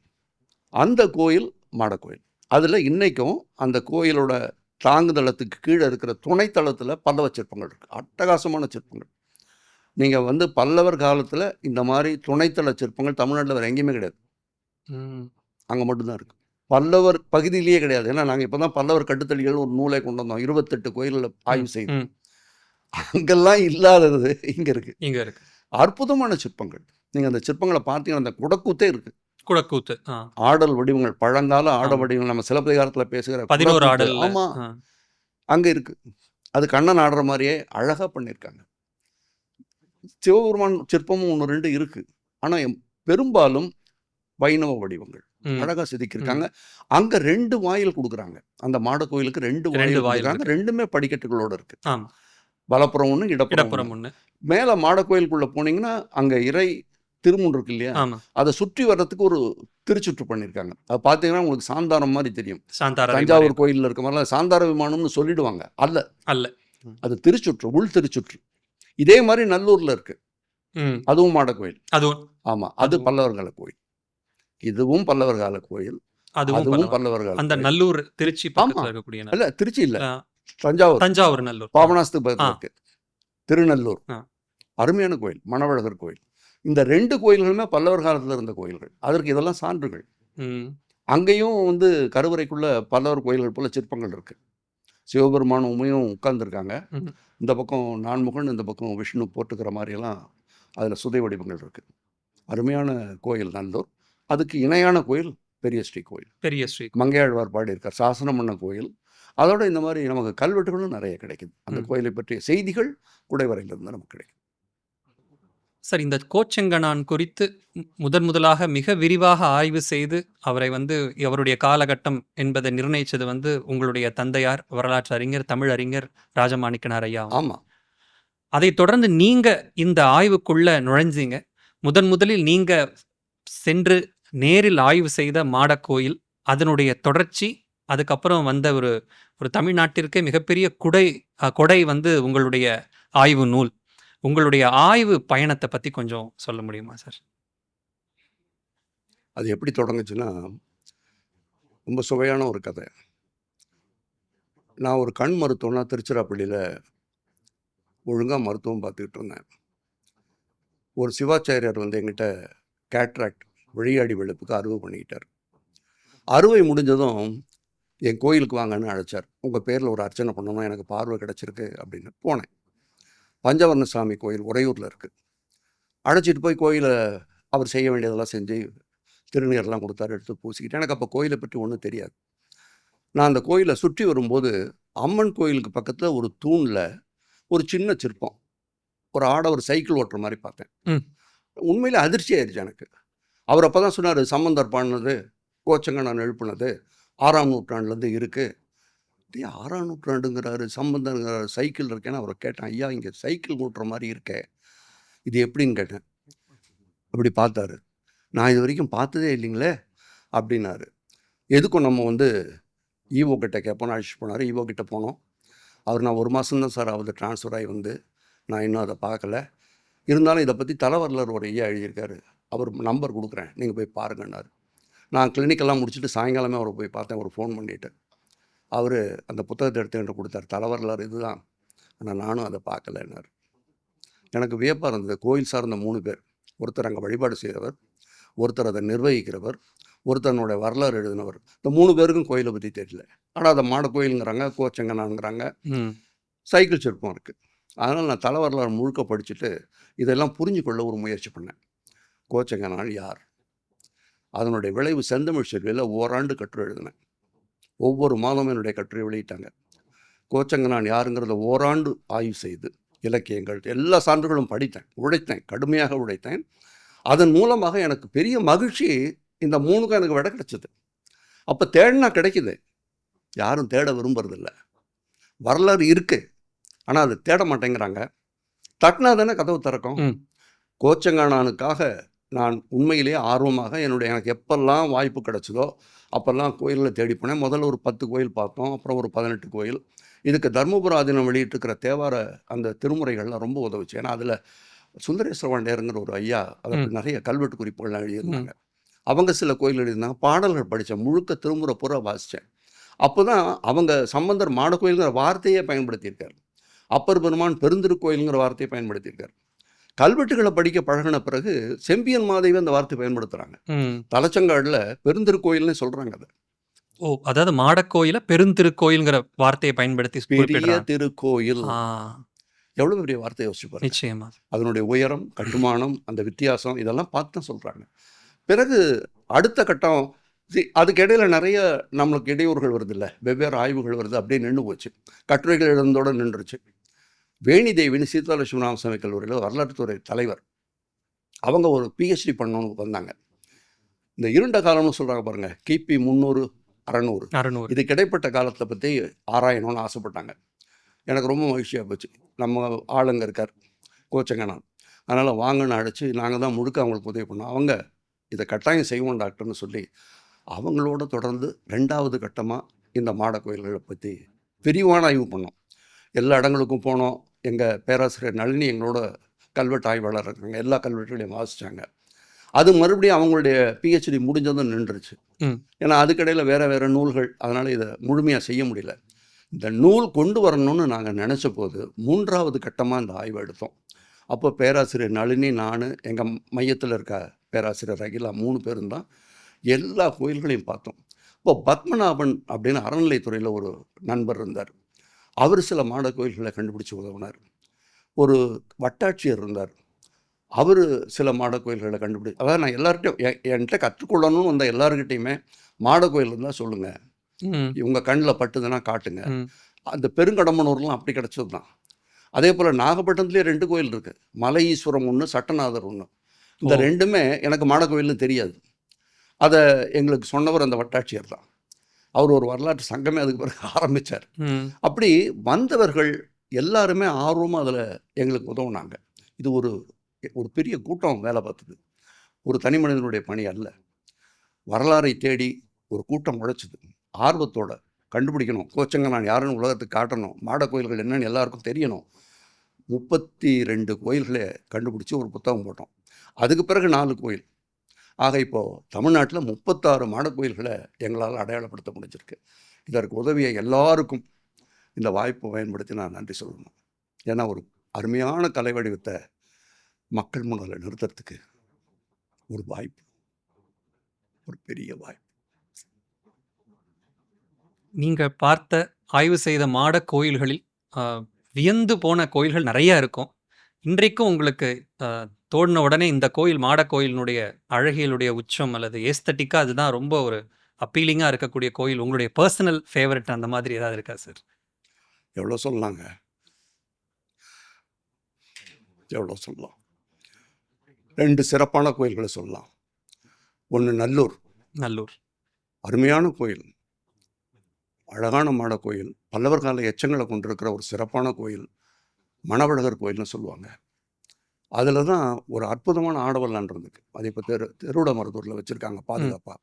அந்த கோயில் மாடக்கோயில். அதில் இன்னைக்கும் அந்த கோயிலோட தாங்குதளத்துக்கு கீழே இருக்கிற துணைத்தளத்தில் பல்லவ சிற்பங்கள் இருக்குது, அட்டகாசமான சிற்பங்கள். நீங்கள் பல்லவர் காலத்தில் இந்த மாதிரி துணைத்தள சிற்பங்கள் தமிழ்நாட்டில் வேறு எங்கேயுமே கிடையாது, அங்கே மட்டும்தான் இருக்குது. பல்லவர் பகுதியிலேயே கிடையாது. ஏன்னா நாங்கள் இப்போ தான் பல்லவர் கட்டுத்தளிகள் ஒரு நூலை கொண்டு வந்தோம், 28 கோயிலில் ஆய்வு செய்து. அங்கெல்லாம் இல்லாதது இங்கே இருக்குது. இங்கே இருக்கு அற்புதமான சிற்பங்கள். நீங்கள் அந்த சிற்பங்களை பார்த்தீங்கன்னா அந்த குடக்கூத்தே இருக்குது. குடக்கூத்து ஆடல் வடிவங்கள், பழங்கால ஆட வடிவங்கள், நம்ம சிலப்பதிகாரத்தில் பேசுகிற 11 ஆடல். ஆமாம், அங்கே இருக்குது. அது கண்ணன் ஆடுற மாதிரியே அழகாக பண்ணியிருக்காங்க. சிவபெருமான் சிற்பமும் 1-2 இருக்குது. ஆனால் பெரும்பாலும் வைணவ வடிவங்கள் அழகாக செதுக்கியிருக்காங்க. அங்கே 2 வாயில் கொடுக்குறாங்க. அந்த மாட கோயிலுக்கு 2 வாயில் கொடுக்குறாங்க. 2மே படிக்கட்டுகளோடு இருக்குது. வலப்புறம் ஒன்று, இடப்புறம் ஒன்று. மேலே மாட கோயிலுக்குள்ளே போனீங்கன்னா அங்கே இறை திருமுன் இருக்கு இல்லையா, அதை சுற்றி வர்றதுக்கு ஒரு திருச்சுற்று பண்ணியிருக்காங்க. அது பார்த்தீங்கன்னா உங்களுக்கு சாந்தாரம் மாதிரி தெரியும். தஞ்சாவூர் கோயிலில் இருக்க மாதிரிலாம் சாந்தார விமானம்னு சொல்லிடுவாங்க. அல்ல அல்ல, அது திருச்சுற்று, உள் திருச்சுற்று. இதே மாதிரி நல்லூரில் இருக்கு, அதுவும் மாட கோயில். அதுவும் ஆமாம், அது பல்லவர் கால கோயில். இதுவும் பல்லவர் கால கோயில், அதுவும் பல்லவர் கால. அந்த நல்லூர் திருச்சி இல்ல, திருச்சி இல்ல, தஞ்சாவூர் நல்லூர் பாபநாசத்துக்கு பக்கத்தில் இருக்கு. திருநல்லூர் அருமையான கோயில், மணவழகர் கோயில். இந்த 2 கோயில்களுமே பல்லவர் காலத்தில் இருந்த கோயில்கள். அதற்கு இதெல்லாம் சான்றுகள். அங்கேயும் கருவறைக்குள்ள பல்லவர் கோயில்கள் போல சிற்பங்கள் இருக்கு. சிவபெருமானும் உமையும் உட்கார்ந்துருக்காங்க. இந்த பக்கம் நான்முகன், இந்த பக்கம் விஷ்ணு போட்டுக்கிற மாதிரியெல்லாம் அதில் சுதை வடிவங்கள் இருக்கு. அருமையான கோயில் நல்லூர். அதுக்கு இணையான கோயில் பெரிய ஸ்ரீ கோயில். பெரிய ஸ்ரீ மங்கையாழ்வார் பாடியிருக்கார், சாசனம் பண்ண கோயில். அதோட இந்த மாதிரி நமக்கு கல்வெட்டுகளும் நிறைய கிடைக்குது. அந்த கோயிலை பற்றிய செய்திகள் குடைவரையிலிருந்து நமக்கு கிடைக்கும். சார், இந்த கோச்செங்கனான் குறித்து முதலாக மிக விரிவாக ஆய்வு செய்து அவரை அவருடைய காலகட்டம் என்பதை நிர்ணயிச்சது உங்களுடைய தந்தையார், வரலாற்று அறிஞர், தமிழ் அறிஞர் ராஜமாணிக்கனார் ஐயா. ஆமாம். அதை தொடர்ந்து நீங்க இந்த ஆய்வுக்குள்ள நுழைஞ்சீங்க. முதலில் நீங்க சென்று நேரில் ஆய்வு செய்த மாடக்கோயில், அதனுடைய தொடர்ச்சி, அதுக்கப்புறம் வந்த ஒரு தமிழ்நாட்டிற்கே மிகப்பெரிய கொடை உங்களுடைய ஆய்வு நூல். உங்களுடைய ஆய்வு பயணத்தை பற்றி கொஞ்சம் சொல்ல முடியுமா சார்? அது எப்படி தொடங்குச்சுன்னா, ரொம்ப சுவையான ஒரு கதை. நான் ஒரு கண் மருத்துவம்னா திருச்சிராப்பள்ளியில் ஒழுங்காக மருத்துவம் பார்த்துக்கிட்டு இருந்தேன். ஒரு சிவாச்சாரியார் எங்கிட்ட கேட்ராக்ட், வெளியாடி வெளுப்புக்கு அறுவை பண்ணிக்கிட்டார். அறுவை முடிஞ்சதும் என் கோயிலுக்கு வாங்கன்னு அழைச்சார். உங்கள் பேரில் ஒரு அர்ச்சனை பண்ணணும், எனக்கு பார்வை கிடச்சிருக்கு அப்படின்னு. போனேன். பஞ்சவர்ண சாமி கோயில் உறையூரில் இருக்குது. அழைச்சிட்டு போய் கோயிலை அவர் செய்ய வேண்டியதெல்லாம் செஞ்சு திருநீரெல்லாம் கொடுத்தாரு, எடுத்து பூசிக்கிட்டு. எனக்கு அப்போ கோயிலை பற்றி ஒன்றும் தெரியாது. நான் அந்த கோயிலை சுற்றி வரும்போது அம்மன் கோயிலுக்கு பக்கத்தில் ஒரு தூணில் ஒரு சின்ன சிற்பம், ஒரு ஆடவர் சைக்கிள் ஓட்டுற மாதிரி பார்த்தேன். உண்மையில் அதிர்ச்சி ஆயிடுச்சு எனக்கு. அவர் அப்போ தான் சொன்னார், சம்பந்தர் பாடினது, கோச்செங்கனான் எழுப்புனது 6ஆம் நூற்றாண்டுலேருந்து இருக்குது. 6ஆம் நூற்றாண்டுங்கிறாரு, சம்பந்தங்கிறாரு, சைக்கிள் இருக்கேன்னு அவரை கேட்டேன். ஐயா, இங்கே சைக்கிள் ஓட்டுற மாதிரி இருக்கே, இது எப்படின்னு கேட்டேன். அப்படி பார்த்தாரு. நான் இது வரைக்கும் பார்த்ததே இல்லைங்களே அப்படின்னாரு. எதுக்கும் நம்ம ஈவோ கிட்ட கேட்போன்னு அழைச்சிட்டு போனார். ஈவோ கிட்ட போனோம். அவர் நான் 1 மாதம்தான் சார் ஆகுது ட்ரான்ஸ்ஃபர் ஆகி நான் இன்னும் அதை பார்க்கல. இருந்தாலும் இதை பற்றி தலைவரலர் ஒரு ஐயா எழுதியிருக்காரு, அவர் நம்பர் கொடுக்குறேன், நீங்கள் போய் பாருங்கன்னாரு. நான் கிளினிக்கெல்லாம் முடிச்சுட்டு சாயங்காலமே அவரை போய் பார்த்தேன், ஒரு ஃபோன் பண்ணிவிட்டு. அவர் அந்த புத்தகத்தை எடுத்து என்கிட்ட கொடுத்தார். தலைவரலாறு இதுதான், ஆனால் நானும் அதை பார்க்கலன்னார். எனக்கு வியப்பாக இருந்தது. கோயில் சார்ந்த 3 பேர், ஒருத்தர் அங்கே வழிபாடு செய்கிறவர், ஒருத்தர் அதை நிர்வகிக்கிறவர், ஒருத்தனுடைய வரலாறு எழுதினவர். இந்த 3 பேருக்கும் கோயிலை பற்றி தெரியல. ஆனால் அதை மாட கோயிலுங்கிறாங்க, கோச்செங்கனான்ங்கிறாங்க, சைக்கிள் சிற்பம் இருக்குது. அதனால் நான் தலைவரலாறு முழுக்க படிச்சுட்டு இதெல்லாம் புரிஞ்சுக்கொள்ள ஒரு முயற்சி பண்ணேன். கோச்செங்கனான் யார், அதனுடைய விளைவு செந்தமிழ் செல்வியில் ஓராண்டு கட்டுரை எழுதினேன். ஒவ்வொரு மாதமும் என்னுடைய கட்டுரை வெளியிட்டாங்க. கோச்செங்கனான் யாருங்கிறத ஓராண்டு ஆய்வு செய்து இலக்கியங்கள் எல்லா சான்றுகளும் படித்தேன், உழைத்தேன், கடுமையாக உழைத்தேன். அதன் மூலமாக எனக்கு பெரிய மகிழ்ச்சி. இந்த 3க்கும் எனக்கு விட கிடைச்சது. அப்போ தேடினா கிடைக்குது, யாரும் தேட விரும்புறதில்ல. வரலாறு இருக்கு, ஆனால் அது தேட மாட்டேங்கிறாங்க. தட்டினா தானே கதவு திறக்கும். கோச்செங்கனானுக்காக நான் உண்மையிலேயே ஆர்வமாக எனக்கு எப்பெல்லாம் வாய்ப்பு கிடைச்சதோ அப்போல்லாம் கோயிலில் தேடி போனேன். முதல்ல ஒரு 10 கோயில் பார்த்தோம். அப்புறம் ஒரு 18 கோயில். இதுக்கு தர்மபுர ஆதீனம் வெளியிட்டிருக்கிற தேவார அந்த திருமுறைகள்லாம் ரொம்ப உதவுச்சு. ஏன்னா அதில் சுந்தரேஸ்வர வாண்டியருங்கிற ஒரு ஐயா அதற்கு நிறைய கல்வெட்டு குறிப்புகள்லாம் எழுதியிருந்தாங்க. அவங்க சில கோயில் எழுதியிருந்தாங்க. பாடல்கள் படித்தேன். முழுக்க திருமுறை பூரா வாசித்தேன். அப்போ தான் அவங்க சம்பந்தர் மாடக்கோயிலுங்கிற வார்த்தையே பயன்படுத்தியிருக்கார். அப்பர் பெருமான் பெருந்திருக்கோயிலுங்கிற வார்த்தையை பயன்படுத்தியிருக்கார். கல்வெட்டுகளை படிக்க பழகின பிறகு செம்பியன் மாதேவி அந்த வார்த்தை பயன்படுத்துகிறாங்க. தலச்சங்காடில் பெருந்திருக்கோயில்னு சொல்கிறாங்க. அதை அதாவது மாடக்கோயில பெருந்திருக்கோயில்ங்கிற வார்த்தையை பயன்படுத்தி பெரிய திருக்கோயில். எவ்வளோ பெரிய வார்த்தையை யோசிச்சுப்பாரு. நிச்சயமா அதனுடைய உயரம், கட்டுமானம், அந்த வித்தியாசம் இதெல்லாம் பார்த்து தான் சொல்கிறாங்க. பிறகு அடுத்த கட்டம் அதுக்கு இடையில நிறைய நம்மளுக்கு இடையூறுகள் வருது இல்லை, வெவ்வேறு ஆய்வுகள் வருது, அப்படியே நின்று போச்சு. கட்டுரைகள் எழுந்தோட நின்றுச்சு. வேணி தேவின்னு சீதாலட்சுமி ராமசாமி கல்லூரியில் வரலாற்றுத்துறை தலைவர், அவங்க ஒரு பிஹெச்டி பண்ணணும்னு வந்தாங்க. இந்த இருண்ட காலம்னு சொல்கிறாங்க பாருங்கள், கிபி 300 600 இதுக்கு இடைப்பட்ட காலத்தை பற்றி ஆராயணும்னு ஆசைப்பட்டாங்க. எனக்கு ரொம்ப மகிழ்ச்சியாக போச்சு. நம்ம ஆளுங்க இருக்கார் கோச்செங்கனான், அதனால் வாங்கன்னு அழைச்சி நாங்கள் தான் முழுக்க அவங்களுக்கு உதவி பண்ணோம். அவங்க இதை கட்டாயம் செய்வோம் டாக்டர்னு சொல்லி அவங்களோட தொடர்ந்து 2வது கட்டமாக இந்த மாட கோயில்களை பற்றி விரிவான ஆய்வு பண்ணோம். எல்லா இடங்களுக்கும் போனோம். எங்கள் பேராசிரியர் நளினி எங்களோட கல்வெட்டு ஆய்வாளர் இருக்காங்க. எல்லா கல்வெட்டுகளையும் வாசித்தாங்க. அது மறுபடியும் அவங்களுடைய பிஹெச்டி முடிஞ்சதும் நின்றுச்சு. ஏன்னா அதுக்கடையில் வேறு நூல்கள், அதனால் இதை முழுமையாக செய்ய முடியல. இந்த நூல் கொண்டு வரணும்னு நாங்கள் நினச்ச போது 3வது கட்டமாக இந்த ஆய்வை எடுத்தோம். அப்போ பேராசிரியர் நளினி, நான், எங்கள் மையத்தில் இருக்க பேராசிரியர் அகிலா 3 பேரும் தான் எல்லா கோயில்களையும் பார்த்தோம். இப்போ பத்மநாபன் அப்படின்னு அறநிலைத்துறையில் ஒரு நண்பர் இருந்தார். அவர் சில மாட கோயில்களை கண்டுபிடிச்சி உதவினார். ஒரு வட்டாட்சியர் இருந்தார். அவர் சில மாட கோயில்களை அதாவது நான் எல்லார்கிட்டையும் என்கிட்ட கற்றுக்கொள்ளணும்னு வந்த எல்லாருக்கிட்டையுமே மாட கோயில் இருந்தால் சொல்லுங்கள், இவங்க கண்ணில் பட்டுதுன்னா காட்டுங்க. அந்த பெருங்கடம்பனூர்லாம் அப்படி கிடச்சது தான். அதே போல் நாகப்பட்டினத்துலேயே 2 கோயில் இருக்குது. மலை ஈஸ்வரம் ஒன்று, சட்டநாதர் ஒன்று. இந்த 2மே எனக்கு மாட கோயில்னு தெரியாது. அதை எங்களுக்கு சொன்னவர் அந்த வட்டாட்சியர் தான். அவர் ஒரு வரலாற்று சங்கமே அதுக்கு பிறகு ஆரம்பித்தார். அப்படி வந்தவர்கள் எல்லாருமே ஆர்வமாக அதில் எங்களுக்கு உதவுனாங்க. இது ஒரு பெரிய கூட்டம் வேலை பார்த்தது. ஒரு தனி மனிதனுடைய பணி அல்ல. வரலாறை தேடி ஒரு கூட்டம் உழைச்சிது. ஆர்வத்தோட கண்டுபிடிக்கணும், கோச்செங்கனான் யாருன்னு உலகத்துக்கு காட்டணும், மாட கோயில்கள் என்னன்னு எல்லாருக்கும் தெரியணும். 32 கோயில்களை கண்டுபிடிச்சி ஒரு புத்தகம் போட்டோம். அதுக்கு பிறகு 4 கோயில். ஆக இப்போது தமிழ்நாட்டில் 36 மாட கோயில்களை எங்களால் அடையாளப்படுத்த முடிஞ்சிருக்கு. இதற்கு உதவிய எல்லாருக்கும் இந்த வாய்ப்பை பயன்படுத்தி நான் நன்றி சொல்லணும். ஏன்னா ஒரு அருமையான கலை வடிவத்தை மக்கள் முன்னால் நிறுத்துறதுக்கு ஒரு வாய்ப்பு, ஒரு பெரிய வாய்ப்பு. நீங்கள் பார்த்த ஆய்வு செய்த மாட கோயில்களில் வியந்து போன கோயில்கள் நிறையா இருக்கும். இன்றைக்கும் உங்களுக்கு தோடின உடனே இந்த கோயில் மாட கோயிலினுடைய அழகியலுடைய உச்சம் அல்லது ஏஸ்தட்டிக்காக அதுதான் ரொம்ப ஒரு அப்பீலிங்காக இருக்கக்கூடிய கோயில், உங்களுடைய பர்சனல் ஃபேவரட் அந்த மாதிரி ஏதாவது இருக்கா சார்? எவ்வளோ சொல்லலாங்க, எவ்வளோ சொல்லலாம். 2 சிறப்பான கோயில்களை சொல்லலாம். ஒன்று நல்லூர், அருமையான கோயில், அழகான மாட கோயில், பல்லவர் கால எச்சங்களை கொண்டிருக்கிற ஒரு சிறப்பான கோயில், மணவழகர் கோயில்னு சொல்லுவாங்க. அதில் தான் ஒரு அற்புதமான ஆடவல்லான் இருந்துருக்கு. அது இப்போ தெருவிட மருதூரில் வச்சுருக்காங்க பாதுகாப்பாக.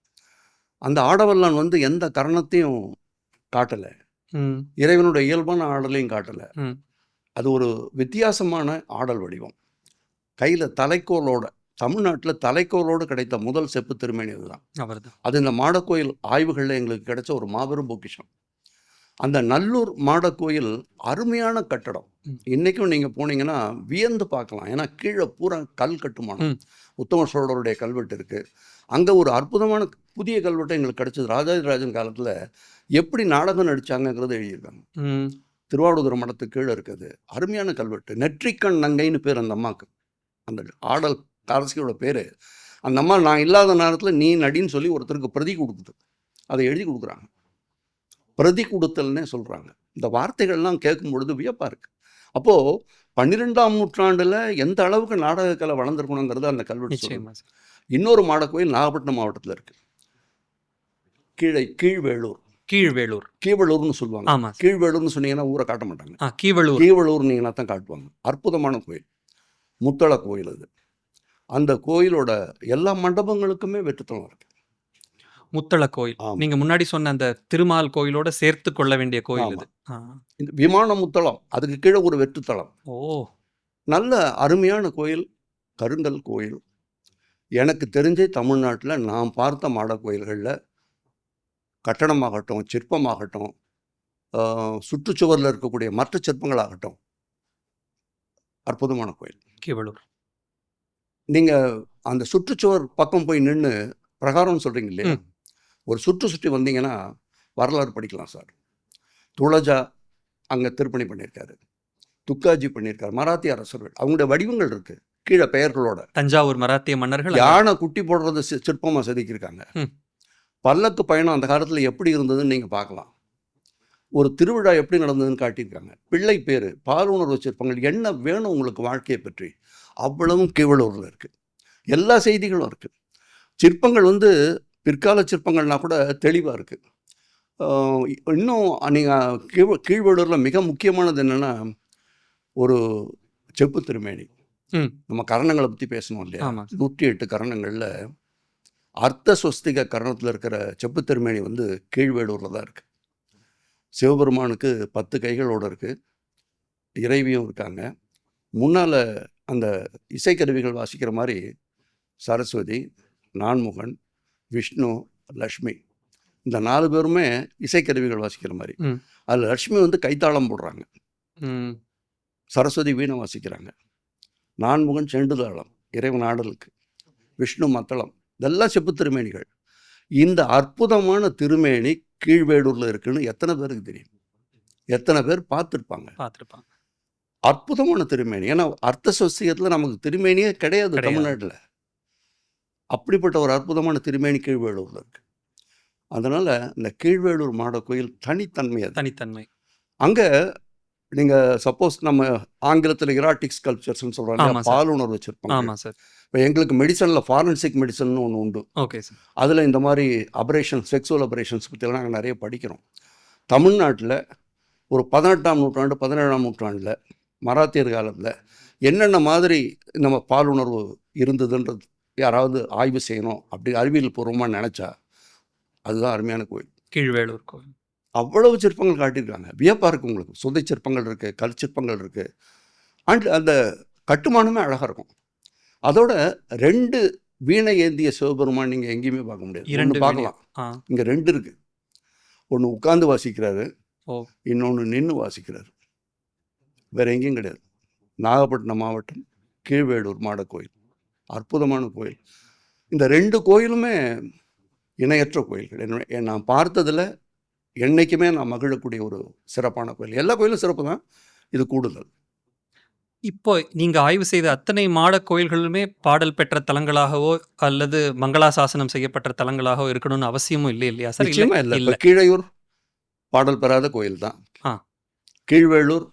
அந்த ஆடவல்லான் எந்த கரணத்தையும் காட்டலை, இறைவனுடைய இயல்பான ஆடலையும் காட்டலை. அது ஒரு வித்தியாசமான ஆடல் வடிவம். கையில் தலைக்கோலோட, தமிழ்நாட்டில் தலைக்கோலோடு கிடைத்த முதல் செப்பு திருமேனி அதுதான். அது இந்த மாடக்கோயில் ஆய்வுகளில் எங்களுக்கு கிடைச்ச ஒரு மாபெரும் பொக்கிஷம். அந்த நல்லூர் மாடக்கோயில் அருமையான கட்டடம். இன்றைக்கும் நீங்கள் போனீங்கன்னா வியந்து பார்க்கலாம். ஏன்னா கீழே பூரா கல் கட்டுமானம், உத்தம சோழருடைய கல்வெட்டு இருக்குது. அங்கே ஒரு அற்புதமான புதிய கல்வெட்டு எங்களுக்கு கிடைச்சது. ராஜாதிராஜன் காலத்தில் எப்படி நாடகம் நடித்தாங்கங்கிறது எழுதியிருக்காங்க. திருவாவடுதுறை மடத்துக்கு கீழே இருக்குது. அருமையான கல்வெட்டு. நெற்றிக்கண் நங்கைன்னு பேர் அந்த அம்மாவுக்கு. அந்த ஆடல் அரசியோட பேர். அந்த அம்மா நான் இல்லாத நேரத்தில் நீ நடின்னு சொல்லி ஒருத்தருக்கு பிரதி கொடுக்குது. அதை எழுதி கொடுக்குறாங்க. பிரதி கொடுத்தல்னே சொல்கிறாங்க. இந்த வார்த்தைகள்லாம் கேட்கும் பொழுது வியப்பாக இருக்குது. அப்போது 12ஆம் நூற்றாண்டில் எந்த அளவுக்கு நாடகக்கலை வளர்ந்துருக்கணுங்கிறது அந்த கல்வெட்டு. இன்னொரு மாடக்கோயில் நாகப்பட்டினம் மாவட்டத்தில் இருக்குது. கீழ்வேளூர்னு சொல்லுவாங்க. கீழ்வேளூர்னு சொன்னீங்கன்னா ஊரை காட்ட மாட்டாங்க. கீழ்வேளூர்னீங்கன்னா தான் காட்டுவாங்க. அற்புதமான கோயில், முத்தள கோயில். அது அந்த கோயிலோட எல்லா மண்டபங்களுக்குமே வெற்றுத்தலம் இருக்கு. முத்தள கோயில். ஆமா. நீங்க முன்னாடி சொன்ன அந்த திருமால் கோயிலோட சேர்த்து கொள்ள வேண்டிய கோயில் ஆமா. இது. ஆ. இந்த விமான முத்தளம், அதுக்கு கீழே ஒரு வெற்றுத்தலம். ஓ! நல்ல அருமையான கோயில், கருங்கல் கோயில். எனக்கு தெரிஞ்சே தமிழ்நாட்டில் நான் பார்த்த மாட கோயில்களில் கட்டடமாகட்டும், சிற்பமாகட்டும், சுற்றுச்சுவரில் இருக்கக்கூடிய மற்ற சிற்பங்களாகட்டும், அற்புதமான கோயில். கீவளூர். நீங்கள் அந்த சுற்றுச்சுவர் பக்கம் போய் நின்று பிரகாரம்னு சொல்கிறீங்க இல்லையா, ஒரு சுற்றி வந்தீங்கன்னா வரலாறு படிக்கலாம் சார். துளஜா அங்கே திருப்பணி பண்ணியிருக்காரு, துக்காஜி பண்ணியிருக்காரு, மராத்திய அரசர்கள், அவங்களுடைய வடிவங்கள் இருக்குது கீழே பெயர்களோட. தஞ்சாவூர் மராத்திய மன்னர்கள் யானை குட்டி போடுறது சிற்பமாக செதுக்கியிருக்காங்க. பல்லக்கு பயணம் அந்த காலத்தில் எப்படி இருந்ததுன்னு நீங்கள் பார்க்கலாம். ஒரு திருவிழா எப்படி நடந்ததுன்னு காட்டியிருக்காங்க. பிள்ளை பேர், பாலுணர்வு சிற்பங்கள், என்ன வேணும் உங்களுக்கு வாழ்க்கையை பற்றி, அவ்வளவும் கீவளூரில் இருக்குது. எல்லா செய்திகளும் இருக்குது. சிற்பங்கள் பிற்கால சிற்பங்கள்னா கூட தெளிவாக இருக்குது. இன்னும் நீங்கள் கீழ்வேளூரில் மிக முக்கியமானது என்னென்னா, ஒரு செப்பு திருமேனி. நம்ம கரணங்களை பற்றி பேசணும் இல்லையா, 108 கரணங்களில் அர்த்த ஸ்வஸ்திக கரணத்தில் இருக்கிற செப்பு திருமேனி கீழ்வேளூரில் தான் இருக்குது. சிவபெருமானுக்கு 10 கைகளோடு இருக்குது, இறைவியும் இருக்காங்க. முன்னால் அந்த இசைக்கருவிகள் வாசிக்கிற மாதிரி சரஸ்வதி, நான்முகன், விஷ்ணு, லக்ஷ்மி, இந்த 4 பேருமே இசைக்கருவிகள் வாசிக்கிற மாதிரி. அதில் லக்ஷ்மி கைத்தாளம் போடுறாங்க, சரஸ்வதி வீணை வாசிக்கிறாங்க, நான்முகன் செண்டு தாளம் இறைவன் ஆடலுக்கு, விஷ்ணு மத்தளம், இதெல்லாம் செப்பு திருமேனிகள். இந்த அற்புதமான திருமேனி கீழ்வேளூரில் இருக்குன்னு எத்தனை பேருக்கு தெரியும்? எத்தனை பேர் பார்த்துருப்பாங்க? அற்புதமான திருமேனி. ஏன்னா அர்த்த சொஸ்திகத்தில் நமக்கு திருமேனியே கிடையாது தமிழ்நாட்டில். அப்படிப்பட்ட ஒரு அற்புதமான திருமேனி கீழ்வேளூரில் இருக்கு. அதனால் இந்த கீழ்வேளூர் மாட கோயில் தனித்தன்மை. அங்கே நீங்கள் சப்போஸ் நம்ம ஆங்கிலத்தில் இராட்டிக் ஸ்கல்ப்சர்ஸ்ன்னு சொல்கிறாங்க, பாலுணர்வு சிற்பம். இப்போ எங்களுக்கு மெடிசனில் ஃபாரன்சிக் மெடிசன் ஒன்று உண்டு. Okay sir. அதில் இந்த மாதிரி அபரேஷன்ஸ், செக்ஸுவல் அபரேஷன்ஸ் பற்றியெல்லாம் நாங்கள் நிறைய படிக்கிறோம். தமிழ்நாட்டில் ஒரு 18ஆம் நூற்றாண்டு 17ஆம் நூற்றாண்டில் மராத்தியர் காலத்தில் என்னென்ன மாதிரி நம்ம பாலுணர்வு இருந்ததுன்றது யாராவது ஆய்வு செய்யணும் அப்படி அறிவியல் பூர்வமாக நினச்சா அதுதான் அருமையான கோயில் கீழ்வேளூர் கோயில். அவ்வளவு சிற்பங்கள் காட்டியிருக்காங்க. வியப்பாக இருக்குது உங்களுக்கு. சுதை சிற்பங்கள் இருக்குது, கல் சிற்பங்கள் இருக்குது, அண்ட் அந்த கட்டுமானமே அழகாக இருக்கும். அதோட 2 வீணை ஏந்திய சிவபெருமான் நீங்கள் எங்கேயுமே பார்க்க முடியாது. 2 பார்க்கலாம், இங்கே 2 இருக்குது. ஒன்று உட்காந்து வாசிக்கிறாரு, இன்னொன்று நின்று வாசிக்கிறாரு. வேறு எங்கேயும் கிடையாது. நாகப்பட்டினம் மாவட்டம் கீழ்வேளூர் மாட கோயில் அற்புதமான கோயில். இந்த 2 கோயிலுமே இணையற்ற கோயில்கள். நான் பார்த்ததில் என்றைக்குமே நான் மகிழக்கூடிய ஒரு சிறப்பான கோயில். எல்லா கோயிலும் சிறப்பு தான், இது கூடுதல். இப்போ நீங்க ஆய்வு செய்த அத்தனை மாட கோயில்களுமே பாடல் பெற்ற தலங்களாகவோ அல்லது மங்களாசாசனம் செய்யப்பட்ட தலங்களாகவோ இருக்கணும்னு அவசியமும் இல்லையா சார்? நிச்சயமா இல்லை. இப்போ கீழையூர் பாடல் பெறாத கோயில் தான், கீழ்வேளூர்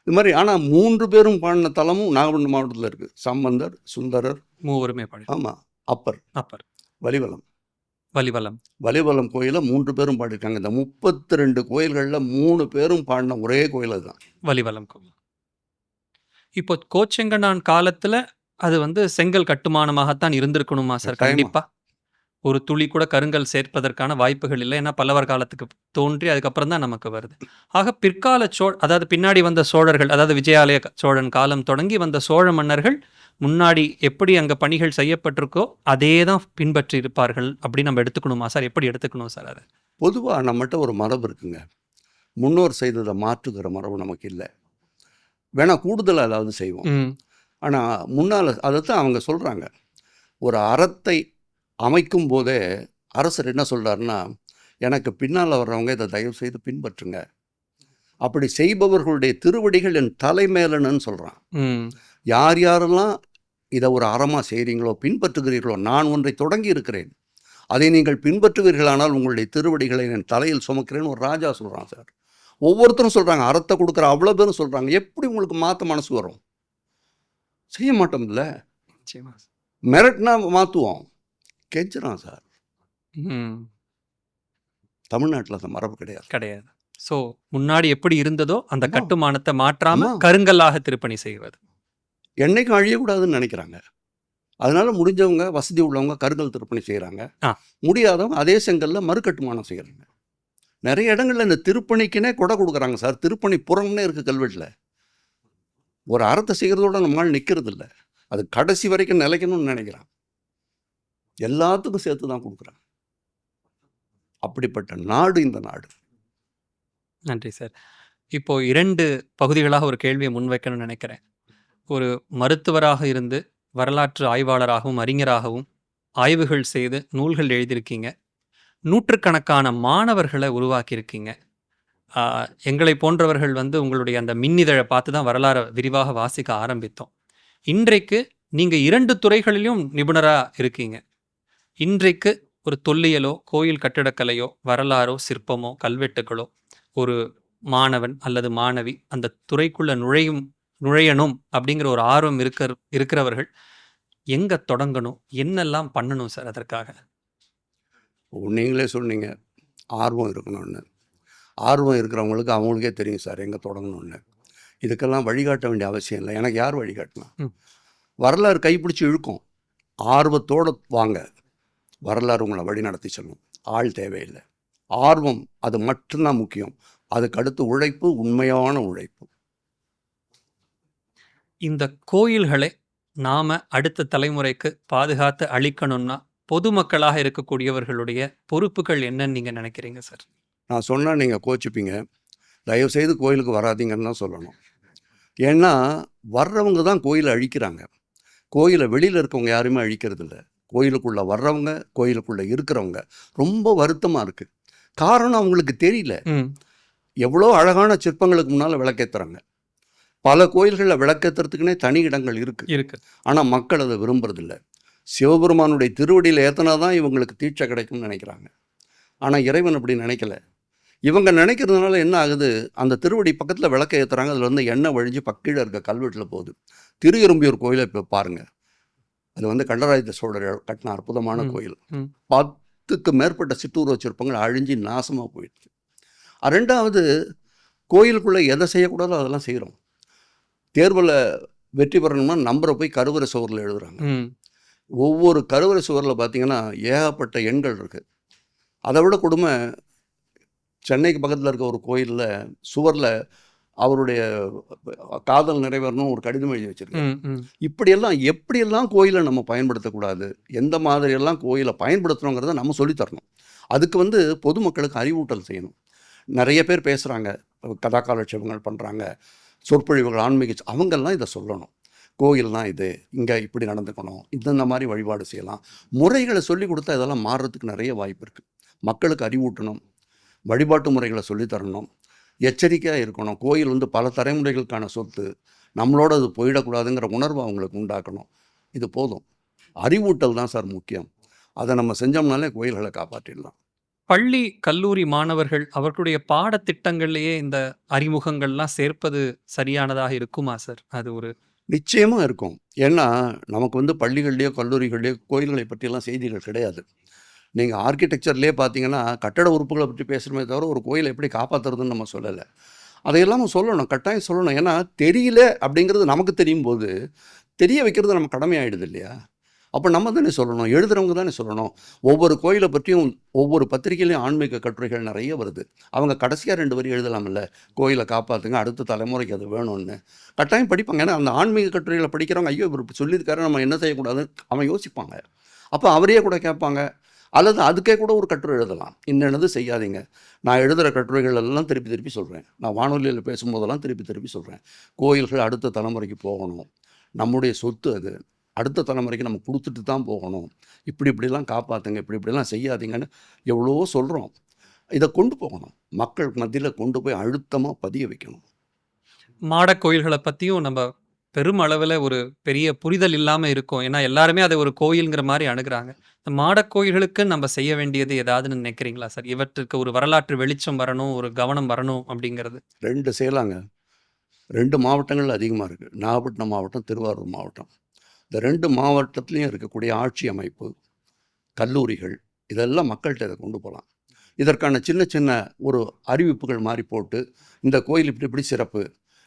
இது மாதிரி. ஆனால் 3 பேரும் பாடின தலமும் நாகப்பட்டினம் மாவட்டத்தில் இருக்குது. சம்பந்தர், சுந்தரர், மூவருமே பாடி. ஆமாம், அப்பர், வலிவலம் கோயில 3 பேரும் பாடியிருக்காங்க. இந்த 32 கோயில்களில் 3 பேரும் பாடின ஒரே கோயில் அதுதான் வலிவலம் கோயில். இப்போ கோச்செங்கனான் காலத்துல அது செங்கல் கட்டுமானமாகத்தான் இருந்திருக்கணுமா சார்? கண்டிப்பா. ஒரு துளி கூட கருங்கல் சேர்ப்பதற்கான வாய்ப்புகள் இல்லை. ஏன்னா பல்லவர் காலத்துக்கு தோன்றி அதுக்கப்புறம் தான் நமக்கு வருது. ஆக பிற்கால அதாவது பின்னாடி வந்த சோழர்கள், அதாவது விஜயாலய சோழன் காலம் தொடங்கி வந்த சோழ மன்னர்கள் முன்னாடி எப்படி அங்கே பணிகள் செய்யப்பட்டிருக்கோ அதே தான் பின்பற்றி இருப்பார்கள் அப்படின்னு நம்ம எடுத்துக்கணுமா சார்? எப்படி எடுத்துக்கணும் சார் அதை? பொதுவாக நம்மகிட்ட ஒரு மரபு இருக்குங்க, முன்னோர் செய்ததை மாற்றுகிற மரபு நமக்கு இல்லை. வேணா கூடுதலாக ஏதாவது செய்வோம். ஆனால் முன்னால் அதைத்தான் அவங்க சொல்கிறாங்க. ஒரு அறத்தை அமைக்கும் போதே அரசர் என்ன சொல்கிறாருன்னா, எனக்கு பின்னால் வர்றவங்க இதை தயவு செய்து பின்பற்றுங்க, அப்படி செய்பவர்களுடைய திருவடிகள் என் தலைமேலன்னு சொல்கிறான். யார் யாரெல்லாம் இதை ஒரு அறமாக செய்கிறீங்களோ, பின்பற்றுகிறீர்களோ, நான் ஒன்றை தொடங்கி இருக்கிறேன், அதை நீங்கள் பின்பற்றுவீர்களானால் உங்களுடைய திருவடிகளை என் தலையில் சுமக்கிறேன்னு ஒரு ராஜா சொல்கிறான் சார். ஒவ்வொருத்தரும் சொல்கிறாங்க, அறத்தை கொடுக்குற அவ்வளோ பேரும் சொல்கிறாங்க. எப்படி உங்களுக்கு மாற்ற மனசு வரும்? செய்ய மாட்டோம் இல்லை, மிரட்டினா மாற்றுவோம், கெஞ்சிறான் சார். தமிழ்நாட்டில் அந்த மரபு கிடையாது. ஸோ முன்னாடி எப்படி இருந்ததோ அந்த கட்டுமானத்தை மாற்றாம கருங்கல்லாக திருப்பணி செய்வது. என்னைக்கும் அழியக்கூடாதுன்னு நினைக்கிறாங்க. அதனால முடிஞ்சவங்க, வசதி உள்ளவங்க கருங்கல் திருப்பணி செய்கிறாங்க. ஆ. முடியாதவங்க அதே செங்கல்ல மறுகட்டுமானம் செய்கிறாங்க. நிறைய இடங்கள்ல இந்த திருப்பணிக்குனே கொடை கொடுக்குறாங்க சார். திருப்பணி புறம்னே இருக்குது கல்வெட்டில். ஒரு அறத்தை செய்கிறதோட நம்மளால் நிற்கிறது இல்லை. அது கடைசி வரைக்கும் நிலைக்கணும்னு நினைக்கிறான். எல்லாத்துக்கும் சேர்த்து தான் கொடுக்குறாங்க. அப்படிப்பட்ட நாடு இந்த நாடு. நன்றி சார். இப்போ 2 பகுதிகளாக ஒரு கேள்வியை முன்வைக்கணும்னு நினைக்கிறேன். ஒரு மருத்துவராக இருந்து வரலாற்று ஆய்வாளராகவும் அறிஞராகவும் ஆய்வுகள் செய்து நூல்கள் எழுதியிருக்கீங்க. நூற்றுக்கணக்கான மாணவர்களை உருவாக்கியிருக்கீங்க. எங்களை போன்றவர்கள் வந்து உங்களுடைய அந்த மின்னிதழை பார்த்து தான் வரலாறை விரிவாக வாசிக்க ஆரம்பித்தோம். இன்றைக்கு நீங்கள் 2 துறைகளிலும் நிபுணராக இருக்கீங்க. இன்றைக்கு ஒரு தொல்லியலோ கோயில் கட்டிடக்கலையோ வரலாறோ சிற்பமோ கல்வெட்டுகளோ ஒரு மாணவன் அல்லது மாணவி அந்த துறைக்குள்ள நுழையணும் அப்படிங்கிற ஒரு ஆர்வம் இருக்கிறவர்கள் எங்க தொடங்கணும், என்னெல்லாம் பண்ணணும் சார் அதற்காக? நீங்களே சொன்னீங்க ஆர்வம் இருக்கணும்னு. ஆர்வம் இருக்கிறவங்களுக்கு அவங்களுக்கே தெரியும் சார் எங்கே தொடங்கணும்னு. இதுக்கெல்லாம் வழிகாட்ட வேண்டிய அவசியம் இல்லை. எனக்கு யார் வழிகாட்டினா? வரலாறு கைப்பிடிச்சி இழுக்கும். ஆர்வத்தோடு வாங்க, வரலாறு உங்களை வழி நடத்தி செல்லும். ஆள் தேவையில்லை. ஆர்வம் அது மட்டும்தான் முக்கியம். அதுக்கு அடுத்து உழைப்பு, உண்மையான உழைப்பு. இந்த கோயில்களை நாம அடுத்த தலைமுறைக்கு பாதுகாத்து அளிக்கணும்னா பொதுமக்களாக இருக்கக்கூடியவர்களுடைய பொறுப்புகள் என்னன்னு நீங்க நினைக்கிறீங்க சார்? நான் சொன்னால் நீங்கள் கோச்சிப்பீங்க. தயவுசெய்து கோயிலுக்கு வராதீங்கன்னு தான் சொல்லணும். ஏன்னா வர்றவங்க தான் கோயிலை அழிக்கிறாங்க. கோயிலை வெளியில் இருக்கவங்க யாருமே அழிக்கிறது இல்லை. கோயிலுக்குள்ளே வர்றவங்க, கோயிலுக்குள்ளே இருக்கிறவங்க ரொம்ப வருத்தமாக இருக்குது. காரணம் அவங்களுக்கு தெரியல. எவ்வளோ அழகான சிற்பங்களுக்கு முன்னால் விளக்கேற்றுறாங்க. பல கோயில்களில் விளக்கேற்றுறதுக்குன்னே தனி இடங்கள் இருக்கு. ஆனால் மக்கள் அதை விரும்புறதில்லை. சிவபெருமானுடைய திருவடியில் ஏற்றினா தான் இவங்களுக்கு தீட்சை கிடைக்கும்னு நினைக்கிறாங்க. ஆனால் இறைவன் அப்படி நினைக்கல. இவங்க நினைக்கிறதுனால என்ன ஆகுது, அந்த திருவடி பக்கத்தில் விளக்க ஏற்றுறாங்க, அதில் வந்து எண்ணெய் வழிஞ்சு பக்கீழ இருக்க கல்வெட்டில் போகுது. திருஎறும்பியூர் கோயிலை இப்போ பாருங்கள். அது வந்து கண்டராதித்த சோழர் கட்டின அற்புதமான கோயில். 10க்கு மேற்பட்ட சிற்றூர் சிற்பங்கள் அழிஞ்சு நாசமாக போயிடுச்சு. ரெண்டாவது, கோயிலுக்குள்ளே எதை செய்யக்கூடாதோ அதெல்லாம் செய்கிறோம். தேர்வில் வெற்றி பெறணும்னா நம்பரை போய் கருவறை சுவரில் எழுதுகிறாங்க. ஒவ்வொரு கருவறை சுவரில் பார்த்தீங்கன்னா ஏகப்பட்ட எண்கள் இருக்குது. அதை விட கொடுமை, சென்னைக்கு பக்கத்தில் இருக்க ஒரு கோயிலில் சுவரில் அவருடைய காதல் நிறைவேறணும் ஒரு கடிதம் எழுதி வச்சிருக்காங்க. இப்படியெல்லாம் எப்படியெல்லாம் கோயிலை நம்ம பயன்படுத்தக்கூடாது, எந்த மாதிரியெல்லாம் கோயிலை பயன்படுத்தணுங்கிறத நம்ம சொல்லித்தரணும். அதுக்கு வந்து பொதுமக்களுக்கு அறிவூட்டல் செய்யணும். நிறைய பேர் பேசுகிறாங்க, கதா காலட்சேபங்கள் பண்ணுறாங்க, சொற்பொழிவுகள், ஆன்மீக, அவங்கெல்லாம் இதை சொல்லணும். கோயில்னால் இது, இங்கே இப்படி நடந்துக்கணும், இந்த மாதிரி வழிபாடு செய்யலாம், முறைகளை சொல்லி கொடுத்தா இதெல்லாம் மாறுறதுக்கு நிறைய வாய்ப்பு இருக்குது. மக்களுக்கு அறிவூட்டணும், வழிபாட்டு முறைகளை சொல்லித்தரணும், எச்சரிக்கையாக இருக்கணும். கோயில் வந்து பல தலைமுறைகளுக்கான சொத்து, நம்மளோட அது போயிடக்கூடாதுங்கிற உணர்வை அவங்களுக்கு உண்டாக்கணும். இது போதும். அறிவூட்டல் தான் சார் முக்கியம். அதை நம்ம செஞ்சோம்னாலே கோயில்களை காப்பாற்றிடலாம். பள்ளி கல்லூரி மாணவர்கள் அவர்களுடைய பாடத்திட்டங்கள்லேயே இந்த அறிமுகங்கள்லாம் சேர்ப்பது சரியானதாக இருக்குமா சார்? அது ஒரு நிச்சயமாக இருக்கும். ஏன்னா நமக்கு வந்து பள்ளிகள்லேயோ கல்லூரிகள்லேயோ கோயில்களை பற்றியெல்லாம் செய்திகள் கிடையாது. நீங்கள் ஆர்கிடெக்சர்லேயே பார்த்தீங்கன்னா கட்டட உறுப்புகளை பற்றி பேசுகிறமே தவிர ஒரு கோயிலை எப்படி காப்பாற்றுறதுன்னு நம்ம சொல்லலை. அதையெல்லாம் சொல்லணும், கட்டாயம் சொல்லணும். ஏன்னா தெரியல அப்படிங்கிறது நமக்கு தெரியும் போது தெரிய வைக்கிறது நம்ம கடமையாயிடுது இல்லையா? அப்போ நம்ம தானே சொல்லணும், எழுதுகிறவங்க தானே சொல்லணும். ஒவ்வொரு கோயிலை பற்றியும் ஒவ்வொரு பத்திரிகையிலையும் ஆன்மீக கட்டுரைகள் நிறைய வருது. அவங்க கடைசியாக 2 வரி எழுதலாம்ல, கோயிலை காப்பாற்றுங்க, அடுத்த தலைமுறைக்கு அது வேணும்னு. கட்டாயம் படிப்பாங்க. ஏன்னா அந்த ஆன்மீக கட்டுரைகளை படிக்கிறவங்க, ஐயோ இவர் இப்படி சொல்லியிருக்காரு, நம்ம என்ன செய்யக்கூடாது அவன் யோசிப்பாங்க. அப்போ அவரையே கூட கேட்பாங்க. அல்லது அதுக்கே கூட ஒரு கட்டுரை எழுதலாம், இன்னது செய்யாதீங்க. நான் எழுதுகிற கட்டுரைகள் எல்லாம் திருப்பி திருப்பி சொல்கிறேன். நான் வானொலியில் பேசும்போதெல்லாம் திருப்பி திருப்பி சொல்கிறேன், கோயில்கள் அடுத்த தலைமுறைக்கு போகணும், நம்முடைய சொத்து அது, அடுத்த தலைமுறைக்கு நம்ம கொடுத்துட்டு தான் போகணும், இப்படிலாம் காப்பாற்றுங்க, இப்படிலாம் செய்யாதீங்கன்னு எவ்வளவோ சொல்கிறோம். இதை கொண்டு போகணும், மக்கள் மத்தியில் கொண்டு போய் அழுத்தமாக பதிய வைக்கணும். மாடக்கோயில்களை பற்றியும் நம்ம பெரும் அளவில் ஒரு பெரிய புரிதல் இல்லாமல் இருக்கும். ஏன்னா எல்லாருமே அதை ஒரு கோயிலுங்கிற மாதிரி அணுகிறாங்க. இந்த மாடக்கோயில்களுக்கு நம்ம செய்ய வேண்டியது ஏதாவதுன்னு நினைக்கிறீங்களா சார்? இவற்றுக்கு ஒரு வரலாற்று வெளிச்சம் வரணும், ஒரு கவனம் வரணும் அப்படிங்கிறது. 2 செய்யலாங்க. 2 மாவட்டங்கள் அதிகமாக இருக்குது. நாகப்பட்டினம் மாவட்டம், திருவாரூர் மாவட்டம். இந்த 2 மாவட்டத்துலேயும் இருக்கக்கூடிய ஆட்சி அமைப்பு, கல்லூரிகள், இதெல்லாம் மக்கள்கிட்ட இதை கொண்டு போகலாம். இதற்கான சின்ன சின்ன ஒரு அறிவிப்புகள் மாதிரி போட்டு, இந்த கோயில் இப்படி சிறப்பு,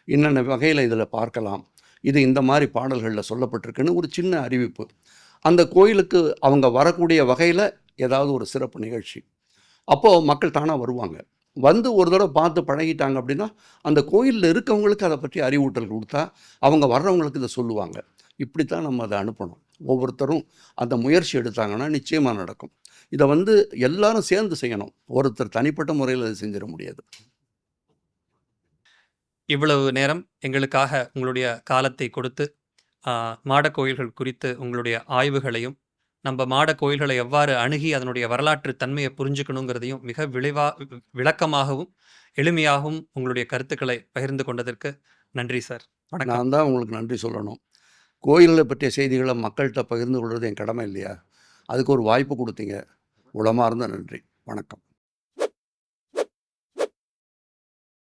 என்னென்ன வகையில் இதில் பார்க்கலாம், இது இந்த மாதிரி பாடல்களில் சொல்லப்பட்டிருக்குன்னு ஒரு சின்ன அறிவிப்பு. அந்த கோயிலுக்கு அவங்க வரக்கூடிய வகையில் ஏதாவது ஒரு சிறப்பு நிகழ்ச்சி, அப்போது மக்கள் தானாக வருவாங்க. வந்து ஒரு தடவை பார்த்து பழகிட்டாங்க அப்படின்னா, அந்த கோயிலில் இருக்கவங்களுக்கு அதை பற்றி அறிவூட்டல் கொடுத்தா அவங்க வர்றவங்களுக்கு இதை சொல்லுவாங்க. இப்படித்தான் நம்ம அதை அனுப்பணும். ஒவ்வொருத்தரும் அந்த முயற்சி எடுத்தாங்கன்னா நிச்சயமாக நடக்கும். இதை எல்லாரும் சேர்ந்து செய்யணும். ஒருத்தர் தனிப்பட்ட முறையில் அதை செஞ்சிட முடியாது. இவ்வளவு நேரம் எங்களுக்காக உங்களுடைய காலத்தை கொடுத்து மாட கோயில்கள் குறித்து உங்களுடைய ஆய்வுகளையும், நம்ம மாட கோயில்களை எவ்வாறு அணுகி அதனுடைய வரலாற்று தன்மையை புரிஞ்சுக்கணுங்கிறதையும் மிக விளக்கமாகவும் எளிமையாகவும் உங்களுடைய கருத்துக்களை பகிர்ந்து கொண்டதற்கு நன்றி சார். வணக்கம். நான் தான் உங்களுக்கு நன்றி சொல்லணும். கோயில்களை பற்றிய செய்திகளை மக்கள்கிட்ட பகிர்ந்து கொள்வது என் கடமை இல்லையா? அதுக்கு ஒரு வாய்ப்பு கொடுத்தீங்க. உளமார்ந்த நன்றி. வணக்கம்.